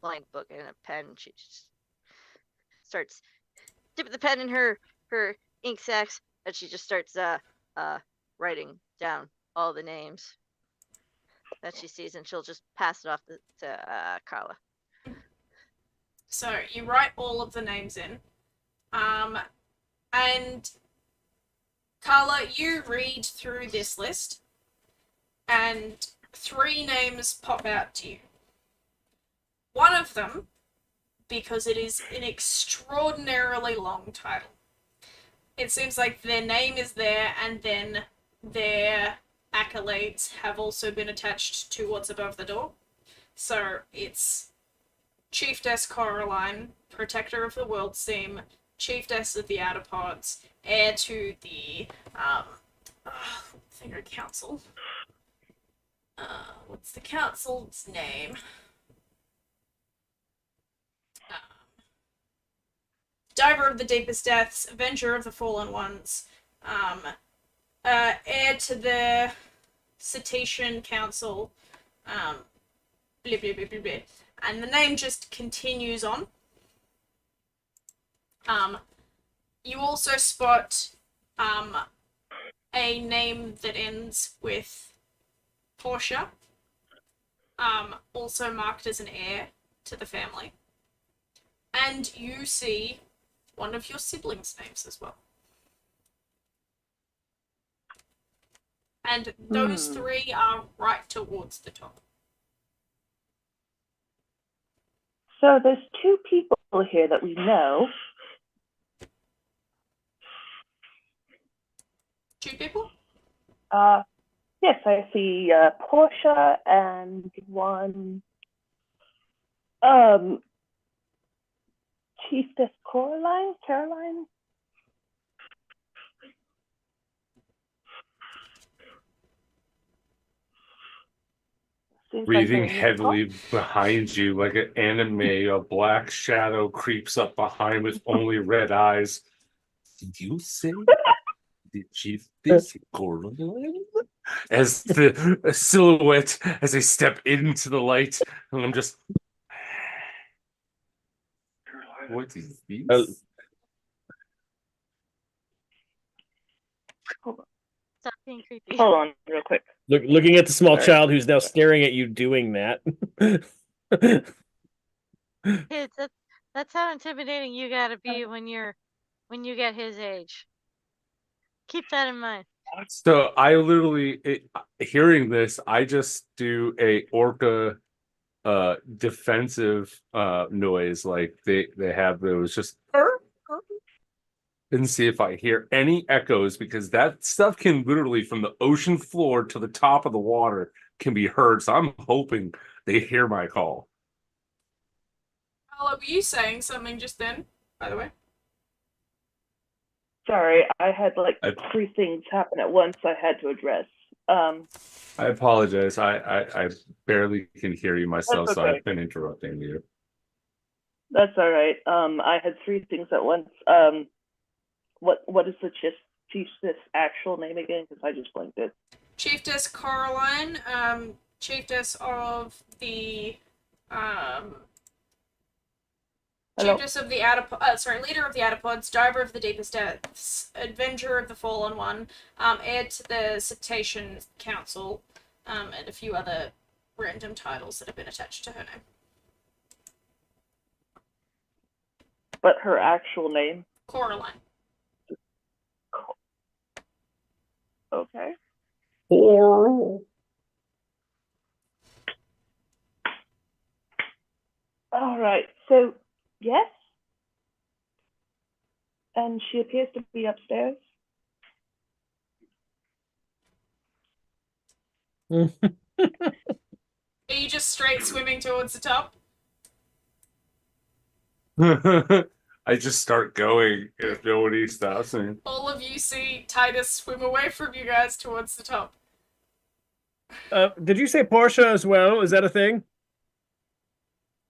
blank book and a pen. She just starts dipping the pen in her her ink sacs, and she just starts writing down all the names that she sees, and she'll just pass it off to Carla. So you write all of the names in, and Carla, you read through this list, and 3 names pop out to you. One of them, because it is an extraordinarily long title, it seems like their name is there, and then their accolades have also been attached to what's above the door. So it's Chiefess Coraline, Protector of the World Seam, Chiefess of the Outer Pods, heir to the Finger Council. What's the council's name? Diver of the Deepest Depths, Avenger of the Fallen Ones, heir to the Cetacean Council, blah, blah, blah, blah, blah. And the name just continues on. You also spot a name that ends with Portia, also marked as an heir to the family. And you see one of your siblings' names as well. And those 3 are right towards the top. So there's 2 people here that we know. 2 people? Yes, I see Portia and one Chiefess Caroline? Seems Breathing like heavily behind you like an anime, a black shadow creeps up behind with only red eyes. Did you say the Chiefess Coraline? As the silhouette, as they step into the light, and I'm just, what is this? Stop being creepy. Hold on, real quick. Looking at the small Sorry. child who's now staring at you doing that. Kids, that's how intimidating you gotta be when you get his age. Keep that in mind. So I literally, hearing this, I just do a orca defensive noise, like they have those just and see if I hear any echoes, because that stuff can literally from the ocean floor to the top of the water can be heard. So I'm hoping they hear my call. Carla, were you saying something just then, by the way? Sorry, I had like 3 things happen at once I had to address. I apologize. I barely can hear you myself, That's so okay. I've been interrupting you. That's all right. I had 3 things at once. What is the Chiefess actual name again? Because I just blanked it. Chiefess Coraline, Chiefess of the Chiefess of the Leader of the Outer Diver of the Deepest Depths, Avenger of the Fallen One, heir to the Cetacean Council, and a few other random titles that have been attached to her name. But her actual name? Coraline. Okay. All right. So, yes. And she appears to be upstairs. Are you just straight swimming towards the top? I just start going if nobody stops me. All of you see Titus swim away from you guys towards the top. Did you say Portia as well? Is that a thing?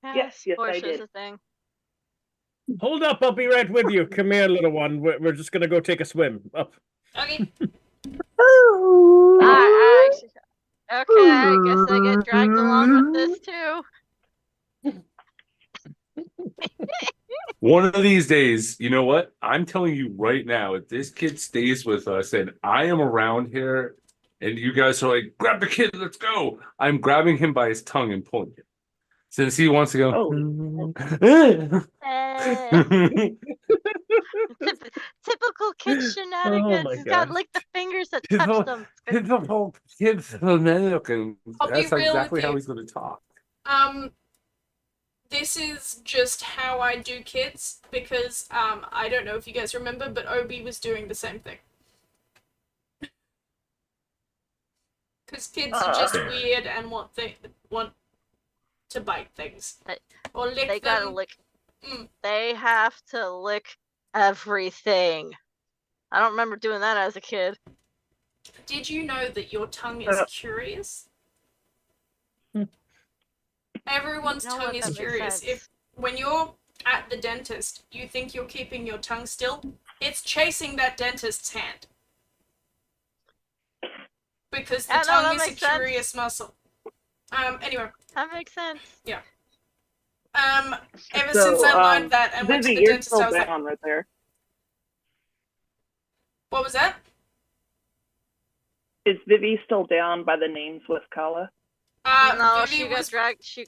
Yes, I Portia's did. a thing. Hold up, I'll be right with you. Come here, little one. We're just gonna go take a swim. Up. Okay. Okay, I guess I get dragged along with this too. One of these days, you know what? I'm telling you right now, if this kid stays with us and I am around here and you guys are like, grab the kid, let's go. I'm grabbing him by his tongue and pulling him. Since he wants to go. Oh. Typical kid Oh shenanigans. my He's got to God. lick the fingers that touch them. Typical kid American. I'll be That's real exactly with how you. he's going to talk. This is just how I do kids, because, I don't know if you guys remember, but Obi was doing the same thing. Because kids are just weird and want to bite things. Or lick They them. gotta lick. Mm. They have to lick everything. I don't remember doing that as a kid. Did you know that your tongue is curious? Everyone's You know tongue what, is that makes curious. sense. If when you're at the dentist, you think you're keeping your tongue still, it's chasing that dentist's hand. Because the Yeah, no, tongue that is a makes sense. curious muscle. Anyway, That makes sense. ever So, since I learned that and went to Vivi, the you're dentist, still I was like, down right there. what was that? Is Vivi still down by the names with Kala? No, Vivi she got was dragged. She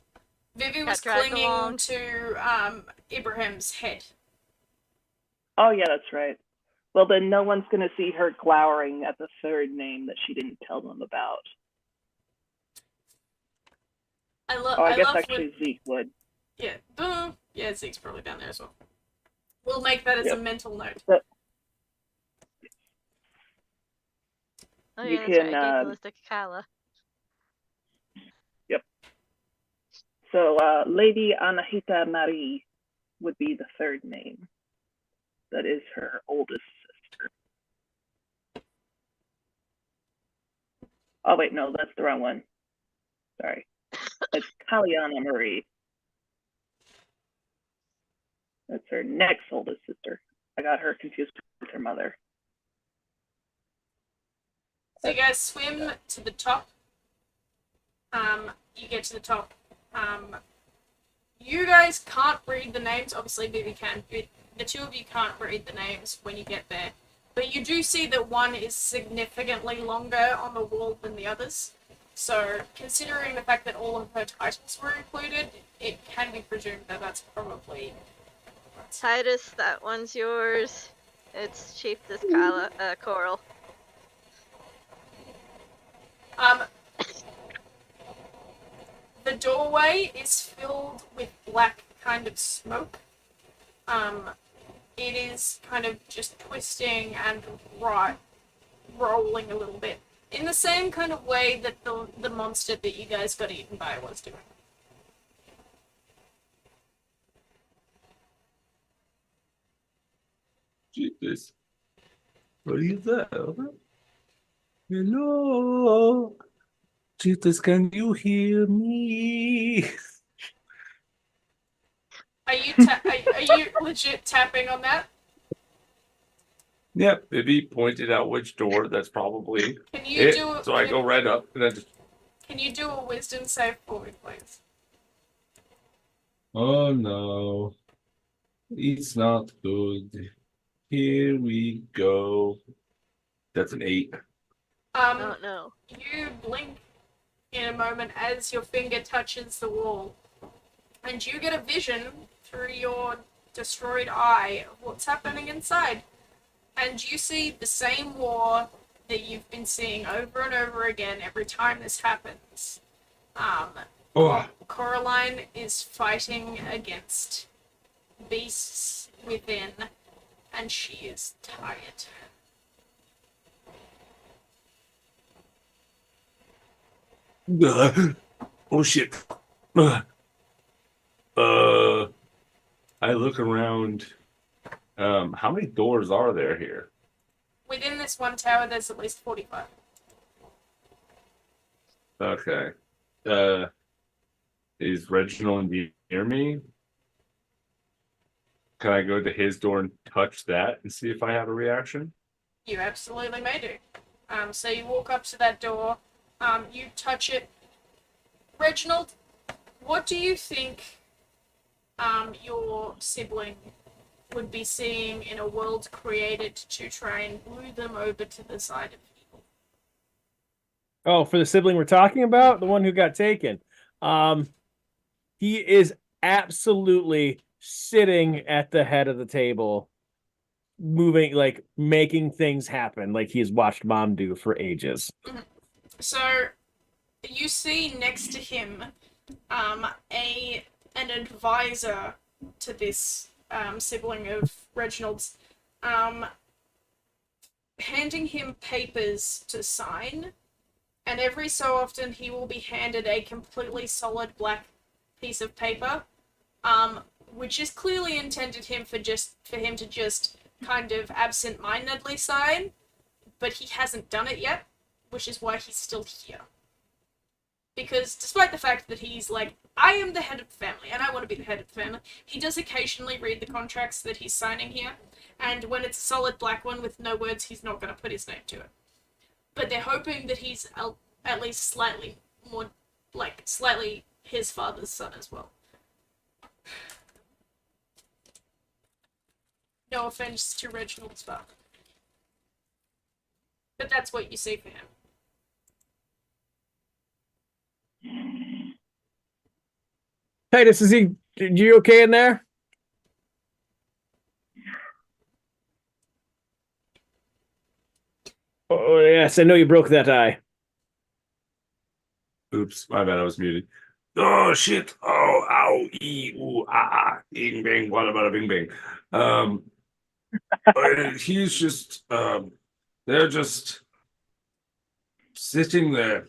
Vivi got was dragged clinging along. to Ibrahim's head. Oh, yeah, that's right. Well, then no one's going to see her glowering at the third name that she didn't tell them about. I love. Oh, I guess love actually Zeke would. Yeah. Yeah, Zeke's probably down there as well. We'll make that as a mental note. Oh You yeah, that's can, right. Gigalistic Kala. Yep. So, Lady Anahita Marie would be the third name. That is her oldest sister. Oh, wait, no, that's the wrong one. Sorry. It's Kaliana Marie. That's her next oldest sister. I got her confused with her mother. So you guys swim to the top. You get to the top. You guys can't read the names. Obviously, Vivi can. But the two of you can't read the names when you get there. But you do see that one is significantly longer on the wall than the others. So, considering the fact that all of her titles were included, it can be presumed that that's probably... Titus, that one's yours. It's Chiefess Kala, Coral. The doorway is filled with black kind of smoke. It is kind of just twisting and rolling a little bit. In the same kind of way that the monster that you guys got eaten by was doing. Jesus. What are you there? Hello? Jesus, can you hear me? Are you legit tapping on that? Yep, Vivi pointed out which door. That's probably Can you it. do? So I go right up and I just. Can you do a wisdom save for me, please? Oh no, it's not good. Here we go. That's an 8. Oh no. You blink in a moment as your finger touches the wall, and you get a vision through your destroyed eye of what's happening inside. And you see the same war that you've been seeing over and over again every time this happens. Coraline is fighting against beasts within, and she is tired. Oh shit. I look around. How many doors are there here? Within this one tower, there's at least 45. Okay. Is Reginald near me? Can I go to his door and touch that and see if I have a reaction? You absolutely may do. So you walk up to that door, you touch it. Reginald, what do you think your sibling would be seeing in a world created to try and woo them over to the side of evil. Oh, for the sibling we're talking about, the one who got taken. He is absolutely sitting at the head of the table, moving, like making things happen, like he's watched mom do for ages. So you see next to him an advisor to this sibling of Reginald's, handing him papers to sign, and every so often he will be handed a completely solid black piece of paper, which is clearly intended for him to just kind of absent-mindedly sign, but he hasn't done it yet, which is why he's still here. Because despite the fact that he's like, I am the head of the family, and I want to be the head of the family, he does occasionally read the contracts that he's signing here, and when it's a solid black one with no words, he's not going to put his name to it. But they're hoping that he's at least slightly more, like, slightly his father's son as well. No offense to Reginald's father. But that's what you see for him. Titus, is you okay in there? Oh, yes, I know you broke that eye. Oops, my bad, I was muted. Oh shit! Oh, ow, ooh, bing, bang, wada, bada, bing, bang. He's just, they're just sitting there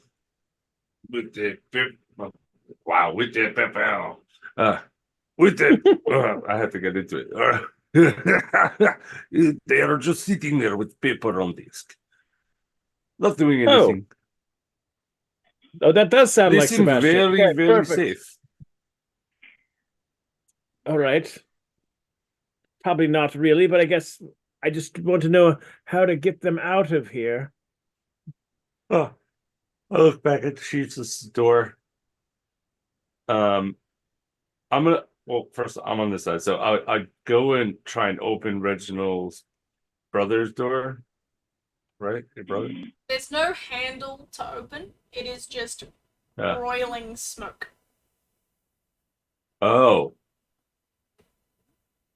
with the wow, with the pepper, with the. I have to get into it. They are just sitting there with paper on disk, not doing anything. Oh, that does sound They like seem Sebastian. very, Okay, very perfect. safe. All right. Probably not really, but I guess I just want to know how to get them out of here. Oh, I look back at Sheets' door. I'm gonna. Well, first I'm on this side, so I go and try and open Reginald's brother's door. Right, your brother. There's no handle to open. It is just broiling smoke. Oh.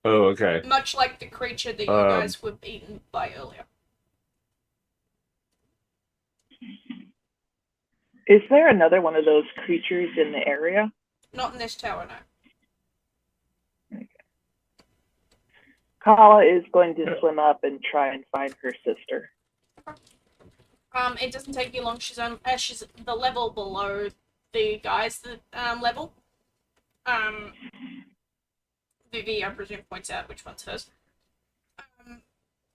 Oh, okay. Much like the creature that you guys were eaten by earlier. Is there another one of those creatures in the area? Not in this tower, no. Okay. Kala is going to swim up and try and find her sister. It doesn't take you long. She's the level below the guys that level. Vivi, I presume, points out which one's hers.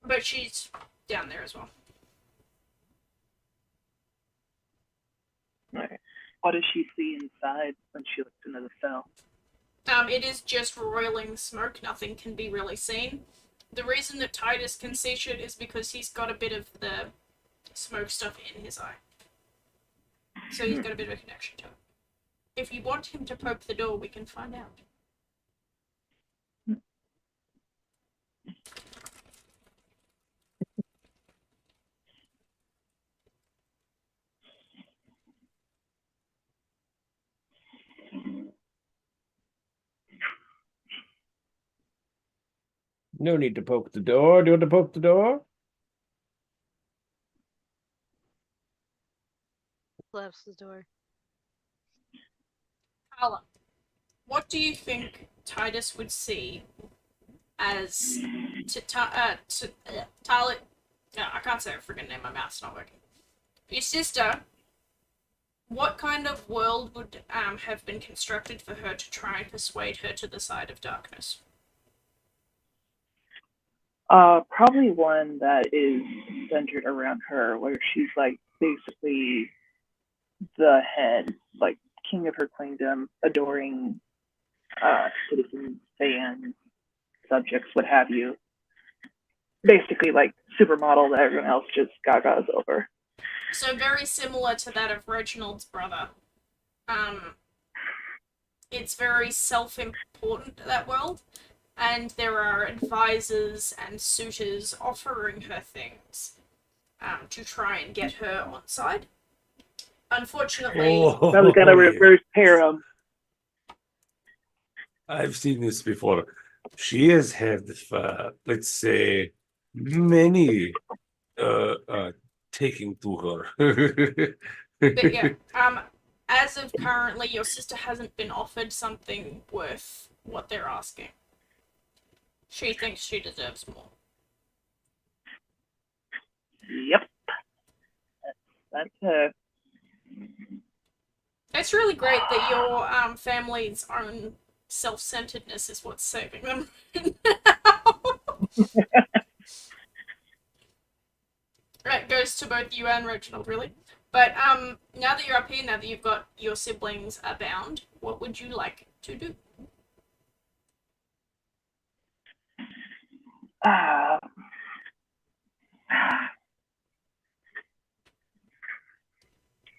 But she's down there as well. Okay. What does she see inside when she looks into the cell? It is just roiling smoke. Nothing can be really seen. The reason that Titus can see shit is because he's got a bit of the smoke stuff in his eye. So he's got a bit of a connection to it. If you want him to poke the door, we can find out. No need to poke the door. Do you want to poke the door? Slaps the door. Carla, what do you think Titus would see as Talit? I can't say her friggin' name. My mouth's not working. Your sister. What kind of world would have been constructed for her to try and persuade her to the side of darkness? Probably one that is centered around her, where she's like basically the head, like king of her kingdom, adoring citizens, fans, subjects, what have you. Basically, like supermodel that everyone else just gagas over. So very similar to that of Reginald's brother. It's very self-important, that world. and there are advisors and suitors offering her things to try and get her on side. Unfortunately, Now we gotta yeah. reverse harem. I've seen this before. She has had, let's say, many taking to her. but yeah, as of currently, your sister hasn't been offered something worth what they're asking. She thinks she deserves more. Yep. That's her. It's really great that your family's own self-centeredness is what's saving them now. It goes to both you and Reginald, really. But now that you're up here, now that you've got your siblings abound, what would you like to do?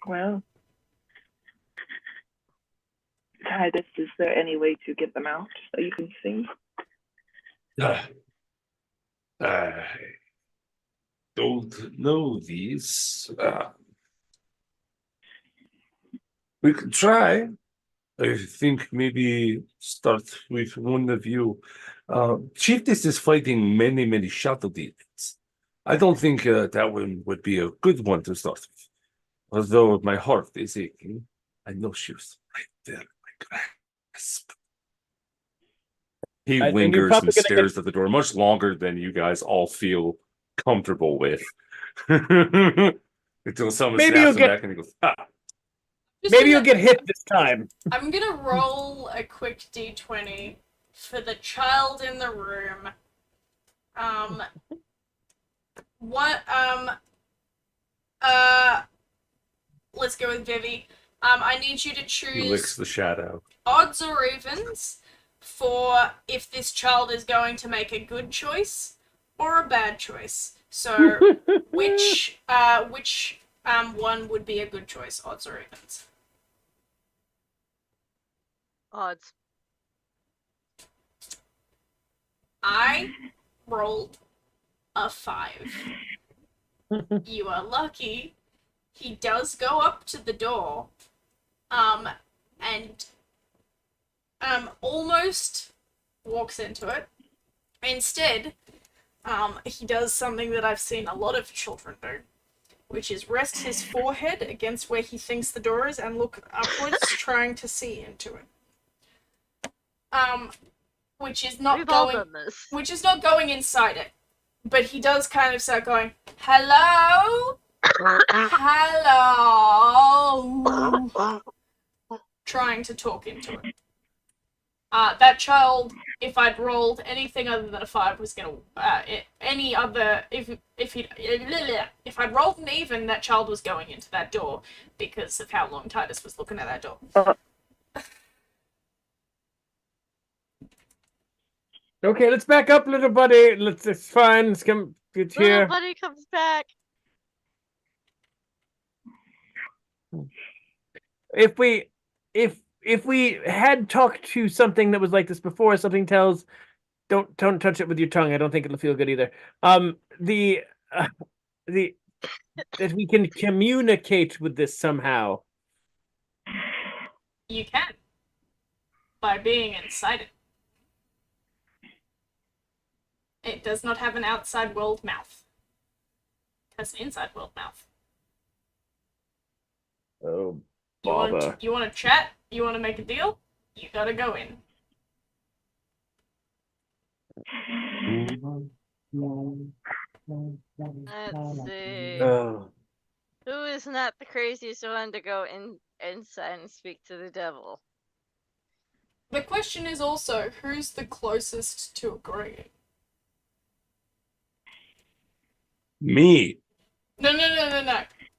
Well, Titus, is there any way to get them out so you can see? I don't know these. We could try. I think maybe start with one of you. Chiefess is fighting many, many shadow demons. I don't think that one would be a good one to start with. Although my heart is aching, I know she was right there in my grasp. He lingers and stares at the door much longer than you guys all feel comfortable with. Until someone snaps him back and he goes, Maybe you'll get hit this time. I'm gonna roll a quick d20 for the child in the room. Let's go with Vivi. I need you to choose. He licks the shadow. Odds or evens for if this child is going to make a good choice or a bad choice. So, which one would be a good choice? Odds or evens? Odds. I rolled a 5. You are lucky. He does go up to the door, and almost walks into it. Instead, he does something that I've seen a lot of children do, which is rest his forehead against where he thinks the door is and look upwards, trying to see into it. Which is not going inside it, but he does kind of start going, "Hello, hello," trying to talk into it. That child, if I'd rolled anything other than a 5, was gonna if I'd rolled an even, that child was going into that door because of how long Titus was looking at that door. Okay, let's back up, little buddy. It's fine. Let's get here. Little buddy comes back. If we had talked to something that was like this before, something tells, don't touch it with your tongue. I don't think it'll feel good either. That we can communicate with this somehow. You can by being inside it. It does not have an outside world mouth. It has an inside world mouth. Oh, you want to chat? You want to make a deal? You gotta go in. Let's see. Oh. Who is not the craziest one to go inside and speak to the devil? The question is also, who's the closest to agreeing? Me. No.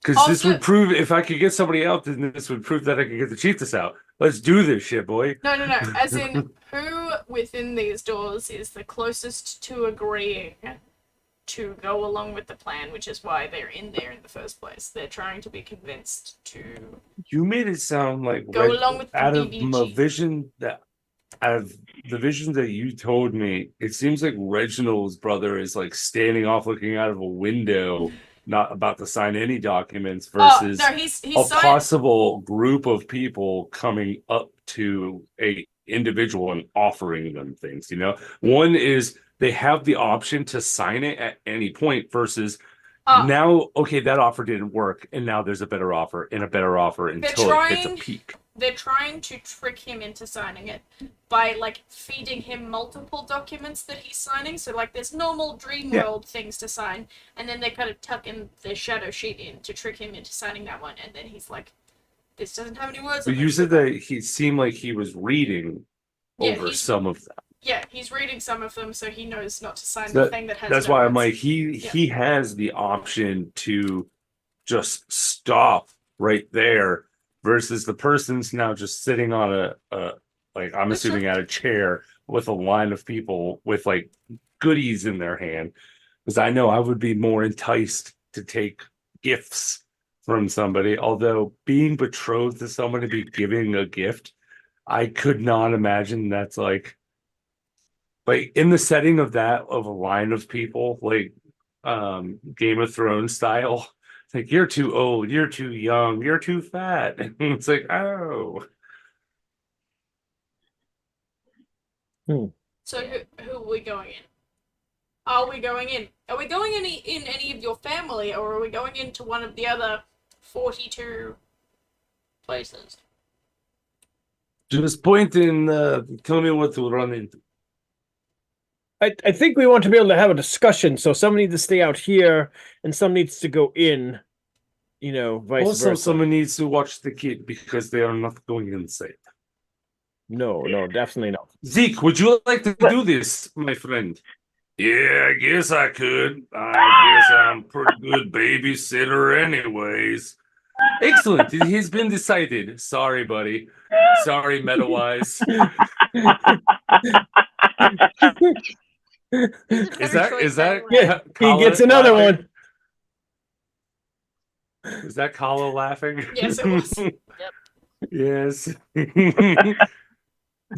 Because this would prove, if I could get somebody out, then this would prove that I could get the chiefess out. Let's do this shit, boy. No. As in, who within these doors is the closest to agreeing to go along with the plan, which is why they're in there in the first place. They're trying to be convinced to... You made it sound like go along with the out BBG. of my vision that out of the visions that you told me, it seems like Reginald's brother is like standing off looking out of a window, not about to sign any documents, versus no, he's a signed. possible group of people coming up to a individual and offering them things. One is they have the option to sign it at any point versus now, okay, that offer didn't work, and now there's a better offer and a better offer until it hits a peak. They're trying to trick him into signing it by like feeding him multiple documents that he's signing. So like there's normal dream world things to sign, and then they kind of tuck in the shadow sheet in to trick him into signing that one, and then he's like, this doesn't have any words. But you said that he seemed like he was reading over some of them. Yeah, he's reading some of them, so he knows not to sign the thing that has. That's why I'm like, he has the option to just stop right there, versus the person's now just sitting on a like I'm assuming at a chair with a line of people with like goodies in their hand. Because I know I would be more enticed to take gifts from somebody. Although being betrothed to someone to be giving a gift, I could not imagine that's like in the setting of a line of people, like Game of Thrones style. It's like, you're too old, you're too young, you're too fat. And it's like, oh. So who are we going in? Are we going in any of your family, or are we going into one of the other 42 places? Just point and tell me what to run into. I think we want to be able to have a discussion, so some needs to stay out here and some needs to go in, vice Also, versa. someone needs to watch the kid because they are not going insane. No, definitely not. Zeke, would you like to do this, my friend? Yeah, I guess I could. I guess I'm a pretty good babysitter anyways. Excellent. It has been decided. Sorry, buddy. Sorry, MetaWise. Is that yeah, he gets another laughing? one. Is that Kala laughing? Yes, it was. Yep. Yes.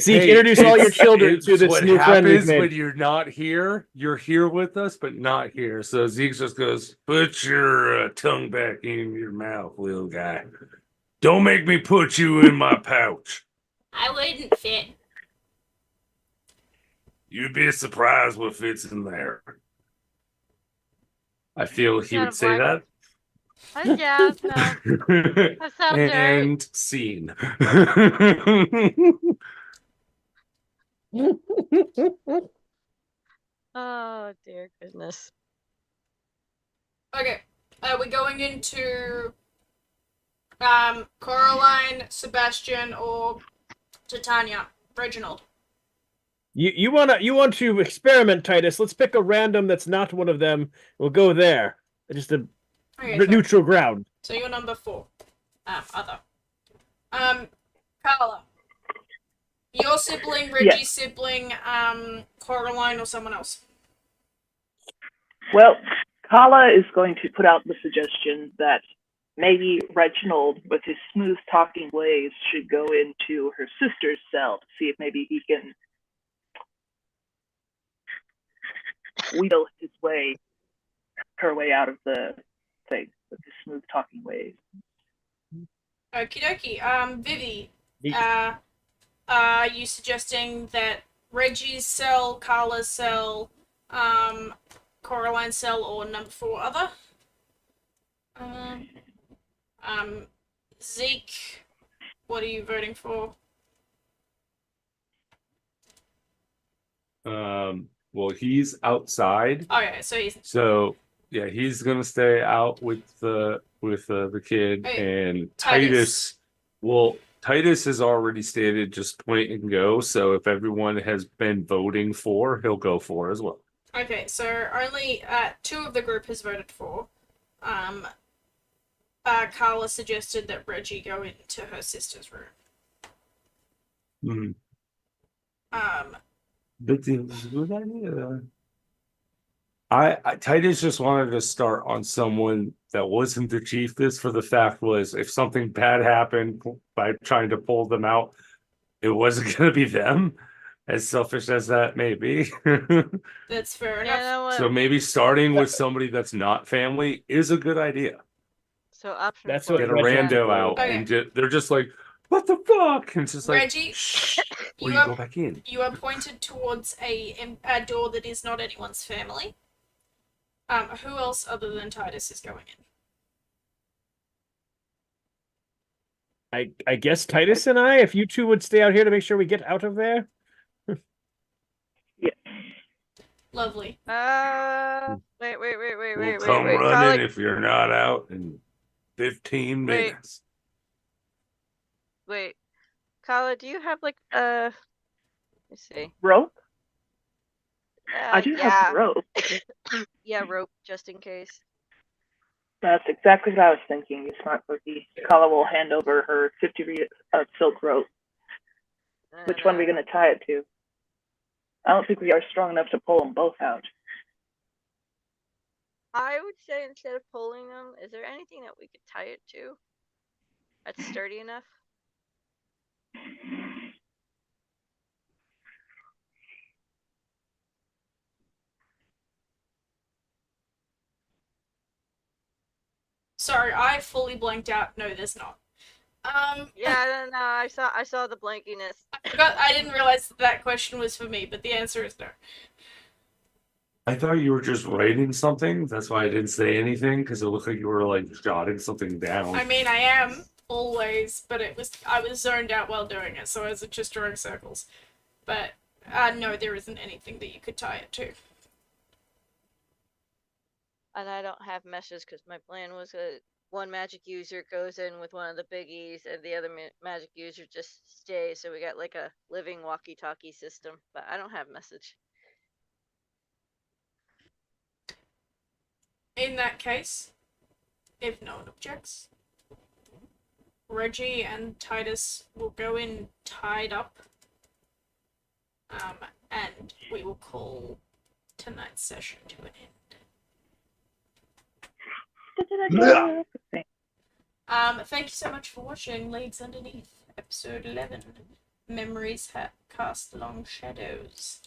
Zeke, introduce all your children to this new friend we've made. When you're not here, you're here with us, but not here. So Zeke just goes, put your tongue back in your mouth, little guy. Don't make me put you in my pouch. I wouldn't fit. You'd be surprised what fits in there. I feel he would say that. Yeah, no. That sounds And right. scene. Oh dear goodness. Okay, we're going into Coraline, Sebastian, or Titania. Reginald. You want to experiment, Titus? Let's pick a random that's not one of them. We'll go there. Just a neutral ground. So you're number 4. Other. Carla. Your sibling, Reggie's sibling, Coraline, or someone else? Well, Kala is going to put out the suggestion that maybe Reginald, with his smooth talking ways, should go into her sister's cell to see if maybe he can wheedle her way out of the thing with his smooth talking ways. Okie dokie. Vivi, are you suggesting that Reggie's cell, Carla's cell, Coraline's cell, or number 4 other? Zeke, what are you voting for? Well, he's outside. Okay, so he's gonna stay out with the kid. Okay. And Titus. Well, Titus has already stated just point and go. So if everyone has been voting for, he'll go for as well. Okay, so only 2 of the group has voted for. Carla suggested that Reggie go into her sister's room. But it was a good idea. Titus just wanted to start on someone that wasn't the chiefess, for the fact was if something bad happened by trying to pull them out, it wasn't going to be them, as selfish as that may be. That's fair You enough. know what? So maybe starting with somebody that's not family is a good idea. So option That's four. what Get a Reggie rando did. out, Okay. and they're just like, "What the fuck?" And it's just like, Reggie, "Shh," or you you are- go back in. You are pointed towards a door that is not anyone's family. Who else other than Titus is going in? I guess Titus and I, if you two would stay out here to make sure we get out of there. Lovely. Wait. We'll come running Colin, if you're not out in 15 Wait. minutes. wait. Kala, do you have like let me see. Rope? I do Yeah. have rope. Yeah, rope just in case. That's exactly what I was thinking. You smart cookie. Kala will hand over her 50 reed of silk rope. Which one are we going to tie it to? I don't think we are strong enough to pull them both out. I would say instead of pulling them, is there anything that we could tie it to? That's sturdy enough? Sorry, I fully blanked out. No, there's not. Yeah, no, I saw the blankiness. I didn't realize that question was for me, but the answer is no. I thought you were just writing something. That's why I didn't say anything, because it looked like you were like jotting something down. I mean, I am always, but I was zoned out while doing it, so I was just drawing circles. But no, there isn't anything that you could tie it to. And I don't have meshes because my plan was one magic user goes in with one of the biggies and the other magic user just stays. So we got like a living walkie-talkie system, but I don't have message. In that case, if no one objects, Reggie and Titus will go in tied up, and we will call tonight's session to an end. Thank you so much for watching Leagues Underneath, episode 11, Memories Cast Long Shadows.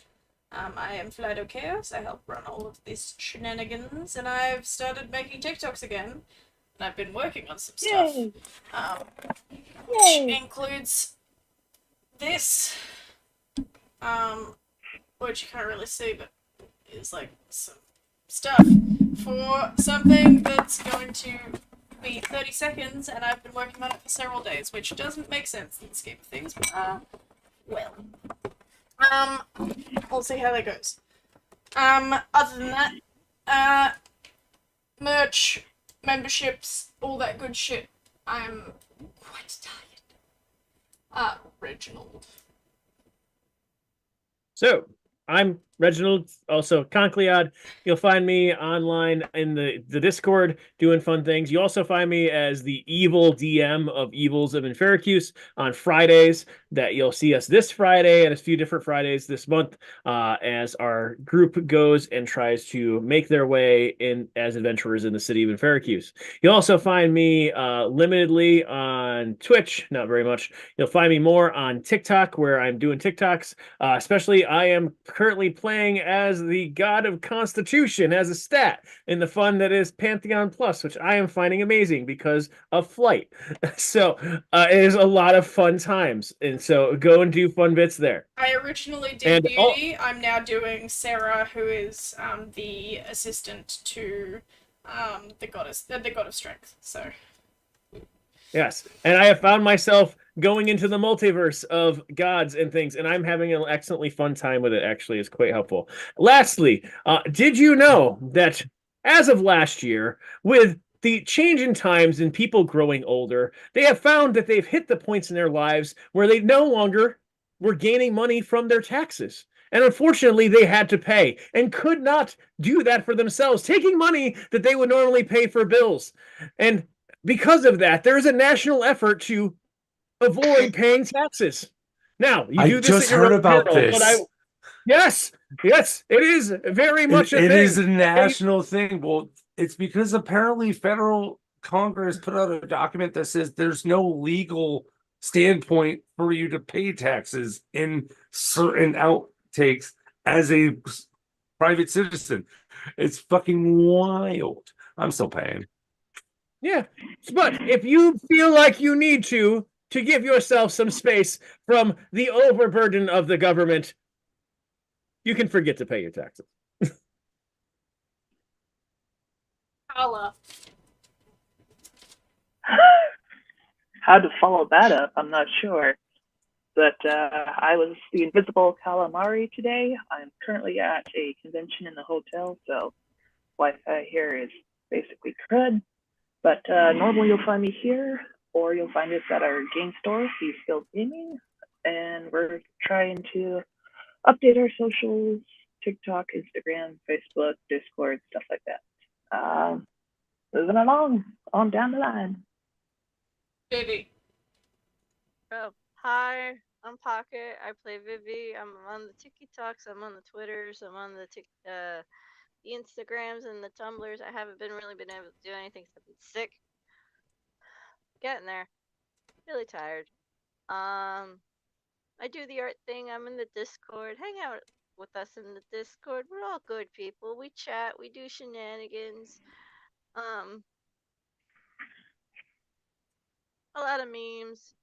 I am Flido Chaos, I help run all of this shenanigans, and I've started making TikToks again, and I've been working on some stuff, which includes this, which you can't really see, but is like some stuff for something that's going to be 30 seconds, and I've been working on it for several days, which doesn't make sense in the scheme of things, but, well. We'll see how that goes. Other than that, merch, memberships, all that good shit. I'm quite tired. Reginald. So, I'm Reginald, also Concleod. You'll find me online in the Discord doing fun things. You also find me as the evil DM of Evils of Infericus on Fridays. That you'll see us this Friday and a few different Fridays this month as our group goes and tries to make their way in as adventurers in the city of Infericus. You'll also find me limitedly on Twitch, not very much. You'll find me more on TikTok, where I'm doing TikToks. Especially, I am currently playing as the God of Constitution as a stat in the fun that is Pantheon Plus, which I am finding amazing because of Flight. So it is a lot of fun times, and so go and do fun bits there. I originally did Beauty. I'm now doing Sarah, who is the assistant to the god of strength. So yes, and I have found myself going into the multiverse of gods and things, and I'm having an excellently fun time with it. Actually, it's quite helpful. Lastly, did you know that as of last year, with the change in times and people growing older, they have found that they've hit the points in their lives where they no longer were gaining money from their taxes. And unfortunately, they had to pay and could not do that for themselves, taking money that they would normally pay for bills. And because of that, there is a national effort to avoid paying taxes. Now, you do this just at your heard own about peril, this. but yes, it is very much a thing. It is a national thing. Well, it's because apparently federal Congress put out a document that says there's no legal standpoint for you to pay taxes in certain outtakes as a private citizen. It's fucking wild. I'm still paying. Yeah, but if you feel like you need to give yourself some space from the overburden of the government, you can forget to pay your taxes. Holla. How to follow that up, I'm not sure. But I was the invisible calamari today. I'm currently at a convention in the hotel, so Wi-Fi here is basically crud. But normally you'll find me here, or you'll find us at our game store, He's Still Gaming, and we're trying to update our socials, TikTok, Instagram, Facebook, Discord, stuff like that. Moving along, on down the line. Baby. Oh, hi, I'm Pocket. I play Vivi. I'm on the TikToks. I'm on the Twitters. I'm on the Instagrams and the Tumblrs. I haven't really been able to do anything except be sick. Getting there. Really tired. I do the art thing. I'm in the Discord. Hang out with us in the Discord. We're all good people. We chat. We do shenanigans. A lot of memes.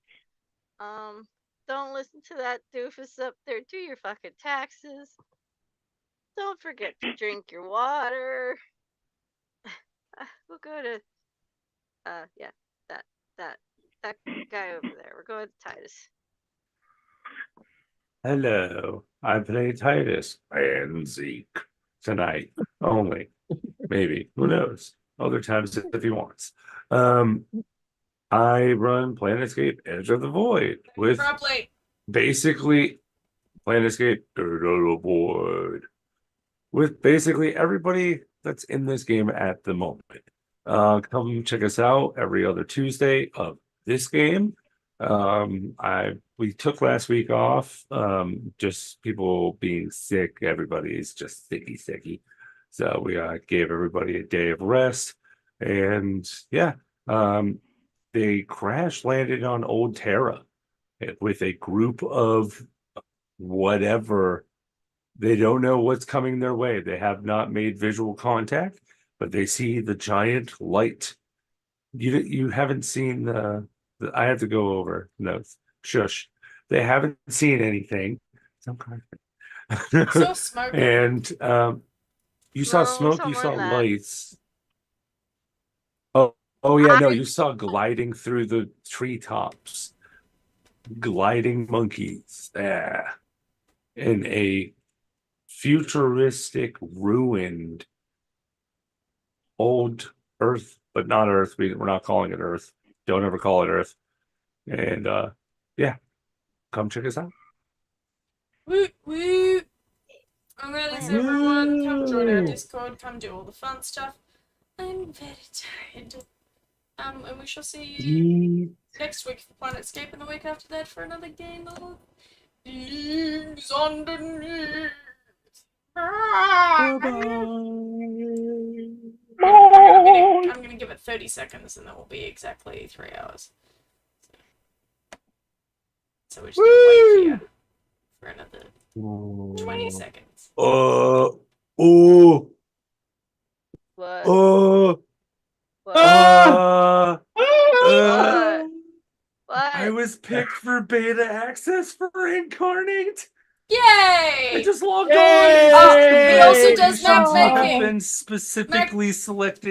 Don't listen to that doofus up there. Do your fucking taxes. Don't forget to drink your water. We'll go to yeah, that guy over there. We're going to Titus. Hello, I play Titus and Zeke tonight only. Maybe, who knows? Other times if he wants. I run Planescape Edge of the Void with Probably. basically Planescape Edge of the Void with basically everybody that's in this game at the moment. Come check us out every other Tuesday of this game. We took last week off, just people being sick. Everybody's just sicky. So we gave everybody a day of rest, and yeah, they crash landed on Old Terra with a group of whatever. They don't know what's coming their way. They have not made visual contact, but they see the giant light. You haven't seen the I have to go over notes. Shush. They haven't seen anything. Some kind of So smoky. and you saw No, smoke, you somewhere saw in that. lights. Oh yeah, no, you saw gliding through the treetops. Gliding monkeys. Yeah. In a futuristic, ruined old Earth, but not Earth. We're not calling it Earth. Don't ever call it Earth. And yeah, come check us out. Woot woot. Alright, everyone. Come join our Discord. Come do all the fun stuff. I'm very tired. And we shall see you next week for Planetscape, and the week after that for another game of Thieves Underneath. Bye-bye. I'm gonna give it 30 seconds, and then we'll be exactly 3 hours. So we're just gonna wait here for another 20 seconds. Oh. What? What? What? I was picked for beta access for Incarnate. Yay! I just logged Yay! on. Oh, he also does Notifications map have making. been specifically selected